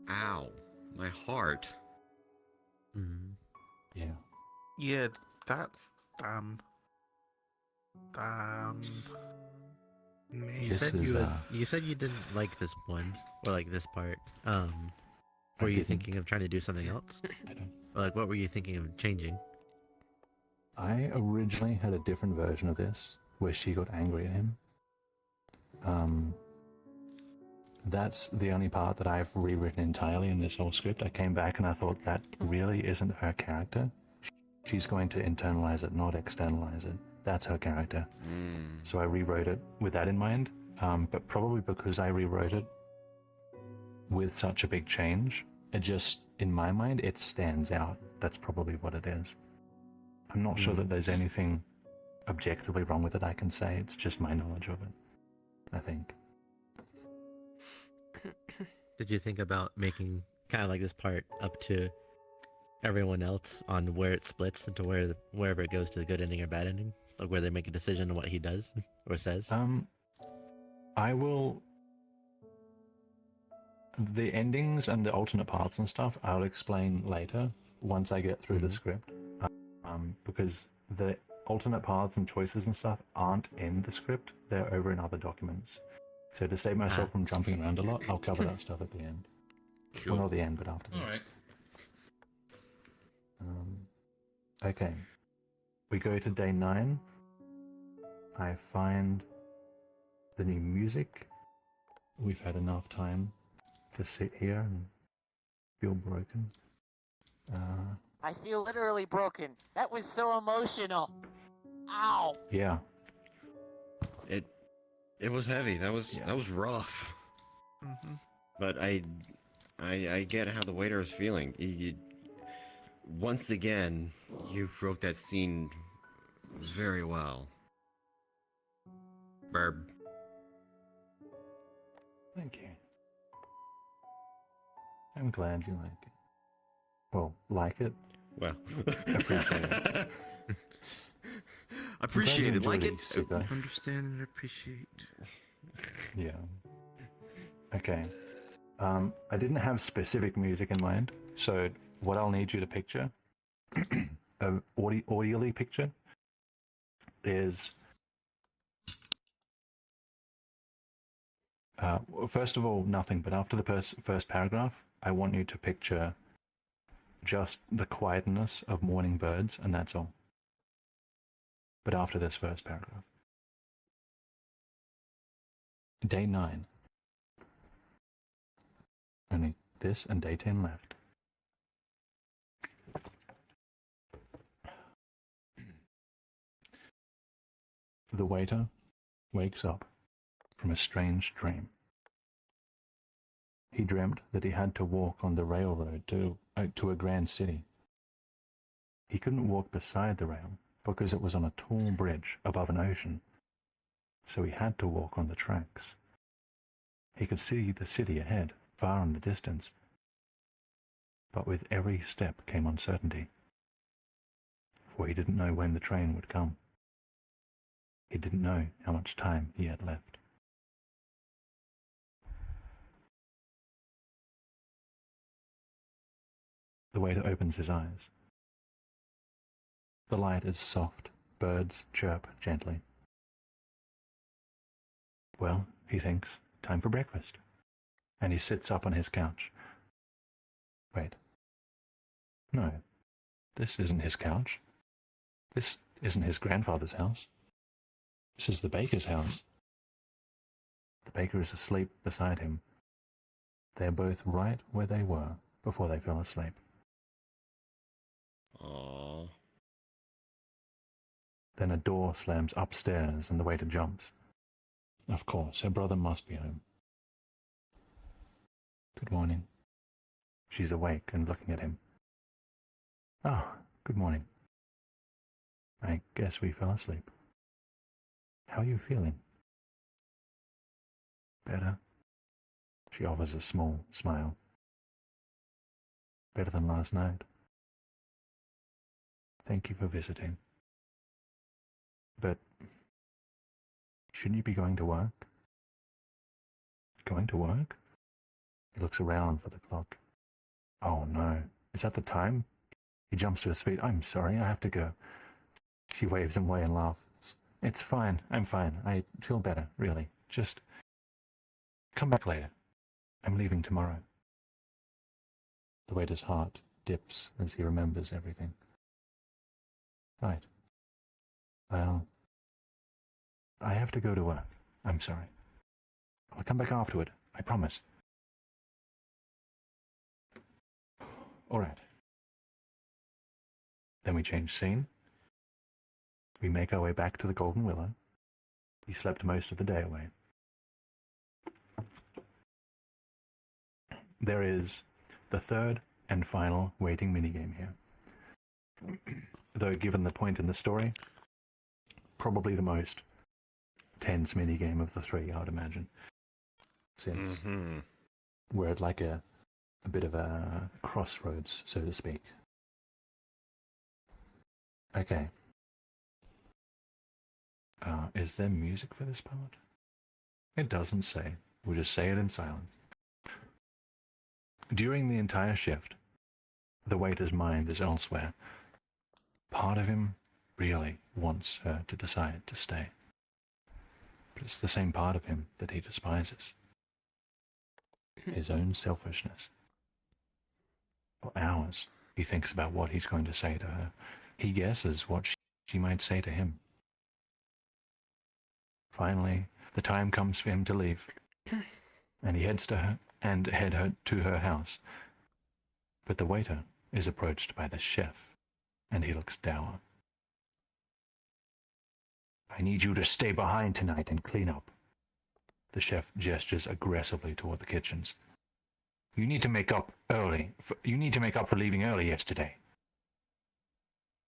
Ow, my heart. Yeah. Yeah, that's damn. You said you said you didn't like this one or like this part. Were you thinking of trying to do something else? I don't. Or like, what were you thinking of changing? I originally had a different version of this where she got angry at him. That's the only part that I've rewritten entirely in this whole script. I came back and I thought that really isn't her character. She's going to internalize it, not externalize it. That's her character. So I rewrote it with that in mind. But probably because I rewrote it with such a big change, it just, in my mind, it stands out. That's probably what it is. I'm not sure that there's anything objectively wrong with it I can say. It's just my knowledge of it, I think. Did you think about making kind of like this part up to everyone else on where it splits into wherever it goes to the good ending or bad ending? Like where they make a decision on what he does or says? I will... The endings and the alternate paths and stuff, I'll explain later once I get through the script. Because the alternate paths and choices and stuff aren't in the script. They're over in other documents. So to save myself from jumping around a lot, I'll cover that stuff at the end. Cool. Well, not the end, but after this. Alright. Okay. We go to day 9. I find the new music. We've had enough time to sit here and feel broken. I feel literally broken. That was so emotional. Ow. Yeah. It was heavy. That was rough. But I get how the waiter is feeling. Once again, you wrote that scene very well. Burb. Thank you. I'm glad you like it. Well, like it? Well. Appreciate it. Appreciate it, like it. Understand and appreciate. Yeah. Okay. I didn't have specific music in mind, so what I'll need you to picture, audially picture, is first of all nothing. But after the first paragraph, I want you to picture just the quietness of morning birds, and that's all. But after this first paragraph. Day 9. Only this and day 10 left. The waiter wakes up from a strange dream. He dreamt that he had to walk on the railroad to a grand city. He couldn't walk beside the rail because it was on a tall bridge above an ocean, so he had to walk on the tracks. He could see the city ahead, far in the distance, but with every step came uncertainty, for he didn't know when the train would come. He didn't know how much time he had left. The waiter opens his eyes. The light is soft. Birds chirp gently. Well, he thinks, time for breakfast. And he sits up on his couch. Wait. No, this isn't his couch. This isn't his grandfather's house. This is the baker's house. The baker is asleep beside him. They are both right where they were before they fell asleep. Aww. Then a door slams upstairs and the waiter jumps. Of course, her brother must be home. Good morning. She's awake and looking at him. Oh, good morning. I guess we fell asleep. How are you feeling? Better. She offers a small smile. Better than last night. Thank you for visiting. But shouldn't you be going to work? Going to work? He looks around for the clock. Oh no, is that the time? He jumps to his feet. I'm sorry, I have to go. She waves him away and laughs. It's fine, I'm fine. I feel better, really. Just come back later. I'm leaving tomorrow. The waiter's heart dips as he remembers everything. Right. Well, I have to go to work. I'm sorry. I'll come back afterward, I promise. All right. Then we change scene. We make our way back to the Golden Willow. We slept most of the day away. There is the third and final waiting minigame here. Though given the point in the story, probably the most tense minigame of the three, I would imagine. Since we're at like a bit of a crossroads, so to speak. Okay. Is there music for this part? It doesn't say. We'll just say it in silence. During the entire shift, the waiter's mind is elsewhere. Part of him really wants her to decide to stay. But it's the same part of him that he despises. His own selfishness. For hours, he thinks about what he's going to say to her. He guesses what she might say to him. Finally, the time comes for him to leave, and he heads to her and head her to her house. But the waiter is approached by the chef, and he looks dour. I need you to stay behind tonight and clean up. The chef gestures aggressively toward the kitchens. You need to make up early. You need to make up for leaving early yesterday.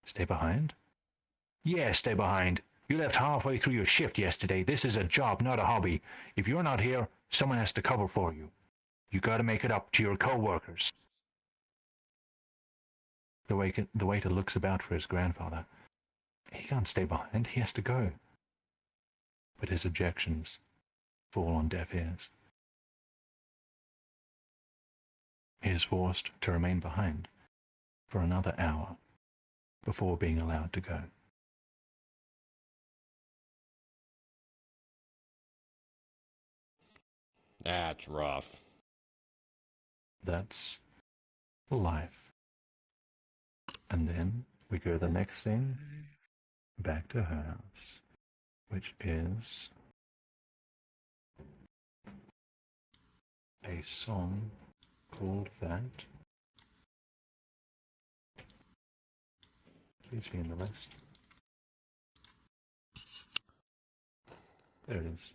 Stay behind? Yeah, stay behind. You left halfway through your shift yesterday. This is a job, not a hobby. If you're not here, someone has to cover for you. You gotta make it up to your co-workers. The waiter looks about for his grandfather. He can't stay behind. He has to go. But his objections fall on deaf ears. He is forced to remain behind for another hour before being allowed to go. That's rough. That's life. And then we go to the next scene, back to her house, which is a song called that. Please be in the list. There it is.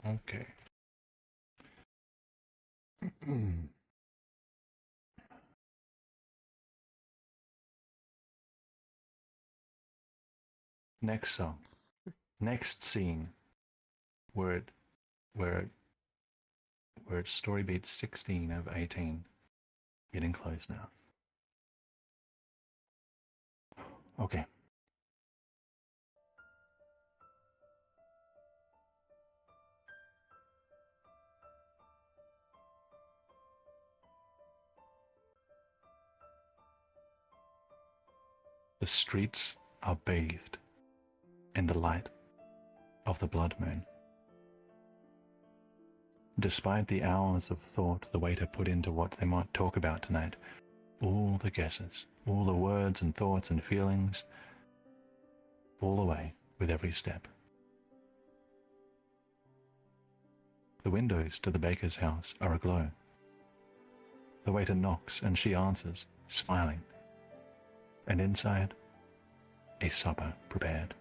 Okay. Next song. Next scene. We're at story beat 16 of 18. Getting close now. Okay. The streets are bathed in the light of the blood moon. Despite the hours of thought the waiter put into what they might talk about tonight, all the guesses, all the words and thoughts and feelings fall away with every step. The windows to the baker's house are aglow. The waiter knocks and she answers, smiling. And inside, a supper prepared.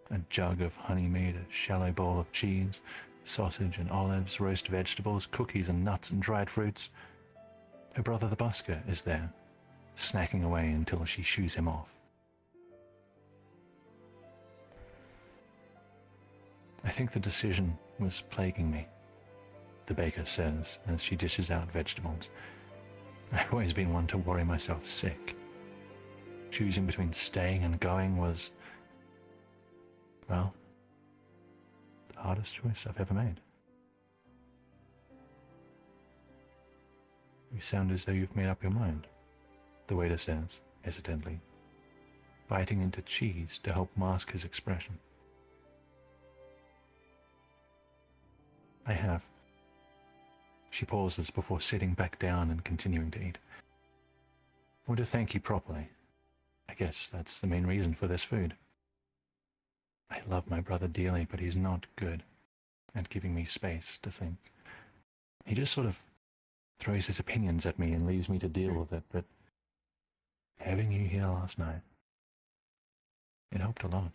A jug of honey-mead, a shallow bowl of cheese, sausage and olives, roast vegetables, cookies and nuts and dried fruits. Her brother the busker is there, snacking away until she shoos him off. I think the decision was plaguing me, the baker says as she dishes out vegetables. I've always been one to worry myself sick. Choosing between staying and going was, well, the hardest choice I've ever made. You sound as though you've made up your mind, the waiter says, hesitantly, biting into cheese to help mask his expression. I have. She pauses before sitting back down and continuing to eat. I want to thank you properly. I guess that's the main reason for this food. I love my brother dearly, but he's not good at giving me space to think. He just sort of throws his opinions at me and leaves me to deal with it, but having you here last night, it helped a lot.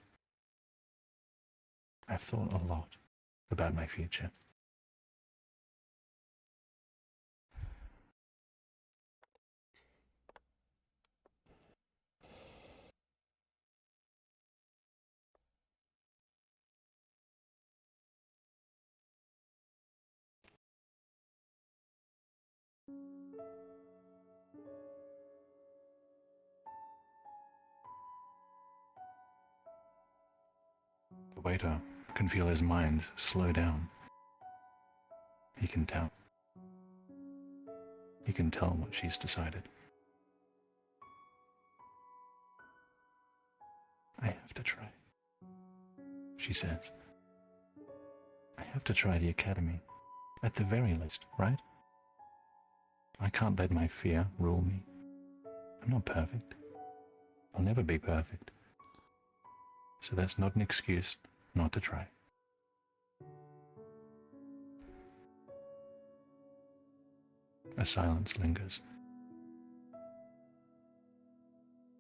I've thought a lot about my future. The waiter can feel his mind slow down. He can tell. He can tell what she's decided. I have to try, she says. I have to try the academy, at the very least, right? I can't let my fear rule me. I'm not perfect. I'll never be perfect. So that's not an excuse not to try. A silence lingers.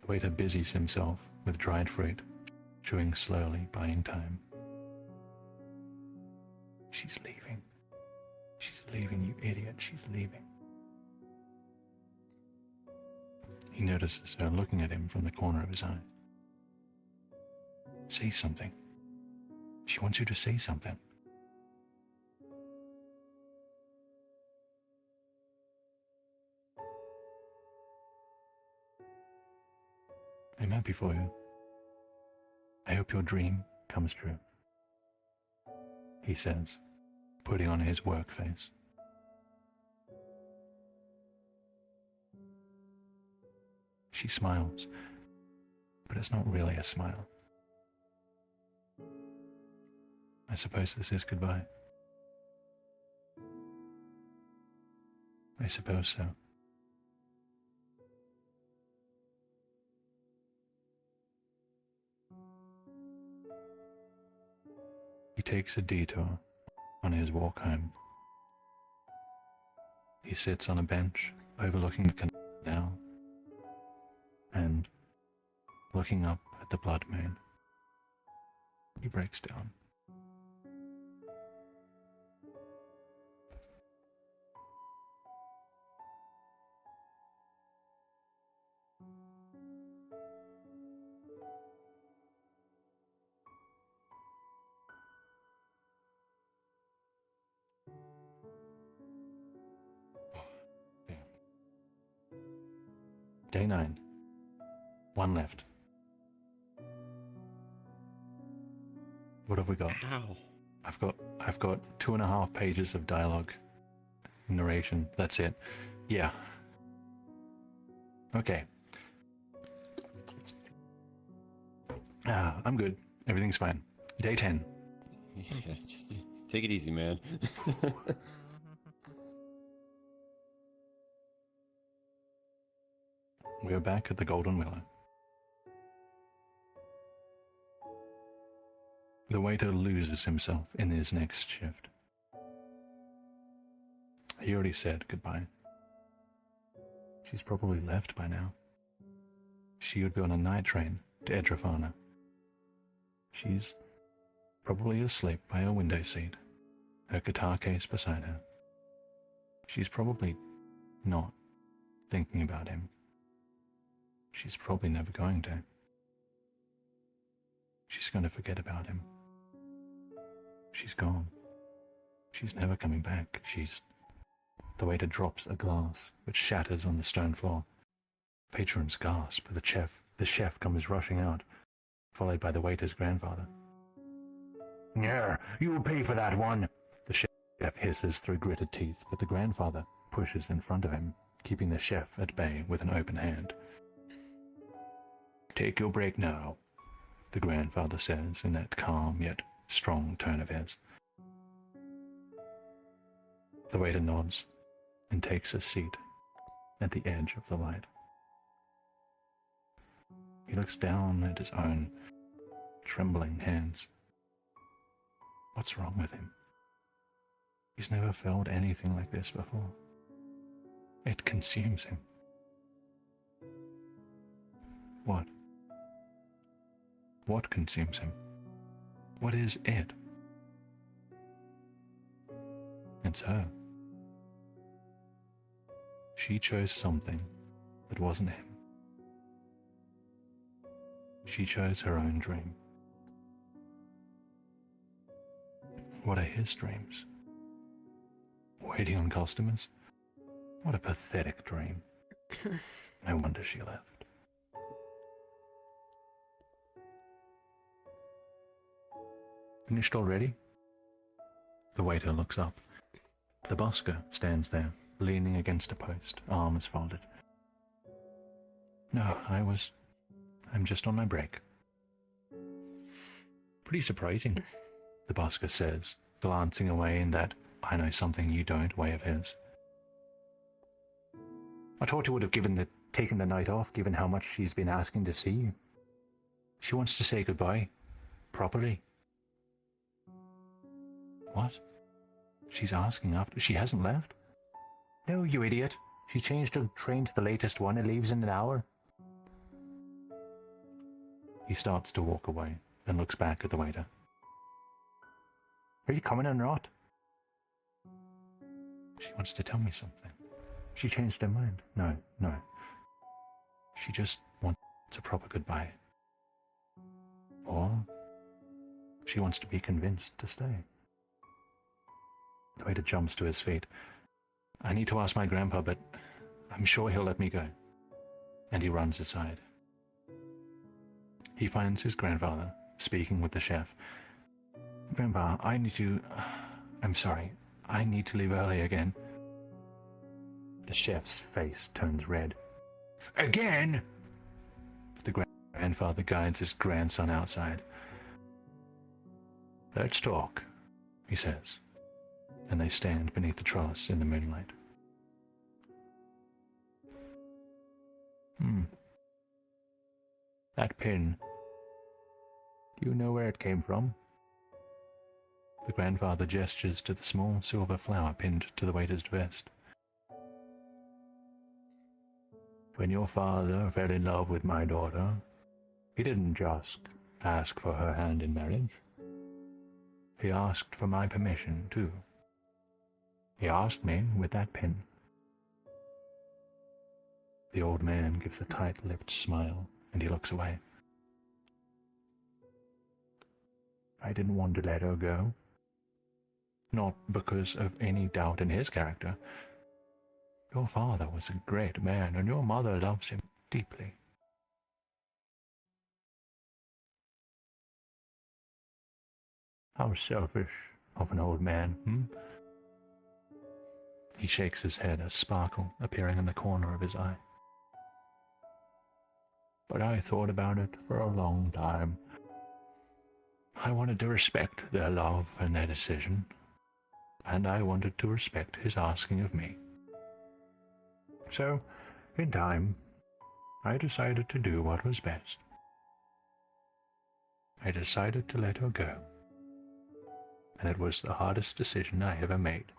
The waiter busies himself with dried fruit, chewing slowly, buying time. She's leaving. She's leaving, you idiot. She's leaving. He notices her looking at him from the corner of his eye. Say something. She wants you to say something. I'm happy for you. I hope your dream comes true, he says, putting on his work face. She smiles, but it's not really a smile. I suppose this is goodbye. I suppose so. He takes a detour on his walk home. He sits on a bench overlooking the canal and, looking up at the blood moon, he breaks down. Day 9. 1 left. What have we got? Ow. I've got 2.5 pages of dialogue, narration. That's it. Yeah. Okay. I'm good. Everything's fine. Day 10. Yeah, just take it easy, man. We are back at the Golden Willow. The waiter loses himself in his next shift. He already said goodbye. She's probably left by now. She would be on a night train to Edrefana. She's probably asleep by her window seat, her guitar case beside her. She's probably not thinking about him. She's probably never going to. She's going to forget about him. She's gone. She's never coming back. The waiter drops a glass, which shatters on the stone floor. Patrons gasp. The chef comes rushing out, followed by the waiter's grandfather. "Yeah, you'll pay for that one," the chef hisses through gritted teeth, but the grandfather pushes in front of him, keeping the chef at bay with an open hand. "Take your break now," the grandfather says in that calm yet strong tone of his. The waiter nods and takes a seat at the edge of the light. He looks down at his own trembling hands. What's wrong with him? He's never felt anything like this before. It consumes him. What? What consumes him? What is it? It's her. She chose something that wasn't him. She chose her own dream. What are his dreams? Waiting on customers? What a pathetic dream. No wonder she left. Finished already? The waiter looks up. The busker stands there, leaning against a post, arms folded. No, I'm just on my break. Pretty surprising, the busker says, glancing away in that I know something you don't way of his. I thought you would have taken the night off, given how much she's been asking to see you. She wants to say goodbye. Properly. What? She's asking after... She hasn't left? No, you idiot. She changed her train to the latest one and leaves in an hour. He starts to walk away and looks back at the waiter. Are you coming or not? She wants to tell me something. She changed her mind. No. She just wants a proper goodbye. Or she wants to be convinced to stay. The waiter jumps to his feet. I need to ask my grandpa, but I'm sure he'll let me go. And he runs aside. He finds his grandfather, speaking with the chef. Grandpa, I'm sorry. I need to leave early again. The chef's face turns red. Again? The grandfather guides his grandson outside. Let's talk, he says, and they stand beneath the trellis in the moonlight. That pin. Do you know where it came from? The grandfather gestures to the small silver flower pinned to the waiter's vest. When your father fell in love with my daughter, he didn't just ask for her hand in marriage. He asked for my permission, too. He asked me with that pin. The old man gives a tight-lipped smile, and he looks away. I didn't want to let her go. Not because of any doubt in his character. Your father was a great man, and your mother loves him deeply. How selfish of an old man, He shakes his head, a sparkle appearing in the corner of his eye. But I thought about it for a long time. I wanted to respect their love and their decision, and I wanted to respect his asking of me. So, in time, I decided to do what was best. I decided to let her go, and it was the hardest decision I ever made.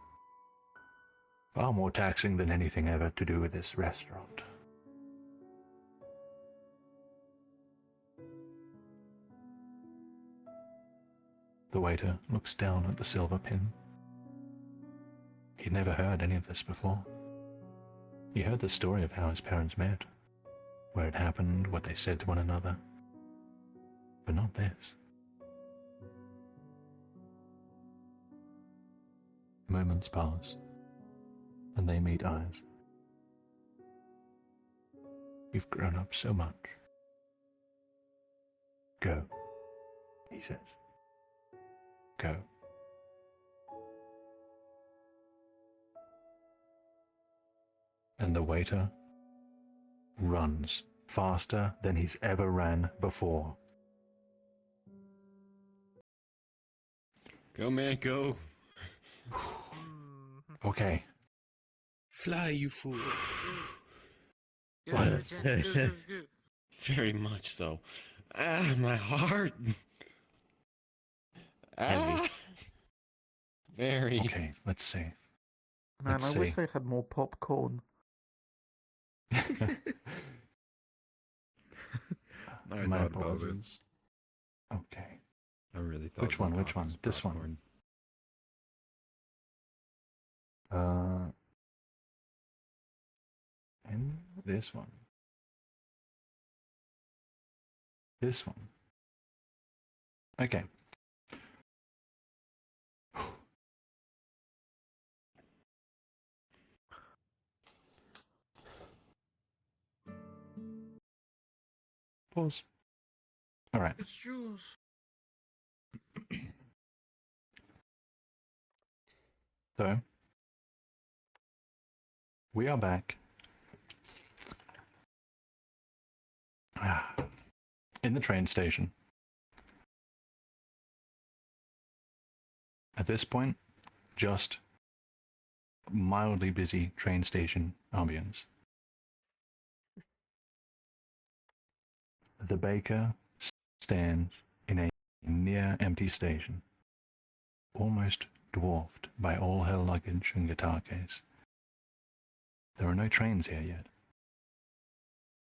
Far more taxing than anything ever to do with this restaurant. The waiter looks down at the silver pin. He'd never heard any of this before. He heard the story of how his parents met, where it happened, what they said to one another, but not this. Moments pass, and they meet eyes. You've grown up so much. Go, he says. Go. And the waiter runs faster than he's ever ran before. Go, man, go. Okay. Fly, you fool. Very much so. Ah, my heart. Ah. Very. Okay, let's see. Man, Let's I wish see. I had more popcorn. I My thought about it. apologies. Okay. I really thought. Which one? about Which one? Papa's This popcorn. one. And this one. This one. Okay. Pause. All right. It's Jules. So, we are back. In the train station. At this point, just mildly busy train station ambience. The baker stands in a near empty station, almost dwarfed by all her luggage and guitar case. There are no trains here yet.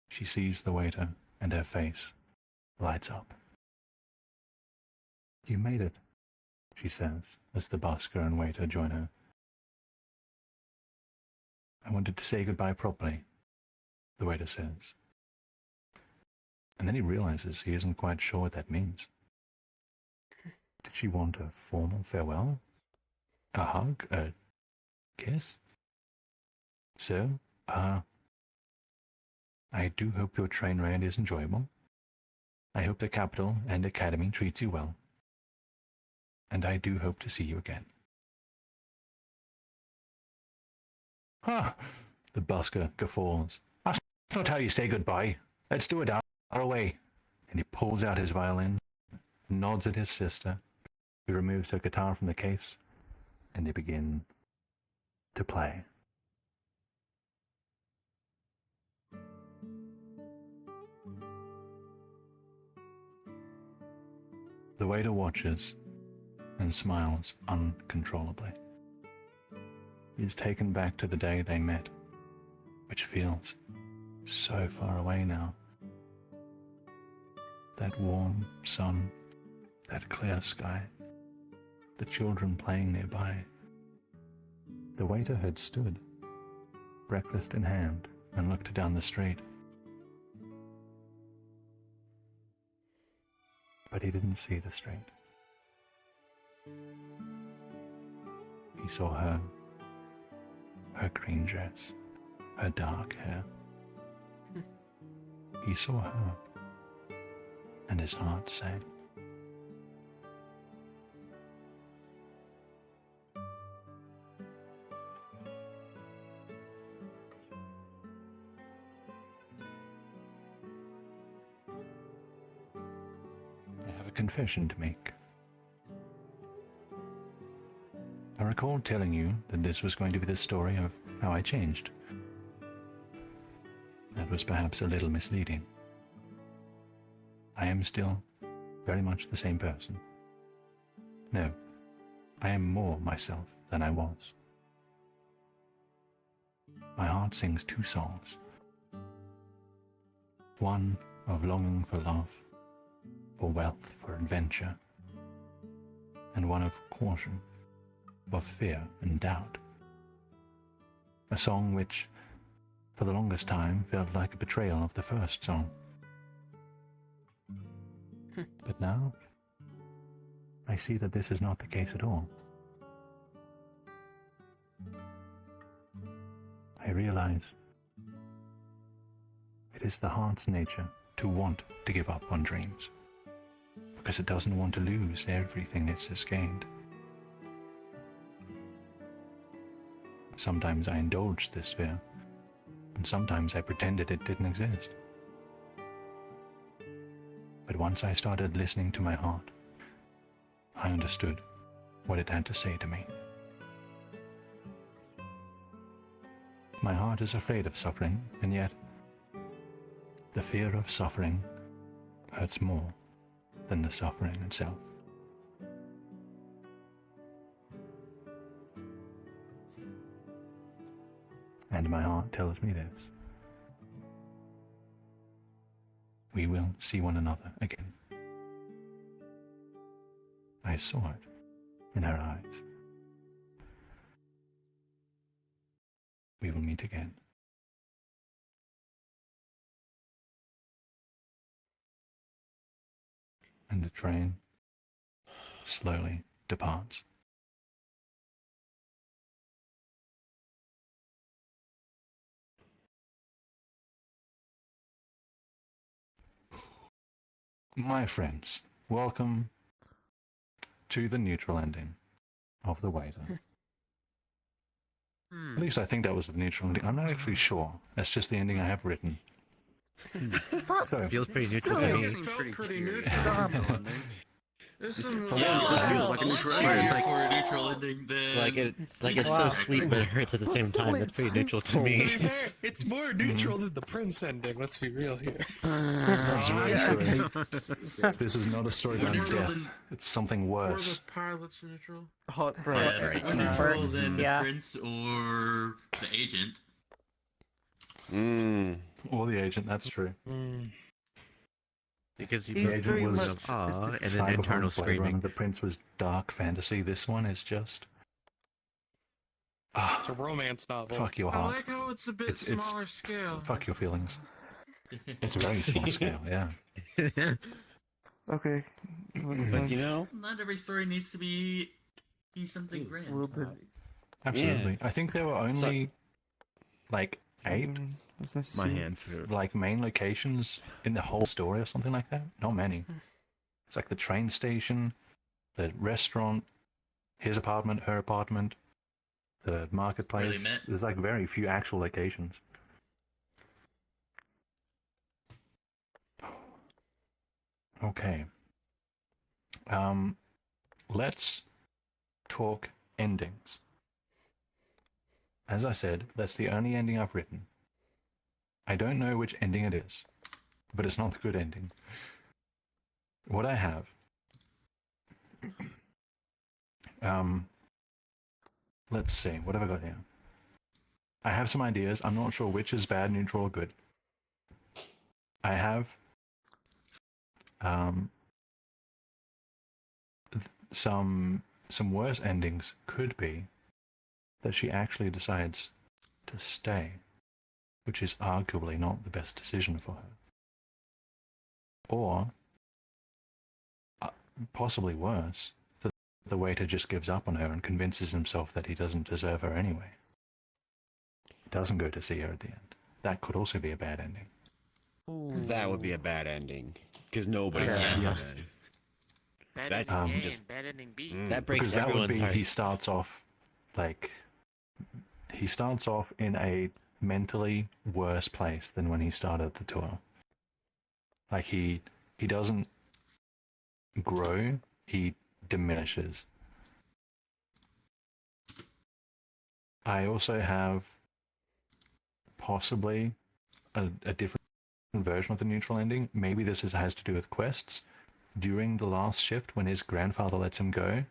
She sees the waiter, and her face lights up. "You made it," she says, as the busker and waiter join her. "I wanted to say goodbye properly," the waiter says. And then he realizes he isn't quite sure what that means. Did she want a formal farewell? A hug? A kiss? So, I do hope your train ride is enjoyable. I hope the capital and academy treats you well. And I do hope to see you again. "Ah!" the busker guffaws. "That's not how you say goodbye. Let's do it our way." And he pulls out his violin, nods at his sister, who removes her guitar from the case, and they begin to play. The waiter watches and smiles uncontrollably. He is taken back to the day they met, which feels so far away now. That warm sun, that clear sky, the children playing nearby. The waiter had stood, breakfast in hand, and looked down the street. But he didn't see the street. He saw her green dress, her dark hair. He saw her, and his heart sank. I have a confession to make. recall telling you that this was going to be the story of how I changed. That was perhaps a little misleading. I am still very much the same person. No, I am more myself than I was. My heart sings two songs. One of longing for love, for wealth, for adventure, and one of caution, of fear and doubt. A song which, for the longest time, felt like a betrayal of the first song. But now, I see that this is not the case at all. I realize it is the heart's nature to want to give up on dreams, because it doesn't want to lose everything it has gained. Sometimes I indulged this fear, and sometimes I pretended it didn't exist. But once I started listening to my heart, I understood what it had to say to me. My heart is afraid of suffering, and yet the fear of suffering hurts more than the suffering itself. And my heart tells me this. We will see one another again. I saw it in her eyes. We will meet again. And the train slowly departs. My friends, welcome to the neutral ending of The Waiter. At least I think that was the neutral ending. I'm not actually sure. That's just the ending I have written. So, feels pretty neutral to me. Pretty neutral. There's some For a neutral ending, then it's so sweet, but it hurts at the same time. That's pretty neutral to me. It's more neutral than the Prince ending. Let's be real here. That's very true. This is not a story about death. It's something Or worse. the pilot's neutral. More neutral than the Prince or the agent. Or the agent, that's true. Because The agent was aw, and then cyberpunk internal flavor, screaming. and the Prince was dark fantasy. This one is just It's a romance novel. fuck your I heart. like how it's a bit It's smaller scale. fuck your feelings. It's a very small scale, yeah. Okay. But you know, Not every story needs to be something grand. Absolutely. I think there were only like 8 My hand too. like main locations in the whole story or something like that. Not many. It's like the train station, the restaurant, his apartment, her apartment, the marketplace. Where they met. There's like very few actual locations. Okay. Let's talk endings. As I said, that's the only ending I've written. I don't know which ending it is, but it's not the good ending. What I have, let's see, what have I got here? I have some ideas. I'm not sure which is bad, neutral, or good. I have some worse endings could be that she actually decides to stay, which is arguably not the best decision for her. Or, possibly worse, that the waiter just gives up on her and convinces himself that he doesn't deserve her anyway. Doesn't go to see her at the end. That could also be a bad ending. that would be a bad ending because nobody's happy Yeah. then. Bad That ending A just- and bad ending B. That breaks Because that would everyone's be heart. he starts off in a mentally worse place than when he started the tour. Like he doesn't grow, he diminishes. I also have possibly a different version of the neutral ending. Maybe this has to do with quests. During the last shift, when his grandfather lets him go,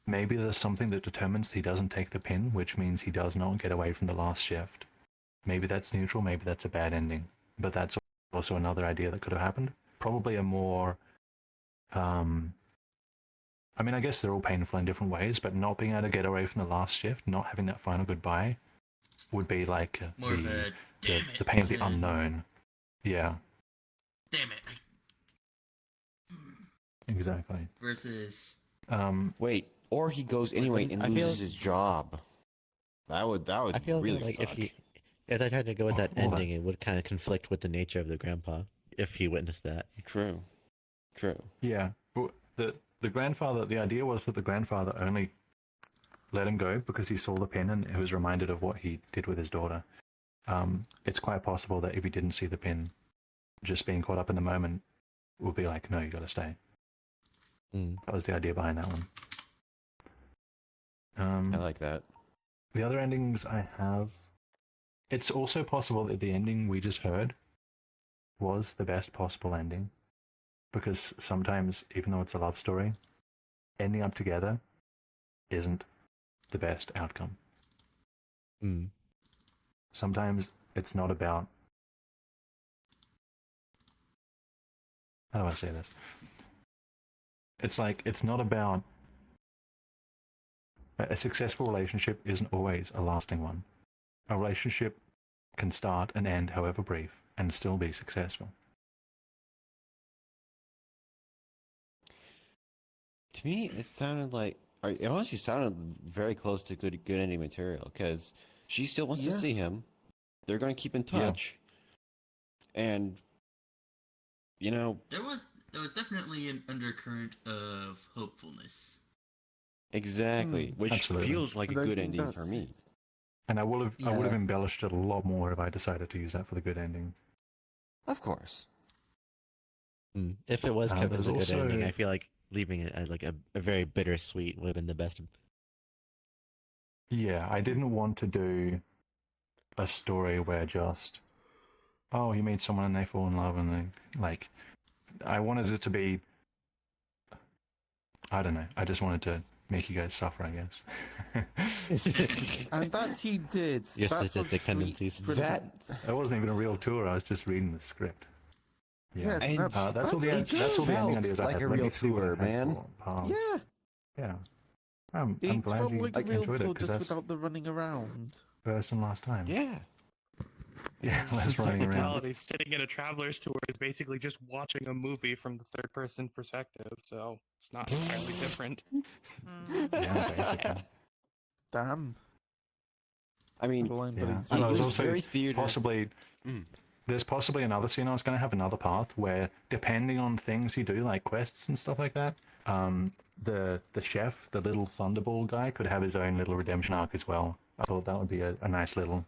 maybe there's something that determines he doesn't take the pin, which means he does not get away from the last shift. Maybe that's neutral, maybe that's a bad ending. But that's also another idea that could have happened. Probably a more... I mean, I guess they're all painful in different ways, but not being able to get away from the last shift, not having that final goodbye, would be like More of a the pain of the unknown. Yeah. Damn it. Exactly. Versus. Wait, or he goes anyway and loses his job. That would I feel really like suck. if they tried to go with that Hold on. ending, it would kind of conflict with the nature of the grandpa if he witnessed that. True. Yeah. Well, the grandfather, the idea was that the grandfather only let him go because he saw the pin and he was reminded of what he did with his daughter. It's quite possible that if he didn't see the pin, just being caught up in the moment would be like, no, you gotta stay. That was the idea behind that one. I like that. The other endings I have... It's also possible that the ending we just heard was the best possible ending. Because sometimes, even though it's a love story, ending up together isn't the best outcome. Sometimes it's not about... How do I say this? It's like, it's not about... A successful relationship isn't always a lasting one. A relationship can start and end, however brief, and still be successful. To me, it sounded like... It honestly sounded very close to good ending material, because she still wants to see him. They're going to keep in touch. And, you know... There was definitely an undercurrent of hopefulness. Exactly, which Absolutely. feels like a good ending for me. And I would have embellished it a lot more if I decided to use that for the good ending. Of course. If it was kept as a good there's also- ending, I feel like leaving it as like a very bittersweet would have been the best. Yeah, I didn't want to do a story where just, oh, you meet someone and they fall in love and they, like, I wanted it to be, I don't know, I just wanted to make you guys suffer, I guess. And that you did. Your That was sadistic tendencies. brilliant. That wasn't even a real tour, I was just reading the script. Yeah, that's all the ending ideas I like had. a Let me real see what I tour, had man. for Palms. Yeah. Yeah. I'm It glad felt you like a real enjoyed it, tour because just that's without the running around. first and last time. Yeah. Yeah, less running around. Technicality, sitting in a traveler's tour is basically just watching a movie from the third person perspective, so it's not entirely different. Yeah, basically. Damn. I mean, Yeah. it And I was was also very theater. possibly... There's possibly another scene I was going to have another path where, depending on things you do, like quests and stuff like that, the chef, the little thunderball guy, could have his own little redemption arc as well. I thought that would be a nice little...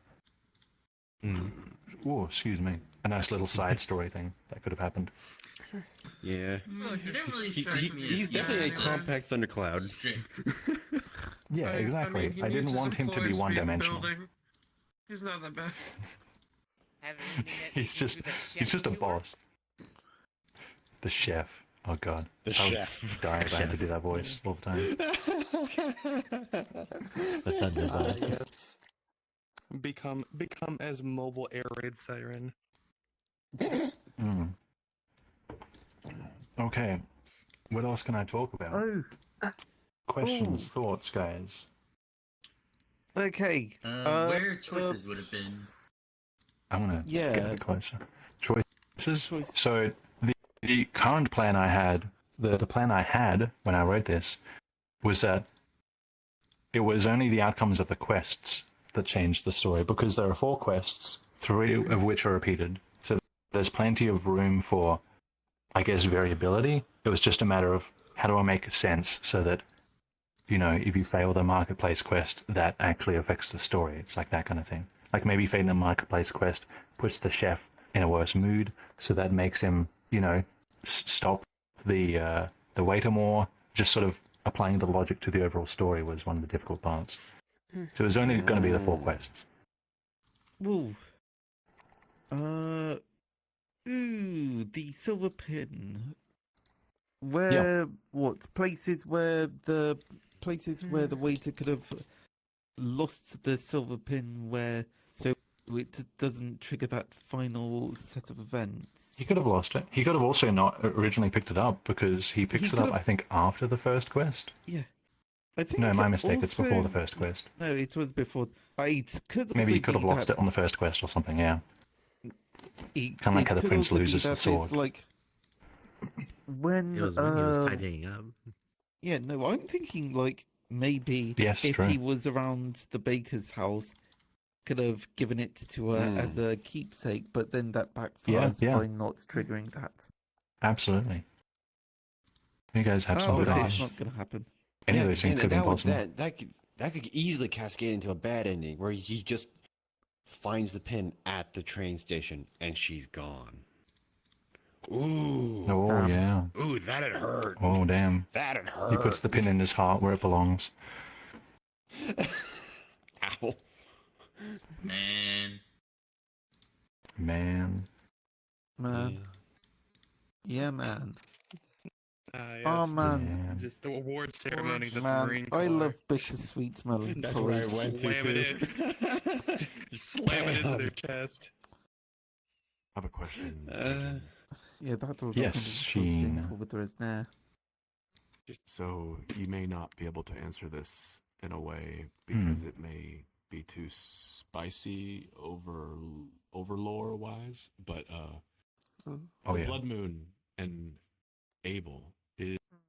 Oh, excuse me. A nice little side story thing that could have happened. Yeah. He didn't really strike me as He's definitely a character. compact thundercloud. Yeah, exactly. I didn't want him to be one-dimensional. He's not that bad. He's just a boss. The chef. Oh god. The I would chef. die if I had to do that voice all the time. The Thunderbird. Yes. Become as mobile air raid siren. Okay. What else can I talk about? Oh. Questions, thoughts, guys? Okay. Where choices would have been. I'm gonna Yeah. get a bit closer. Choices. So the current plan I had, the plan I had when I wrote this, was that it was only the outcomes of the quests that changed the story, because there are 4 quests, 3 of which are repeated. So there's plenty of room for, I guess, variability. It was just a matter of how do I make sense so that, you know, if you fail the marketplace quest, that actually affects the story. It's like that kind of thing. Like maybe failing the marketplace quest puts the chef in a worse mood, so that makes him, you know, stop the waiter more. Just sort of applying the logic to the overall story was one of the difficult parts. So it was only going to be the 4 quests. Ooh. The silver pin. Where places where the waiter could have lost the silver pin so it doesn't trigger that final set of events. He could have lost it. He could have also not originally picked it up because he picks it up, I think, after the first quest. Yeah. I think No, my mistake. It's also- before the first quest. No, it was before. It could Maybe he also could have be lost that it on the first quest or something, yeah. it- Kind of like it how the could prince also be loses the that sword. It's like when It was when he was tidying up. Yeah, no, I'm thinking like maybe Yes, if true. he was around the baker's house, could have given it to her as a keepsake, but then that backfires Yeah. by not triggering that. Absolutely. You guys have some But good it's ideas. not going to happen. Any of those things could be possible. That could easily cascade into a bad ending where he just finds the pin at the train station and she's gone. Ooh. Oh, yeah. Ooh, that'd hurt. Oh, damn. That'd hurt. He puts the pin in his heart where it belongs. Ow. Man. Man. Yeah, man. Yes, Oh, man. Just the award ceremonies at the Man, Marine I Corps. love bittersweet melancholy. That's where I went to, Slam it into their chest. I have a question. Yeah, that was Yes, kind of Sheen. painful with there is now. So you may not be able to answer this in a way because it may be too spicy over lore wise, but Oh, the yeah. Blood Moon and Abel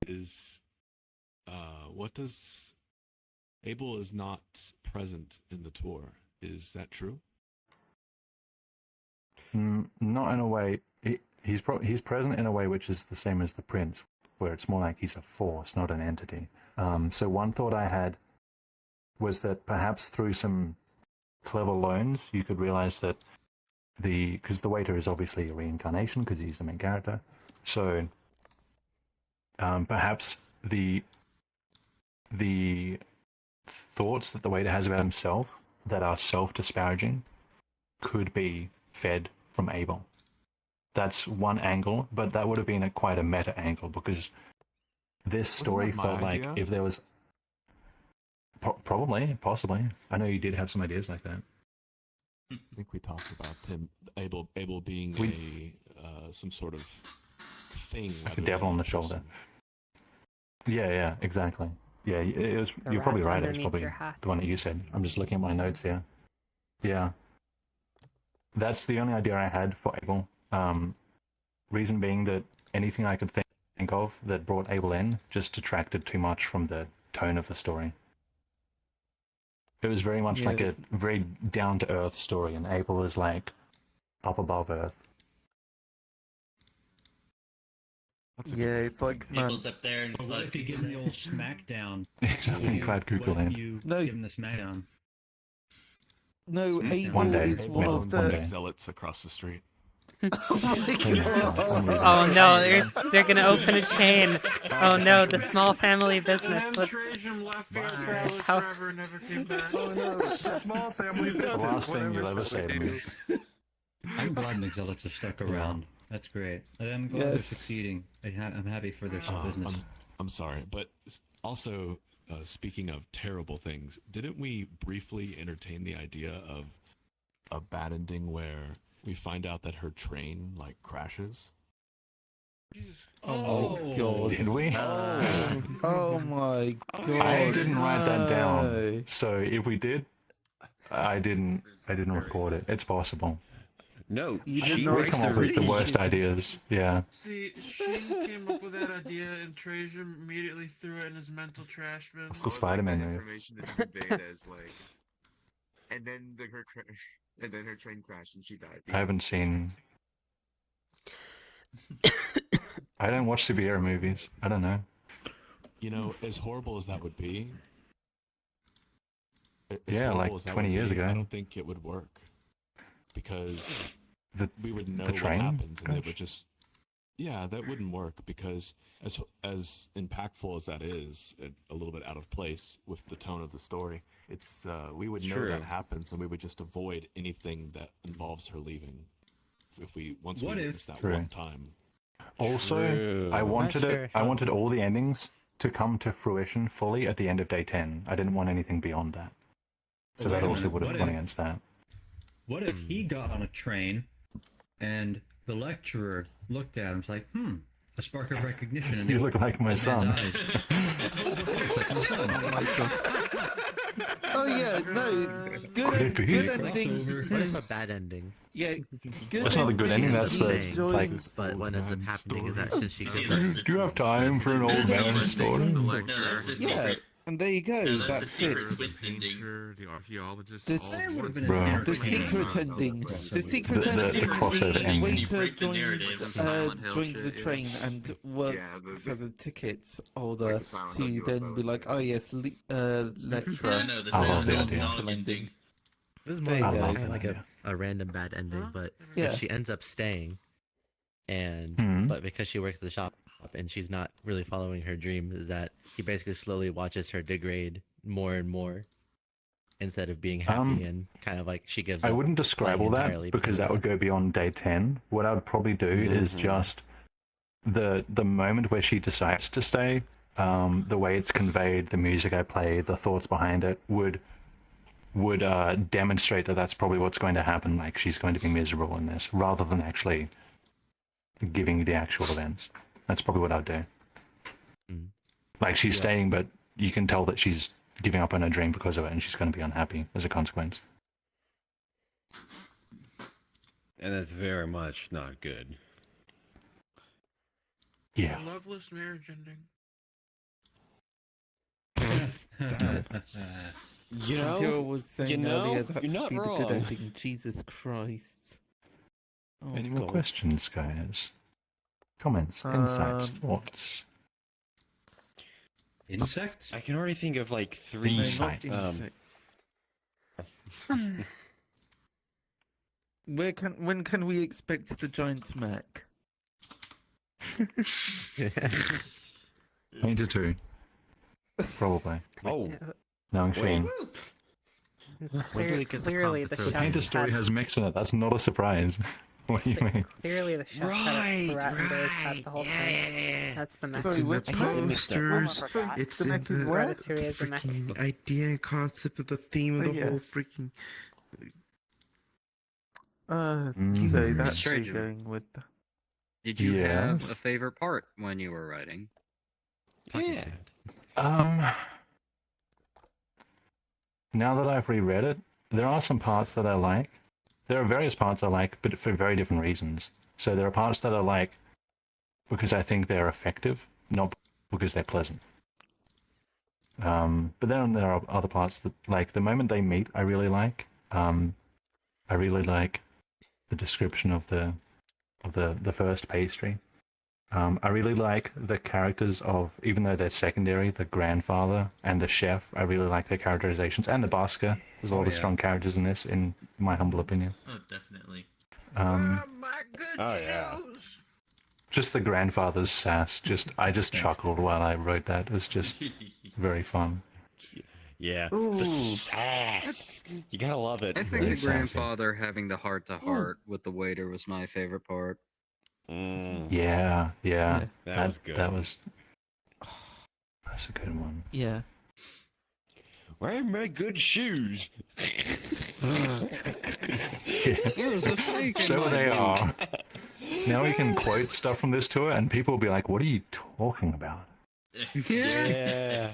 is what does Abel is not present in the tour. Is that true? Not in a way. He's present in a way which is the same as the prince, where it's more like he's a force, not an entity. So one thought I had was that perhaps through some clever loans, you could realize that because the waiter is obviously a reincarnation because he's the main character. So perhaps the thoughts that the waiter has about himself that are self-disparaging could be fed from Abel. That's one angle, but that would have been quite a meta angle because this story that my felt like idea? if there was possibly. I know you did have some ideas like that. I think we talked about him, Abel being some sort of thing, Like a devil on the shoulder. Yeah, exactly. Yeah, it was. The You're probably rat's right. It was underneath probably your hat. the one that you said. I'm just looking at my notes here. Yeah, that's the only idea I had for Abel. Reason being that anything I could think of that brought Abel in just detracted too much from the tone of the story. It was very much like a very down-to-earth story, and Abel is like up above Earth. Yeah, it's like Abel's up there and But what if you give him the old smackdown? Exactly, glad Google What if in. you No. give him the smackdown? No, Smackdown. Abel One day, is one of one the. day. Zealots across the street. Oh no, they're gonna open a chain. Oh no, the small family business. Let's. left VRTravellers How- forever and never came back. Oh no, small family The business. last thing you'll whatever. ever say to me. I'm glad the Zealots are stuck around. That's great. I'm glad they're Yes. succeeding. I'm happy for their business. I'm sorry, but also speaking of terrible things, didn't we briefly entertain the idea of a bad ending where we find out that her train like crashes? Oh my god. Did we? Oh my god. I didn't write that no. down. So if we did, I didn't record it. It's possible. No, You did she not We come up with the worst ideas. Yeah. See, Shane came up with that idea, and Trajan immediately threw it in his mental trash bin. It's the Spider-Man movie. Information that you conveyed as like, and then her train crashed and she died. I haven't seen. I don't watch superhero movies. I don't know. You know, as horrible as that would be. Yeah, like horrible as that 20 would years be, ago. I don't think it would work because we would know the train what happens, and it crash? would just. Yeah, that wouldn't work because as impactful as that is, a little bit out of place with the tone of the story, It's we would know True. that happens, and we would just avoid anything that involves her leaving. If we once What we if- witness that True. one time. Also, True. I I'm not wanted sure it. I how- wanted all the endings to come to fruition fully at the end of day 10. I didn't want anything beyond that. So Wait that a also minute, would have what gone if- against that. What if he got on a train and the lecturer looked at him and was like, a spark of recognition. And You look like my that man's son. eyes. Looks like my son. Oh yeah, no. Could it be? Good ending. What if a bad ending? Yeah, good That's not the good ending. That's the Saying, like. but what ends up happening is that she See, gets that's Do you have time for an old man story? The No, lecturer. that's the Yeah, secret. and there you go. No, that's the That's secret it. twist ending. Painter, the archaeologist, This- all That would have been Bro. an The entertaining secret one. ending. The secret The ending. crossover The ending. waiter Break the narrative. joins, Some Silent Hill joins shit, the yeah. train and works Yeah, as a ticket holder Like the Silent to Hill then UFO be like, oh yes, lecturer. Yeah, no, the I love Silent the Hill idea. dog ending. This is There more you of go. just I kind of love like that a random bad ending, but Yeah. if she ends up staying, and Hmm. but because she works at the shop and she's not really following her dream, is that he basically slowly watches her degrade more and more, instead of being happy and kind of like she gives I up wouldn't describe playing all that entirely because of that would go beyond day 10. What I would probably do is just the moment where she decides to stay, the way it's conveyed, the music I play, the thoughts behind it would demonstrate that that's probably what's going to happen. Like she's going to be miserable in this, rather than actually giving the actual events. That's probably what I'd do. Mm. Like she's Yeah. staying, but you can tell that she's giving up on her dream because of it, and she's going to be unhappy as a consequence. And that's very much not good. Yeah. Loveless marriage ending. You know, Joe was saying earlier that you're would not be the good wrong. ending. Jesus Christ. Oh, Any more God. questions, guys? Comments, insights, thoughts? Insects? I can already think of like 3 No, Insight. not insects. When can we expect the giant Mac? Painter 2. Probably. Oh, No, wait. Shane. It's When do we get the clearly prompt the to throw chef some- Painter story had, has mix in it. That's not a surprise. What do you mean? clearly the chef had a rat in his head the whole time. That's the mech. It's in the what? posters. It's The in Mac is the what? Ratatouille is a mech. freaking idea and concept of the theme of Oh, the yeah. whole freaking. So that's Stranger. going with. Did you Yeah. have a favorite part when you were writing? Talking Yeah. sound. Now that I've reread it, there are some parts that I like. There are various parts I like, but for very different reasons. So there are parts that I like because I think they're effective, not because they're pleasant. But then there are other parts that, like the moment they meet, I really like. I really like the description of the first pastry. I really like the characters of, even though they're secondary, the grandfather and the chef. I really like their characterizations, and the Basker. There's a lot of strong characters in this, in my humble opinion. Oh, definitely. My good Oh, yeah. shoes. Just the grandfather's sass. I just chuckled while I wrote that. It was just very fun. Yeah. Ooh. The sass. You gotta love it. I think Very the sassy. grandfather having the heart to heart with the waiter was my favorite part. Yeah. That was good. That's a good one. Yeah. Where are my good shoes? There's a fake in So my they boot. are. Now we can quote stuff from this tour, and people will be like, "What are you talking about?" Yeah.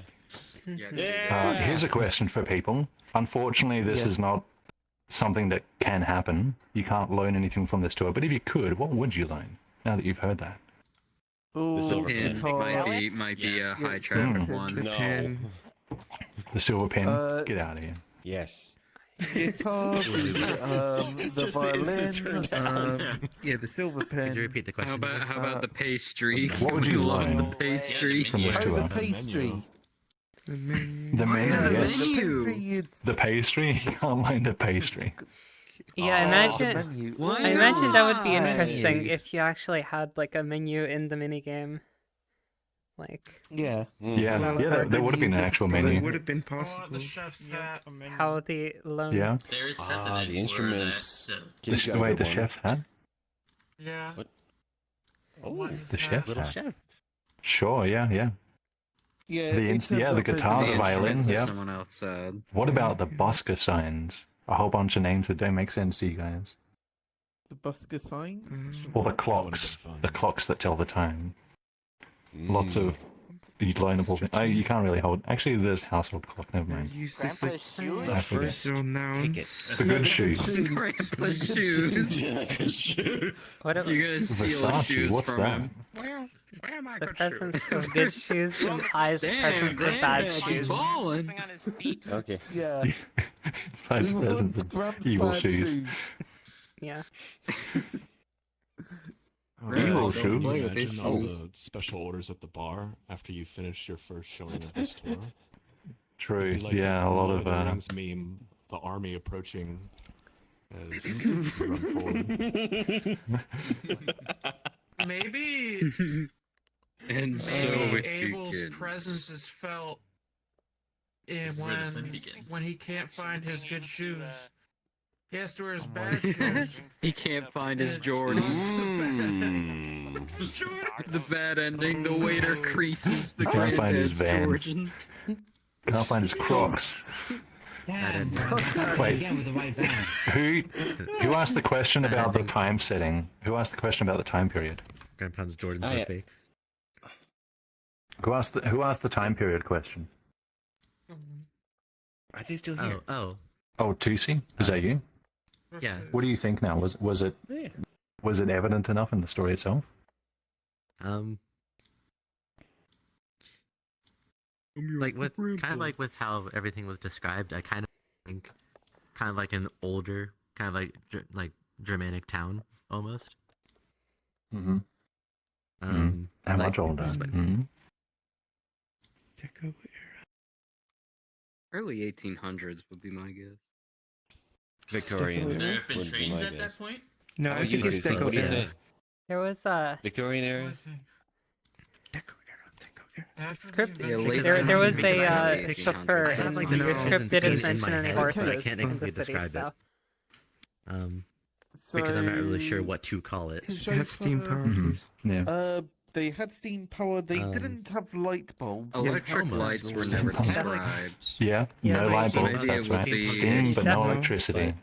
Here's a question for people. Unfortunately, this is not something that can happen. You can't learn anything from this tour, but if you could, what would you learn now that you've heard that? Oh, Pin might be a high traffic one. The pen. The silver pen? Get out of here. Yes. Guitar, the Just the instant violin, turn down. yeah, the silver pen. Could you repeat the question? How about the pastry? What would you We love learn the pastry from this Oh, tour? the pastry. The menu. The menu, Yeah, yes. the pastry. You'd... The pastry? You can't learn the pastry. Yeah, the imagine. menu. I imagine that would be Why? interesting if you actually had like a menu in the minigame. Like Yeah. Yeah, Well, yeah, there would have been an actual It menu. would have been Oh, possible. the chef's hat. how the lone Yeah. There is Ah, precedent the for instruments. that. So. Kitty's got a Wait, good the one. chef's hat? Yeah. What? What's The his chef's Little hat. chef. Sure, yeah. Yeah, The it turns the out there's guitar, a- the violin, instruments, as yeah. someone else said. What about the busker signs? A whole bunch of names that don't make sense to you guys. The busker signs? Or the That would have clocks. been fun. The clocks that tell the time. Lots of learnable things. You can't really hold... Actually, there's household clock, never mind. Use this like Grandpa's shoes? I forget. personal nouns. The good shoes. Grandpa's shoes. what You're gonna steal Versace, shoes what's from that? him. Where am I? the good presence shoes? of good shoes implies the Damn, presence of bad Granddad, shoes. ballin'. Something on his feet. Okay. Yeah. Five He presents wants of Gramps' evil bad shoes. Yeah. Evil Can shoes. you Play with his imagine all shoes. the special orders at the bar after you finish your first showing of this tour? True, It'd be like yeah, the a lot Lord of... the Rings meme, the army approaching as you run forward. Maybe. And so maybe it Abel's begins. presence is felt in This is where the fun begins. when he can't find his good shoes. He has to wear his Oh bad my shoes. He can't find his Yeah, Jordans. Mm. The bad ending, the waiter creases the Can't find his granddad's van. Georgian. Can't find his Crocs. Damn, Wait. again with the right van. Who asked the question about the time setting? Who asked the question about the time period? Grandpa's Jordans Oh, are yeah. fake. Who asked the time period question? Are they still here? Oh, Oh, Tusi? Is that you? yeah. What do you think now? Was it evident enough in the story itself? Like with kind of like with how everything was described, I kind of think kind of like an older, kind of like Germanic town almost. Mm-hmm. How like, much older? just- Mm-hmm. Deco Early 1800s would be my guess. Victorian Would There era have been would be trains my at guess. that point? No, How I about think you, it's Jason? Deco What do you era. say? There was Victorian era? script. Yeah, late There was 1700s, a early chauffeur, 1800s. and like the the script didn't scenes in my mention any head, so I horses can't in the exactly city. describe So it. Because I'm not really sure So- what to call it. They had steam power, Mhm. please. Yeah. They had steam power. They didn't have light bulbs. Electric almost. lights were Steam never power. described. Yeah. Yeah, No like- light so bulbs. maybe That's it would right. be- Steam, but no No, electricity.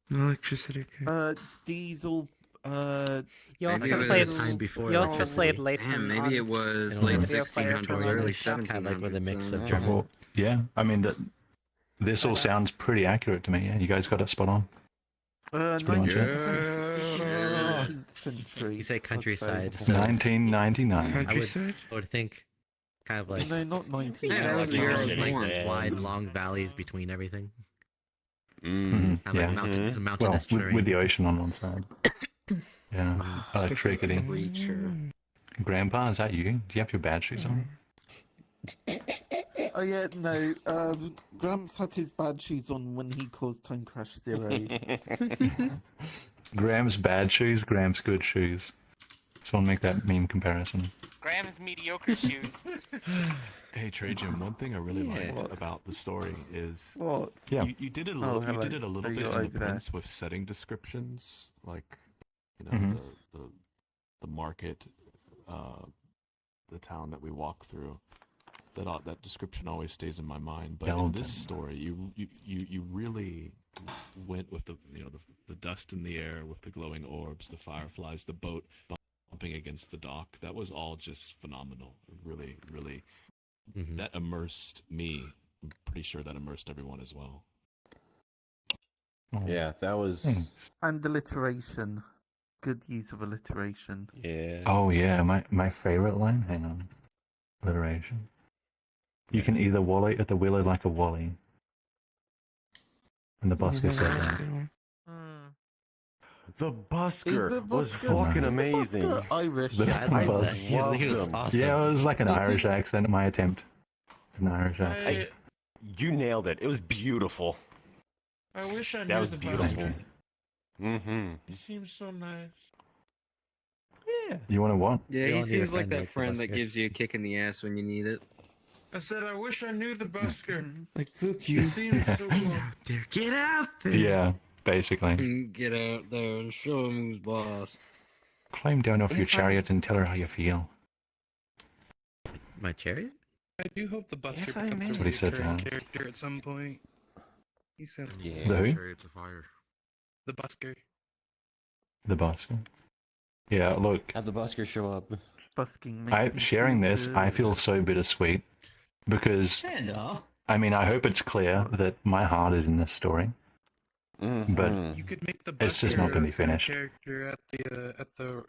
No electricity. Okay. Diesel. you Maybe also it was played. the time before You also electricity. played Layton. Damn, maybe it was on late video player 1600s, to early run. Kind of like with a 1700s. mix of uh, German. Well, yeah. I mean, this all sounds pretty accurate to me. Yeah, you guys got it spot on. That's pretty much it. 19th century. You say countryside. I'd So 1999. Countryside? I would think kind of like No, not 19. Yeah, that was the year I was born. wide, long valleys between everything. Mhm, Kind of yeah. like mountain, Well, mountainous terrain. with the ocean on one side. Yeah. Electricity. Creature. Grandpa, is that you? Do you have your bad shoes on? Oh yeah, no. Gramps had his bad shoes on when he caused Time Crash 0. Graham's bad shoes, Graham's good shoes. Someone make that meme comparison. Graham's mediocre shoes. Hey Trajan, one thing I really liked What? about the story is What? Yeah. you did it a Oh, little. hello. You did it a little Are bit you in the over there? Prince with setting descriptions, like Mhm. the market, the town that we walk through. That description always stays in my mind. But in this Belton. story, you really went with the dust in the air, with the glowing orbs, the fireflies, the boat bumping against the dock. That was all just phenomenal. Really, really. Mhm. That immersed me. I'm pretty sure that immersed everyone as well. Oh. Yeah, that was. And alliteration. Good use of alliteration. Yeah. Oh yeah, my favorite line. Hang on. Alliteration. You can either wally at the willow like a wally. And the busker said that. The busker Is the was busker- fucking is the amazing. busker Irish. The Yeah, I like bus- that. He was him. awesome. Yeah, it was like an Is Irish it- accent. My attempt. An Irish accent. You nailed it. It was beautiful. I wish I That knew was the beautiful. bastard. Mm-hmm. He seems so nice. You want to what? Yeah, We he all need a seems like friend that like the friend that busker. gives you a kick in the ass when you need it. I said, I wish I knew the busker. Like, look, It you. seems so Get cool. out there. Get out there. Yeah, basically. Get out there and show him who's boss. Climb down off your If I- chariot and tell her how you feel. My chariot? I do hope the busker If I becomes may. a That's what he said to recurring her. character at some point. He said Yeah. The who? Chariots of fire. the busker. The busker. Yeah, look, Have the busker show up. Busking makes me sharing feel this, I good. feel so bittersweet. Because, Hello. I mean, I hope it's clear that my heart is in this story. But You could make the it's just busker not going to be a finished. character at the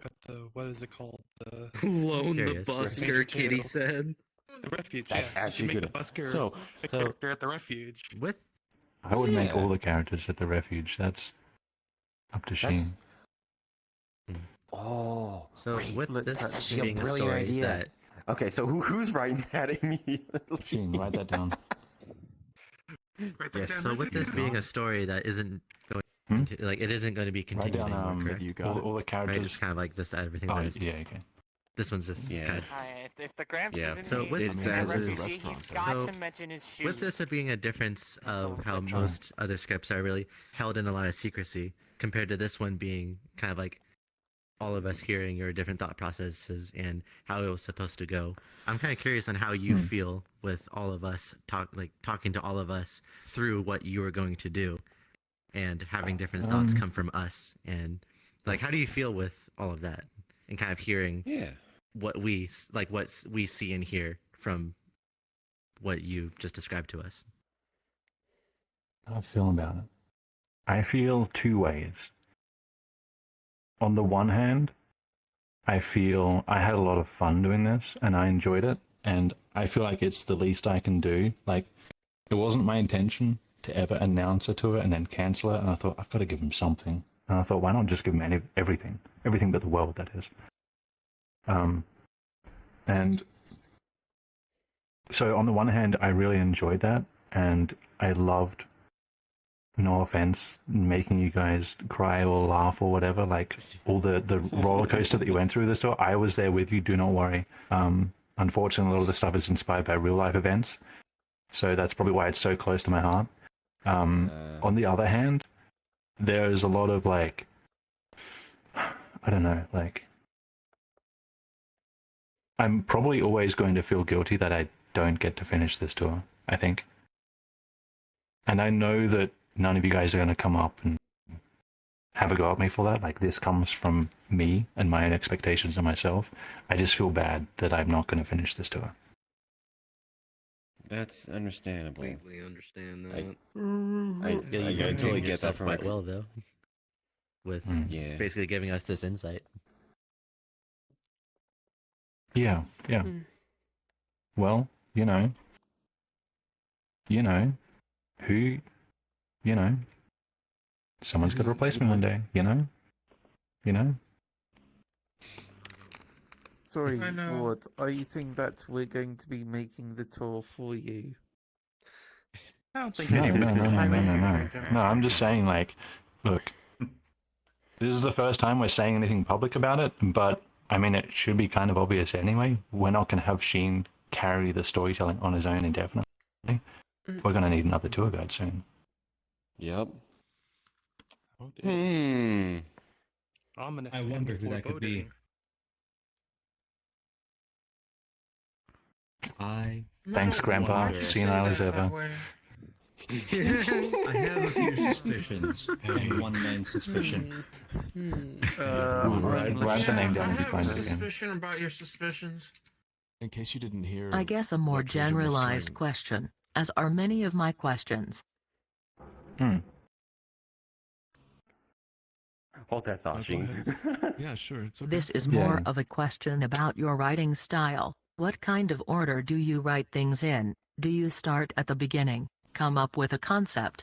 what is it called? The Loan the Curious, right? busker, Kitty Potato. said. The refuge. That's yeah. You actually can make good. the busker So- a so- character at the refuge. With I would make Yeah. all the characters at the refuge. That's up to Sheen. That's- Oh. so wait, with look, this that's actually being a brilliant story idea. that Okay, so who's writing that immediately? Sheen, write that down. Write that yes, down, so write with that this down. being a story that isn't going Hmm? to like it isn't going to be Write continued down anymore, correct? you got all the Right, characters. it's kind of like just everything's Oh, as yeah, okay. this one's just Yeah. kind of If the Gramps Yeah. isn't So in with- the It's refugee, as is. he's got So, to mention his shoes. with this being a difference of how most other scripts are really held in a lot of secrecy compared to this one being kind of like all of us hearing your different thought processes and how it was supposed to go. I'm kind of curious on how you feel with all of us talking to all of us through what you were going to do and having different thoughts come from us, and like how do you feel with all of that and kind of hearing Yeah. what we see and hear from what you just described to us. How do I feel about it? I feel two ways. On the one hand, I feel I had a lot of fun doing this and I enjoyed it, and I feel like it's the least I can do. Like, it wasn't my intention to ever announce it to her and then cancel it, and I thought, I've got to give him something. And I thought, why not just give him everything? Everything but the world, that is. And so on the one hand, I really enjoyed that, and I loved, no offense, making you guys cry or laugh or whatever, like all the roller coaster that you went through this tour. I was there with you, do not worry. Unfortunately, a lot of the stuff is inspired by real life events, so that's probably why it's so close to my heart. On the other hand, there's a lot of like, I don't know, like, I'm probably always going to feel guilty that I don't get to finish this tour, I think. And I know that none of you guys are going to come up and have a go at me for that. Like, this comes from me and my own expectations of myself. I just feel bad that I'm not going to finish this tour. That's understandable. Completely understand that. I You're totally doing get that yourself from quite well though, with Yeah. basically giving us this insight. Yeah. Well, you know, who, someone's got to replace me one day, you know? Sorry, I know. Ward. Are you saying that we're going to be making the tour for you? I don't think No, anybody no, would no, no, find no, that no, no. huge, No, I'm just saying, like, look, this is the first time we're saying anything public about it, but, I mean, it should be kind of obvious anyway. We're not going to have Sheen carry the storytelling on his own indefinitely. We're going to need another tour guide soon. Yep. Ominous. I and wonder who that could be. I Thanks, Grandpa. wonder. Senile as ever. I have a few suspicions, and one main suspicion. Write the name down if you find it again. Suspicion about your suspicions. In case you didn't hear, I guess a more what Trajan was generalized trying- question, as are many of my questions. Hold that thought, go Sheen. ahead. Yeah, sure. It's okay. This is more of a question about your writing style. What kind of order do you write things in? Do you start at the beginning, come up with a concept,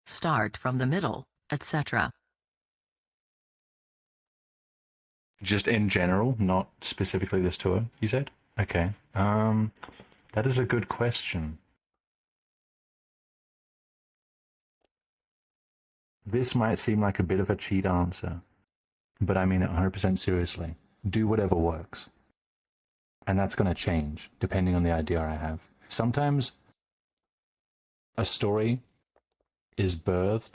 start from the middle, etc.? Just in general, not specifically this tour, you said? Okay. That is a good question. This might seem like a bit of a cheat answer, but I mean it 100% seriously. do whatever works. And that's going to change depending on the idea I have. Sometimes a story is birthed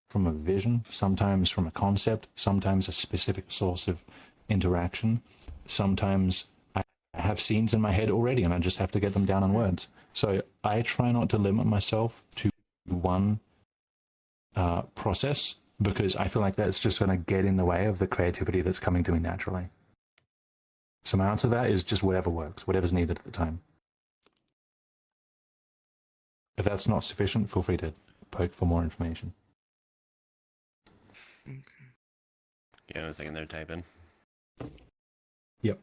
from a vision, sometimes from a concept, sometimes a specific source of interaction. Sometimes I have scenes in my head already and I just have to get them down in words. So I try not to limit myself to one process, because I feel like that's just going to get in the way of the creativity that's coming to me naturally. So my answer to that is just whatever works, whatever's needed at the time. If that's not sufficient, feel free to poke for more information. Yeah, I was thinking they're typing. Yep.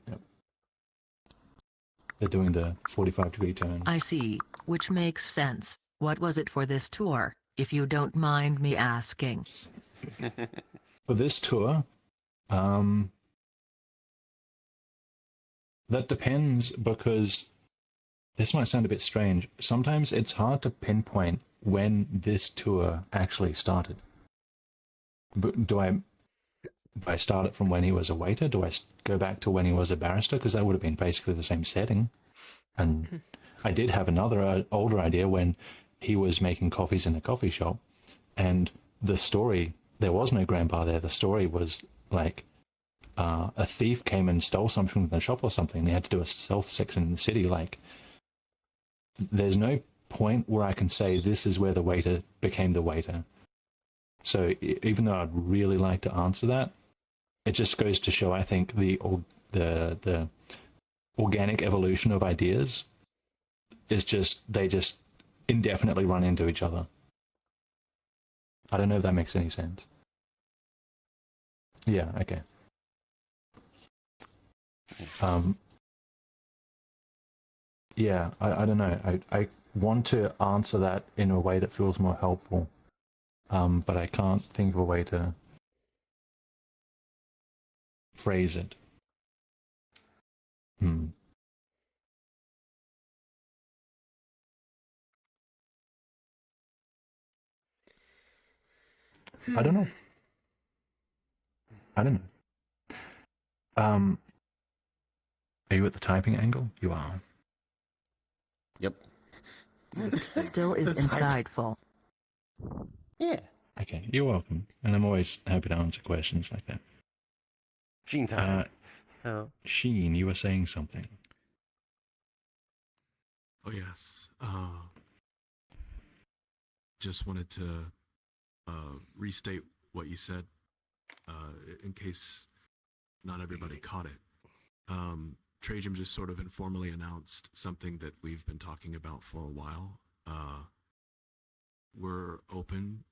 They're doing the 45-degree turn. I see, which makes sense. What was it for this tour, if you don't mind me asking? For this tour, that depends, because this might sound a bit strange. Sometimes it's hard to pinpoint when this tour actually started. But do I start it from when he was a waiter? Do I go back to when he was a barrister? Because that would have been basically the same setting. And I did have another older idea when he was making coffees in a coffee shop. And the story, there was no grandpa there. The story was like a thief came and stole something from the shop or something. They had to do a stealth section in the city. Like, there's no point where I can say this is where the waiter became the waiter. So even though I'd really like to answer that, it just goes to show, I think, the organic evolution of ideas is they just indefinitely run into each other. I don't know if that makes any sense. Yeah, okay. Yeah, I don't know. I want to answer that in a way that feels more helpful, but I can't think of a way to phrase it. I don't know. Are you at the typing angle? You are. Yep. Still is insightful. Yeah. Okay, you're welcome. And I'm always happy to answer questions like that. Sheen time. Sheen, you were saying something. Oh, yes. Just wanted to restate what you said in case not everybody caught it. Trajan just sort of informally announced something that we've been talking about for a while. We're open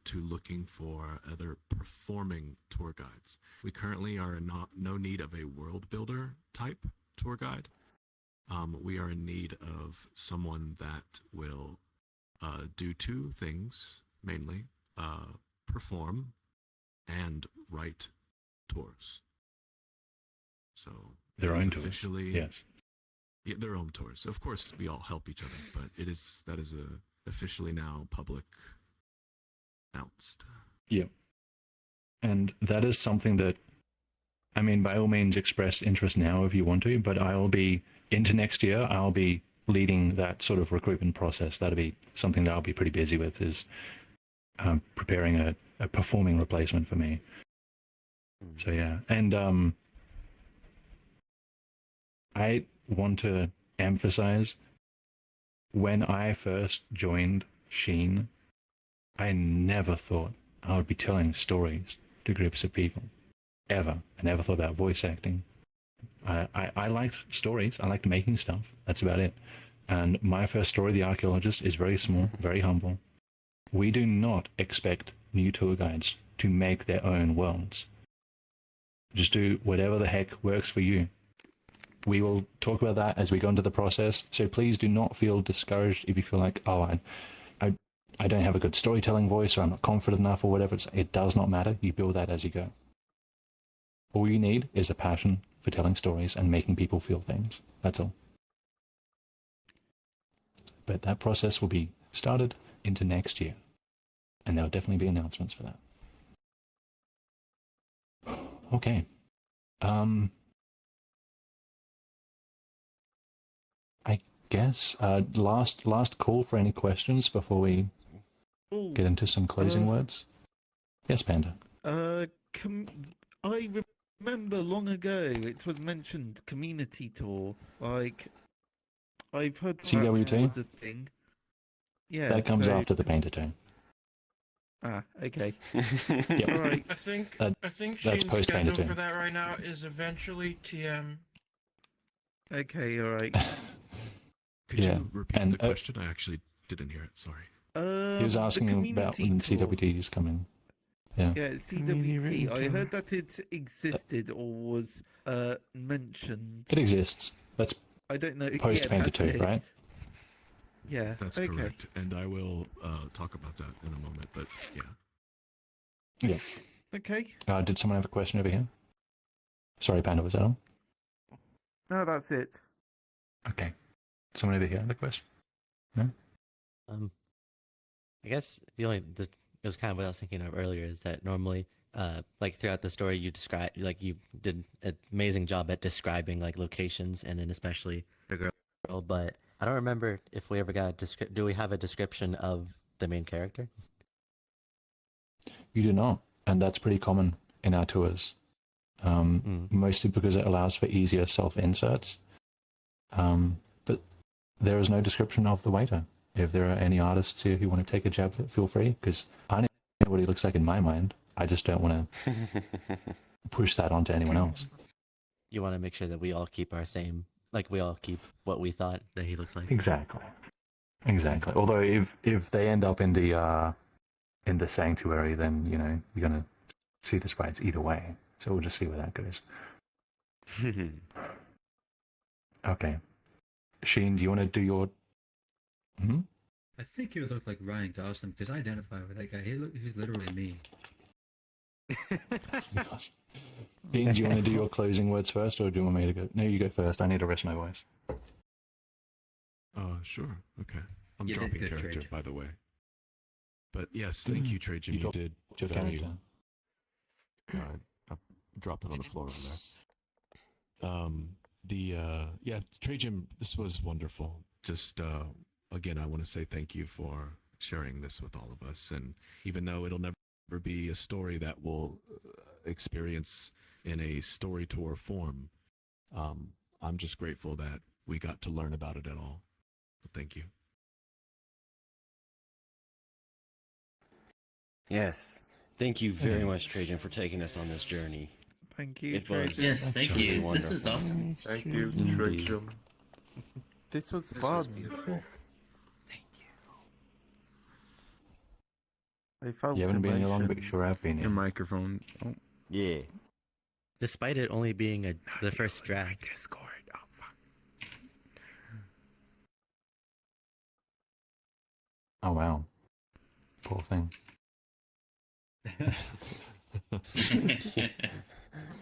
to looking for other performing tour guides. We currently are in no need of a world builder type tour guide. We are in need of someone that will do two things, mainly, perform and write tours. So Their it is own tours, officially, yes. Yeah, their own tours. Of course, we all help each other, but that is officially now public announced. Yeah. And that is something that, I mean, by all means express interest now if you want to, but I'll be, into next year, I'll be leading that sort of recruitment process. That'll be something that I'll be pretty busy with, is preparing a performing replacement for me. So yeah, and I want to emphasize, when I first joined Sheen, I never thought I would be telling stories to groups of people, ever. I never thought about voice acting. I liked stories, I liked making stuff, that's about it. And my first story, The Archaeologist, is very small, very humble. We do not expect new tour guides to make their own worlds. Just do whatever the heck works for you. We will talk about that as we go into the process, so please do not feel discouraged if you feel like, oh, I don't have a good storytelling voice, or I'm not confident enough, or whatever. It does not matter. You build that as you go. All you need is a passion for telling stories and making people feel things. That's all. But that process will be started into next year, and there'll definitely be announcements for that. Okay. I guess last call for any questions before we get into some closing words. Yes, Panda. I remember long ago it was mentioned community tour. Like, I've heard that CWT? was a thing. Yeah, That comes so... after the Painter turn. Ah, okay. Yep. All right. I think that's Shane's post-Painter schedule turn. for that right now is eventually TM. Okay, all right. Could Yeah, you repeat and, the question? I actually didn't hear it. Sorry. He was asking the about when community tour. CWT is coming. Yeah. Yeah, CWT. I heard that it existed or was mentioned. It exists. That's I don't know. post-Painter that's 2, it. right? Yeah. That's okay. correct, and I will talk about that in a moment. But yeah. Yeah. Okay. Did someone have a question over here? Sorry, Panda, was that all? No, that's it. Okay. Someone over here had a question? No? I guess it was kind of what I was thinking of earlier is that normally, like throughout the story, you did an amazing job at describing like locations and then especially the girl, but I don't remember if we ever got do we have a description of the main character? You do not, and that's pretty common in our tours. Mostly because it allows for easier self-inserts. But there is no description of the waiter. If there are any artists here who want to take a jab, feel free, because I know what he looks like in my mind. I just don't want to push that onto anyone else. You want to make sure that we all keep we all keep what we thought that he looks like. Exactly. Although if they end up in the sanctuary, then you're gonna see the sprites either way. So we'll just see where that goes. Okay. Sheen, do you want to do your... I think you look like Ryan Gosling because I identify with that guy. He's literally me. Sheen, do you want to do your closing words first, or do you want me to go? No, you go first. I need to rest my voice. Sure. Okay. I'm You did dropping good, character, Trajan. by the way. But yes, thank you, Trajan. You did your very... character. I dropped it on the floor over there. Yeah, Trajan, this was wonderful. Just, again, I want to say thank you for sharing this with all of us. And even though it'll never be a story that we'll experience in a story tour form, I'm just grateful that we got to learn about it at all. So thank you. Yes. Thank you very much, Trajan, for taking us on this journey. Thank you, It was Trajan. Yes, thank truly you. wonderful. This is awesome. Thank you, Trajan. This was This fun. was beautiful. I felt You haven't been here long, but you emotions. sure have been Your here. microphone. Oh. Yeah. Despite it only being the first draft. Discord. Oh, fuck. Oh, wow. Poor thing.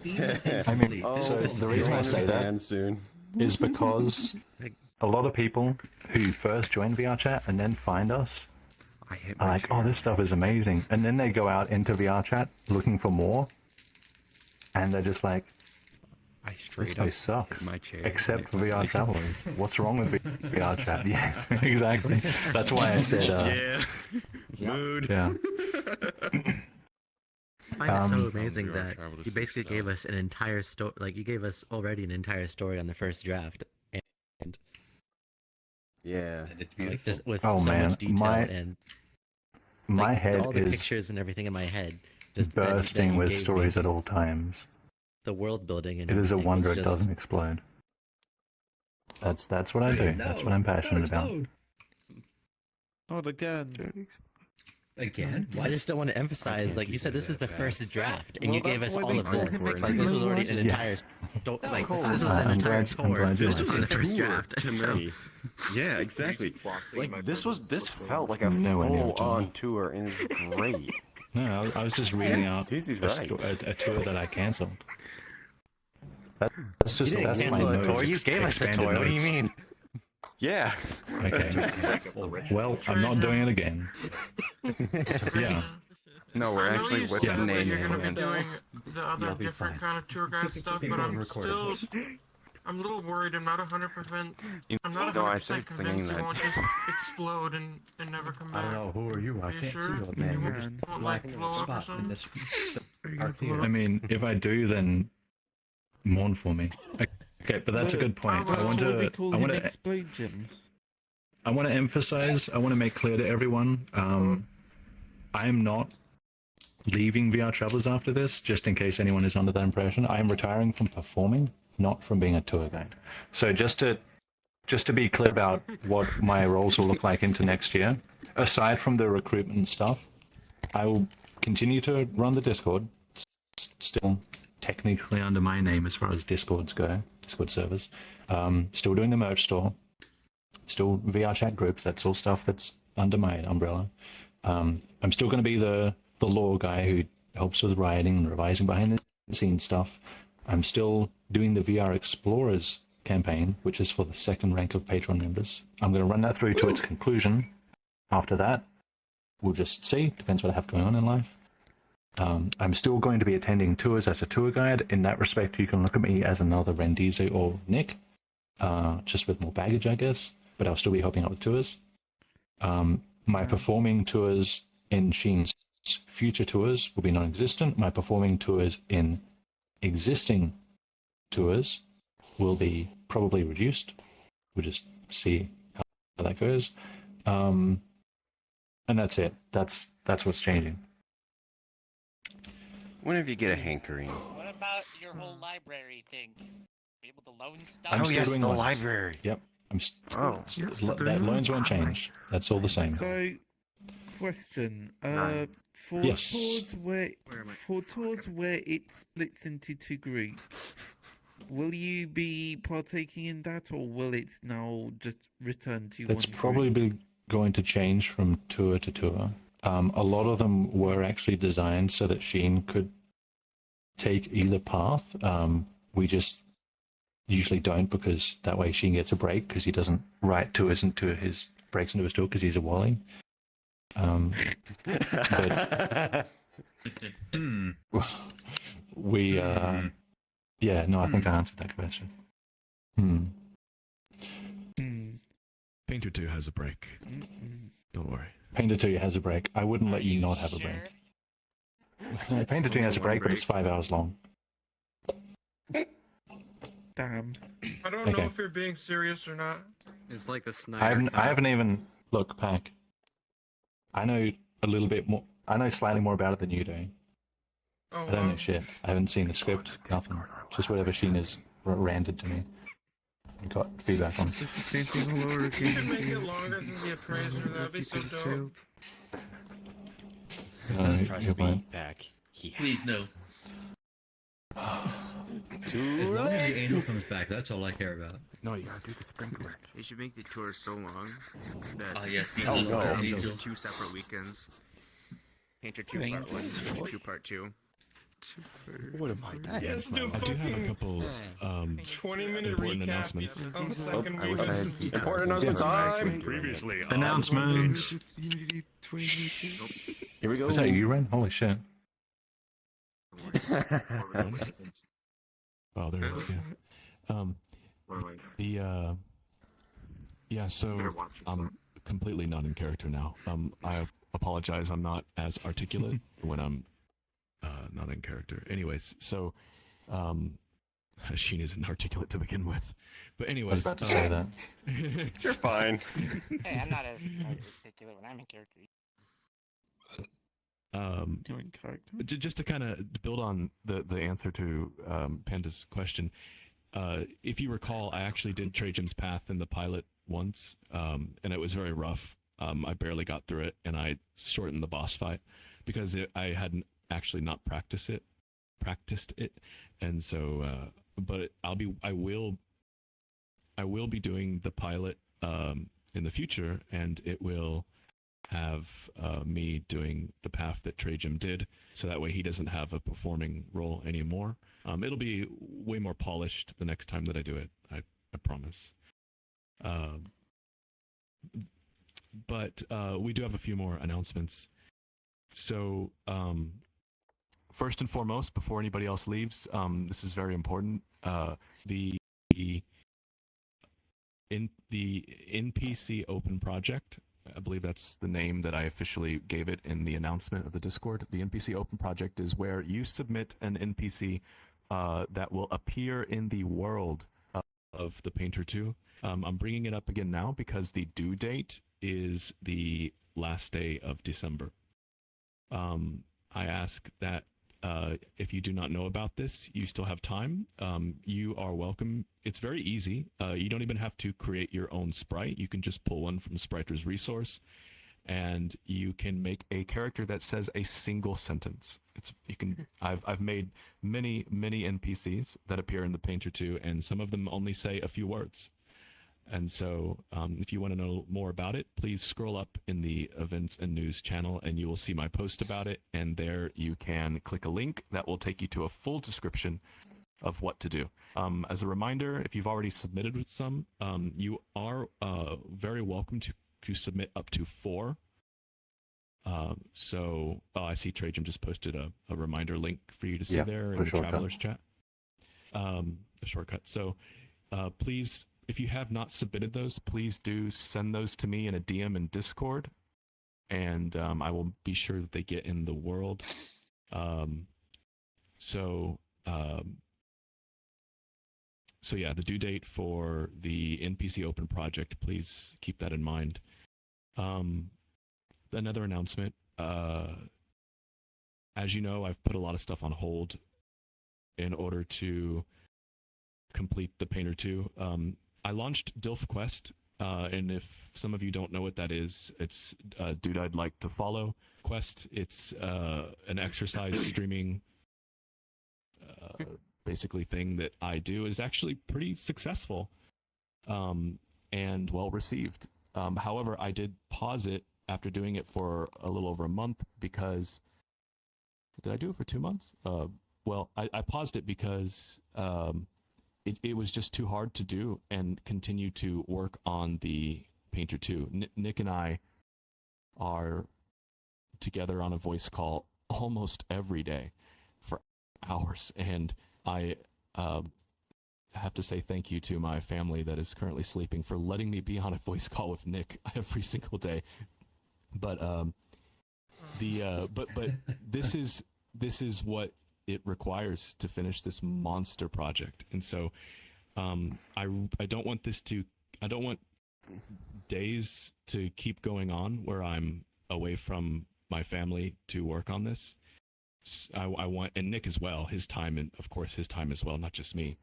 I mean, so the reason I say that soon. is because a lot of people who first join VR chat and then find us are like, oh, this stuff is amazing. And then they go out into VR chat looking for more, and they're just like, this place sucks, except for VR Travelers. What's wrong with VR chat? Yeah, exactly. That's why I said, Mood. yeah. I find it so Um, amazing VR that Travelers you basically itself. gave us an entire story. Like you gave us already an entire story on the first draft, and Yeah. And it's like beautiful. just with Oh, so man, much detail and my like, head all the is pictures and everything in my head, just bursting you with gave me, stories at all times. the world building and It is a everything wonder was it just, doesn't explode. That's what I do. That's what I'm passionate about. Not again. Again? I just don't want to emphasize, can't like you do said, that this is the that first fast. draft, and Well, you gave that's us why all they of call this. it Like this was already an Yeah. entire, like this was I'm an entire glad- I'm tour glad you This like was on a the first tour draft. to So me. Yeah, exactly. Like this felt like a Nowhere near a full-on tour, and it's great. No, I was just reading out Tuesday's a, right. a tour that I cancelled. That's just you didn't that's my cancel a notes. tour. You gave us a expanded tour. What do you notes. mean? Yeah. Okay. Well, I'm not doing it again. Yeah. No, we're I know actually you with said the that name. you're gonna be and doing the other you'll be different fine. kind of tour guide stuff, but I'm still, I'm a little worried. I'm not 100%. You I'm not know, I 100% started singing convinced you that. won't just explode and never come back. I don't know, who are you? I Are you can't sure? see your You name. won't like blow up or something? I mean, if I do, then mourn for me. Okay, but that's a good point. That's what they call I him, want to Explode Jim. I want to emphasize, I want to make clear to everyone, I am not leaving VRTravellers after this, just in case anyone is under that impression. I am retiring from performing, not from being a tour guide. So just to be clear about what my roles will look like into next year, aside from the recruitment stuff, I will continue to run the Discord, still technically under my name as far as Discord servers. Still doing the merch store, still VR chat groups, that's all stuff that's under my umbrella. I'm still going to be the lore guy who helps with writing and revising behind the scenes stuff. I'm still doing the VR Explorers campaign, which is for the second rank of Patreon members. I'm going to run that through to its conclusion. After that, we'll just see. Depends what I have going on in life. I'm still going to be attending tours as a tour guide. In that respect, you can look at me as another Rendizo or Nick, just with more baggage, I guess. But I'll still be helping out with tours. My performing tours in Sheen's future tours will be non-existent. My performing tours in existing tours will be probably reduced. We'll just see how that goes. And that's it. That's what's changing. Whenever you get a hankering. What about your whole library thing? Be able to loan stuff? I'm still yes, doing the loans. library. Yep. Yes, that loans won't change. That's all the same. So, question. For Yes. tours where it splits into two groups, will you be partaking in that, or will it now just return to That's one probably going to change from tour to tour. A lot of them were actually designed so that Sheen could take either path. We just usually don't, because that way Sheen gets a break, because he doesn't write tours into his breaks into his tour because he's a wally. But we yeah, no, I think I answered that question. Painter 2 has a break. Don't worry. Painter 2 has a break. I wouldn't let you not have a break. No, Painter 2 has a break, but it's 5 hours long. Damn. I don't know if you're being serious or not. It's like the Snyder. I haven't even look, Pack. I know a little bit more. I know slightly more about it than you do. Oh, I don't know shit. I haven't seen the script. Nothing. Just whatever Sheen has ranted to me. And got feedback on. It's like the same thing all over You again. could make it longer than the appraiser. That'd be so dope. No, Trust you're me, fine. back. Please no. As long as the angel comes back, that's all I care about. No, you gotta do the sprinkler. They should make the tour so long that Oh, yes, the it's angel split part, into angel. 2 separate weekends. Painter 2 part 1, Thanks. Painter 2 part 2. What am I doing? Yes, do I do have a fucking couple 20-minute important recap announcements. of the second I wish I had the Important announcement time. Previously, Announcements. Here we go. Was that you, Ren? Holy shit. Oh, there it is. Yeah. Yeah. So I'm completely not in character now. I apologize. I'm not as articulate when I'm not in character. Anyways, so Sheen isn't articulate to begin with. But anyways, I was about to say that. You're fine. Hey, I'm not as articulate when I'm in character. Just to kind of build on the answer to Panda's question, if you recall, I actually did Trey Jim's Path in the pilot once, and it was very rough. I barely got through it, and I shortened the boss fight because I hadn't actually not practiced it, and so. But I will be doing the pilot in the future, and it will have me doing the path that Trey Jim did, so that way he doesn't have a performing role anymore. It'll be way more polished the next time that I do it. I promise. But we do have a few more announcements. So, first and foremost, before anybody else leaves, this is very important. The NPC Open Project, I believe that's the name that I officially gave it in the announcement of the Discord. The NPC Open Project is where you submit an NPC that will appear in the world of the Painter 2. I'm bringing it up again now because the due date is the last day of December. I ask that if you do not know about this, you still have time. You are welcome. It's very easy. You don't even have to create your own sprite. You can just pull one from Spriter's resource, and you can make a character that says a single sentence. I've made many NPCs that appear in the Painter 2, and some of them only say a few words. And so if you want to know more about it, please scroll up in the events and news channel and you will see my post about it. And there you can click a link that will take you to a full description of what to do. As a reminder, if you've already submitted some, you are very welcome to submit up to 4. I see Trajan just posted a reminder link for you to see there in the Travelers chat. A shortcut. So please, if you have not submitted those, please do send those to me in a DM in Discord, and I will be sure that they get in the world. So yeah, the due date for the NPC Open Project, please keep that in mind. Another announcement, as you know, I've put a lot of stuff on hold in order to complete the Painter 2. I launched Dilf Quest, and if some of you don't know what that is, it's a dude I'd like to follow quest. It's an exercise streaming basically thing that I do. Is actually pretty successful and well received. However, I did pause it after doing it for a little over a month because... Did I do it for 2 months? Well, I paused it because it was just too hard to do and continue to work on the Painter 2. Nick and I are together on a voice call almost every day for hours, and I have to say thank you to my family that is currently sleeping for letting me be on a voice call with Nick every single day. But this is what it requires to finish this monster project, and so I don't want days to keep going on where I'm away from my family to work on this. I want, and Nick as well, his time, and of course his time as well, not just me.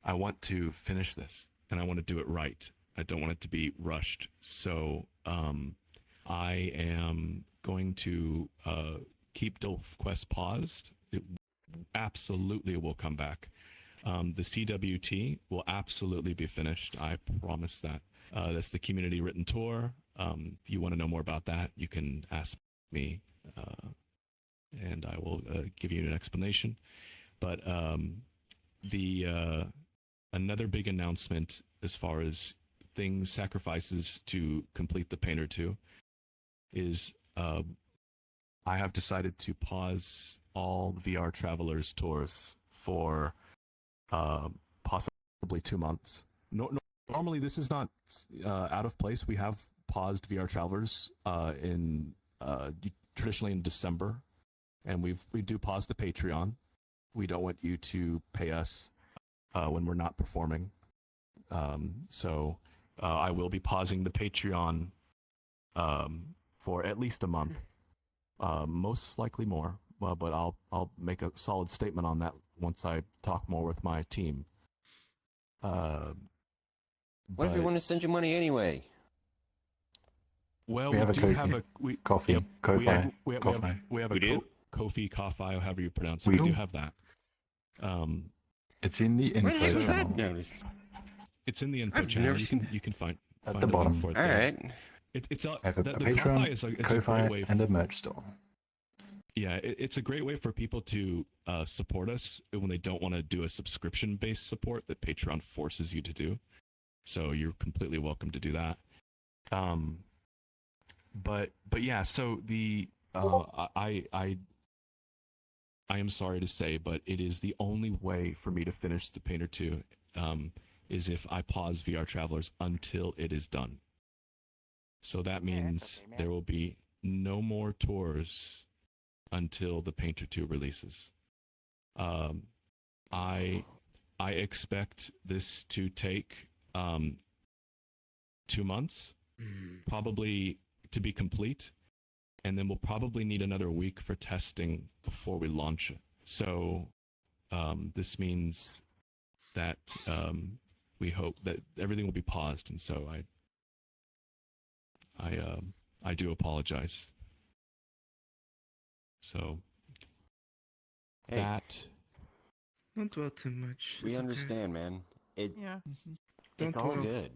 I want to finish this, and I want to do it right. I don't want it to be rushed. So I am going to keep Dilf Quest paused. It absolutely will come back. The CWT will absolutely be finished. I promise that. That's the community written tour. If you want to know more about that, you can ask me, and I will give you an explanation. But another big announcement as far as sacrifices to complete the Painter 2 is I have decided to pause all VRTravellers tours for possibly 2 months. Normally this is not out of place. We have paused VRTravellers traditionally in December, and we do pause the Patreon. We don't want you to pay us when we're not performing. So I will be pausing the Patreon for at least a month, most likely more. But I'll make a solid statement on that once I talk more with my team. What if we want to send you money anyway? Well, we have a Ko-fi. We have a Ko-fi, Ko-fi, or however you pronounce it. We We do do. have that. It's in the info channel. It's in the info I've channel. never seen You can find at the the link bottom. for it All there. right. It's I have a the Patreon, Ko-fi is it's a Ko-fi, great way. and a merch store. Yeah, it's a great way for people to support us when they don't want to do a subscription-based support that Patreon forces you to do. So you're completely welcome to do that. But yeah, so the I am sorry to say, but it is the only way for me to finish the Painter 2 is if I pause VRTravellers until it is done. So that means there will be no more tours until the Painter 2 releases. I expect this to take 2 months, probably to be complete, and then we'll probably need another week for testing before we launch it. So this means that we hope that everything will be paused, and so I do apologize. So that Don't dwell too much. We It's okay. understand, man. Yeah. Don't It's all dwell. good.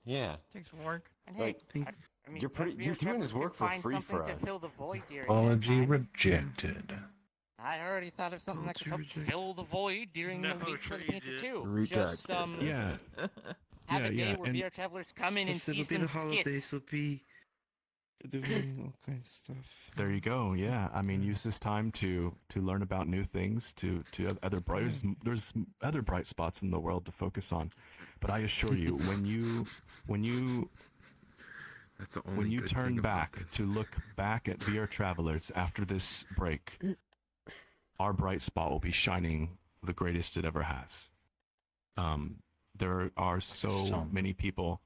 Yeah. Takes work. And Like, I mean, you're doing this work for free for us. To fill the void during Apology that time. rejected. I already thought of something that could help fill the void during the week for the Painter 2. Just yeah. have a day yeah, where and- VR-travelers come in and Plus, see it'll be some the holidays. skits. We'll be doing all kinds of stuff. There you go. Yeah, I mean, use this time to learn about new things, to other bright. There's other bright spots in the world to focus on, but I assure you, when you That's the when only you good turn thing about back this. to look back at VR-travelers after this break, our bright spot will be shining the greatest it ever has. There are so many people.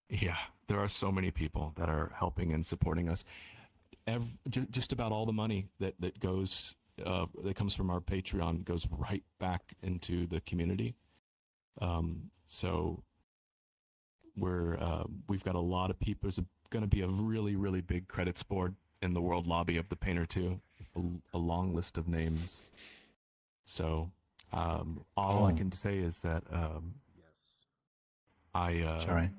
Yeah, there are so many people that are helping and supporting us. Just about all the money that goes that comes from our Patreon goes right back into the community. So we've got a lot of people. There's going to be a really big credits board in the world lobby of the Painter 2, a long list of names. So all I can say is that Sorry.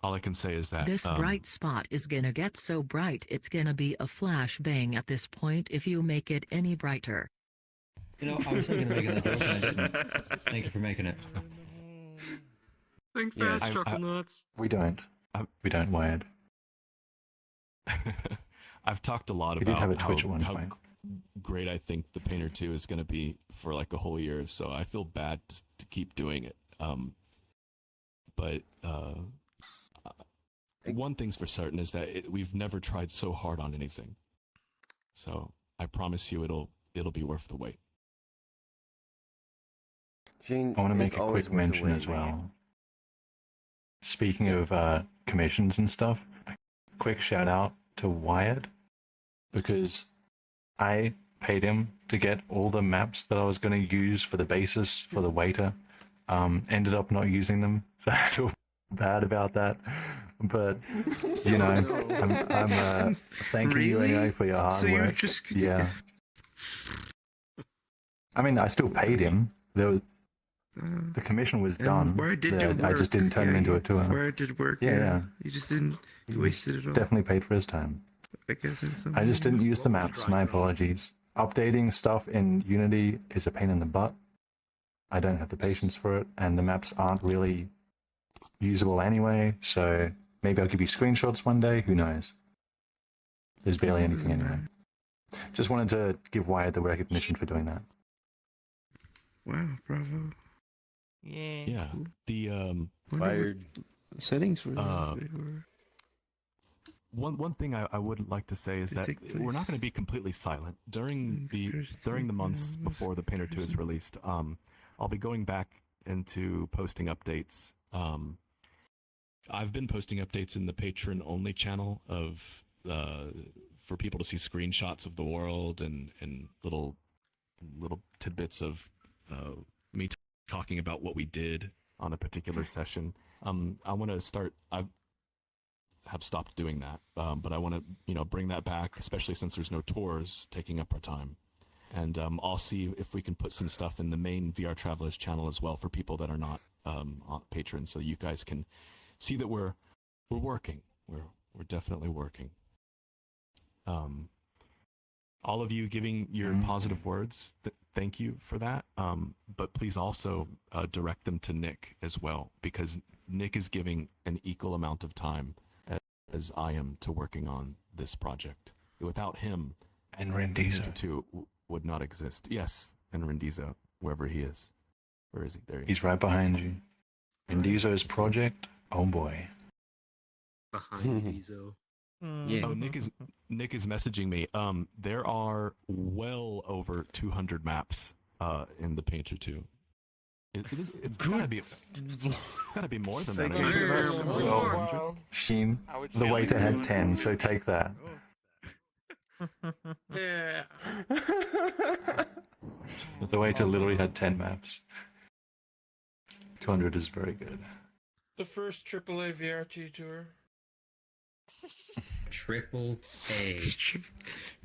all I can say is that This bright spot is gonna get so bright it's gonna be a flashbang at this point if you make it any brighter. You know, I was thinking of making that joke and I didn't. Thank you for making it. Think Yeah, fast, chuckle nuts. We don't. We don't, Wired. I've talked a lot We did about have a Twitch at one how point. great I think the Painter 2 is going to be for like a whole year, so I feel bad to keep doing it. But one thing's for certain is that we've never tried so hard on anything. So I promise you it'll be worth the wait. Gene, I want to make it's a always quick worth the mention wait, as man. well. Speaking of commissions and stuff, a quick shout out to Wired, because I paid him to get all the maps that I was going to use for the basis for the waiter. Ended up not using them, so I feel bad about that. But you know, I'm thanking you anyway for your hard So you're work. just Yeah. I mean, I still paid him. The commission was done. Where did Yeah, you work? I just didn't turn him into a tour. Where did work? Yeah. You just didn't. You wasted it all. Definitely paid for his time. I guess in some I just way. didn't use the maps. My apologies. Updating stuff in Unity is a pain in the butt. I don't have the patience for it, and the maps aren't really usable anyway, so maybe I'll give you screenshots one day, who knows. There's barely anything anyway. Just wanted to give Wyatt the recognition for doing that. Wow, bravo. Yeah. Yeah. The Wired. The settings were. Uh, they were. One thing I would like to say is They that take we're not place going to be completely silent during the comparison to, during the months this before the Painter 2 is comparison. released. I'll be going back into posting updates. I've been posting updates in the patron only channel of for people to see screenshots of the world and little tidbits of me talking about what we did on a particular session. I want to start. I have stopped doing that, but I want to bring that back, especially since there's no tours taking up our time. And I'll see if we can put some stuff in the main VRTravellers channel as well for people that are not on patrons, so you guys can see that we're working. We're definitely working. All of you giving your positive words, thank you for that. But please also direct them to Nick as well, because Nick is giving an equal amount of time as I am to working on this project. Without him, And Rendizo. Painter 2 would not exist. Yes, and Rendizo, wherever he is. Where is he? There he is. He's right behind you. Rendizo's project? Oh boy. Behind Vizo. Oh, Nick is messaging me. There are well over 200 maps in the Painter 2. It's gotta be. It's gotta be more than that. Well, Sheen, the waiter had 10, so take that. Yeah. The waiter literally had 10 maps. 200 is very good. The first AAA VRT tour. Triple A.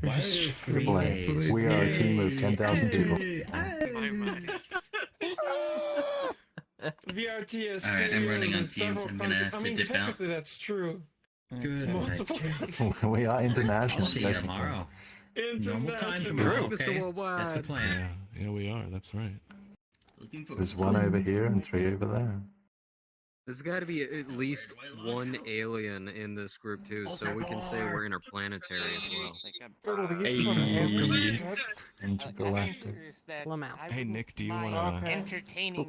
Why are there three Triple A. A's? We are a team of 10,000 people. VRT has Alright, I'm running on in several Teams. I'm gonna have I to mean, dip out. technically that's true. Good. Multiple We are international. I'll see you technically. tomorrow. Normal time International. tomorrow. Okay, that's the plan. Yeah, we are. That's right. Looking for There's one over here and 3 over there. There's got to be at least one alien in this group too, so we can say we're interplanetary as well. Intergalactic. Pull 'em out. Hey Nick, do you want to? Entertaining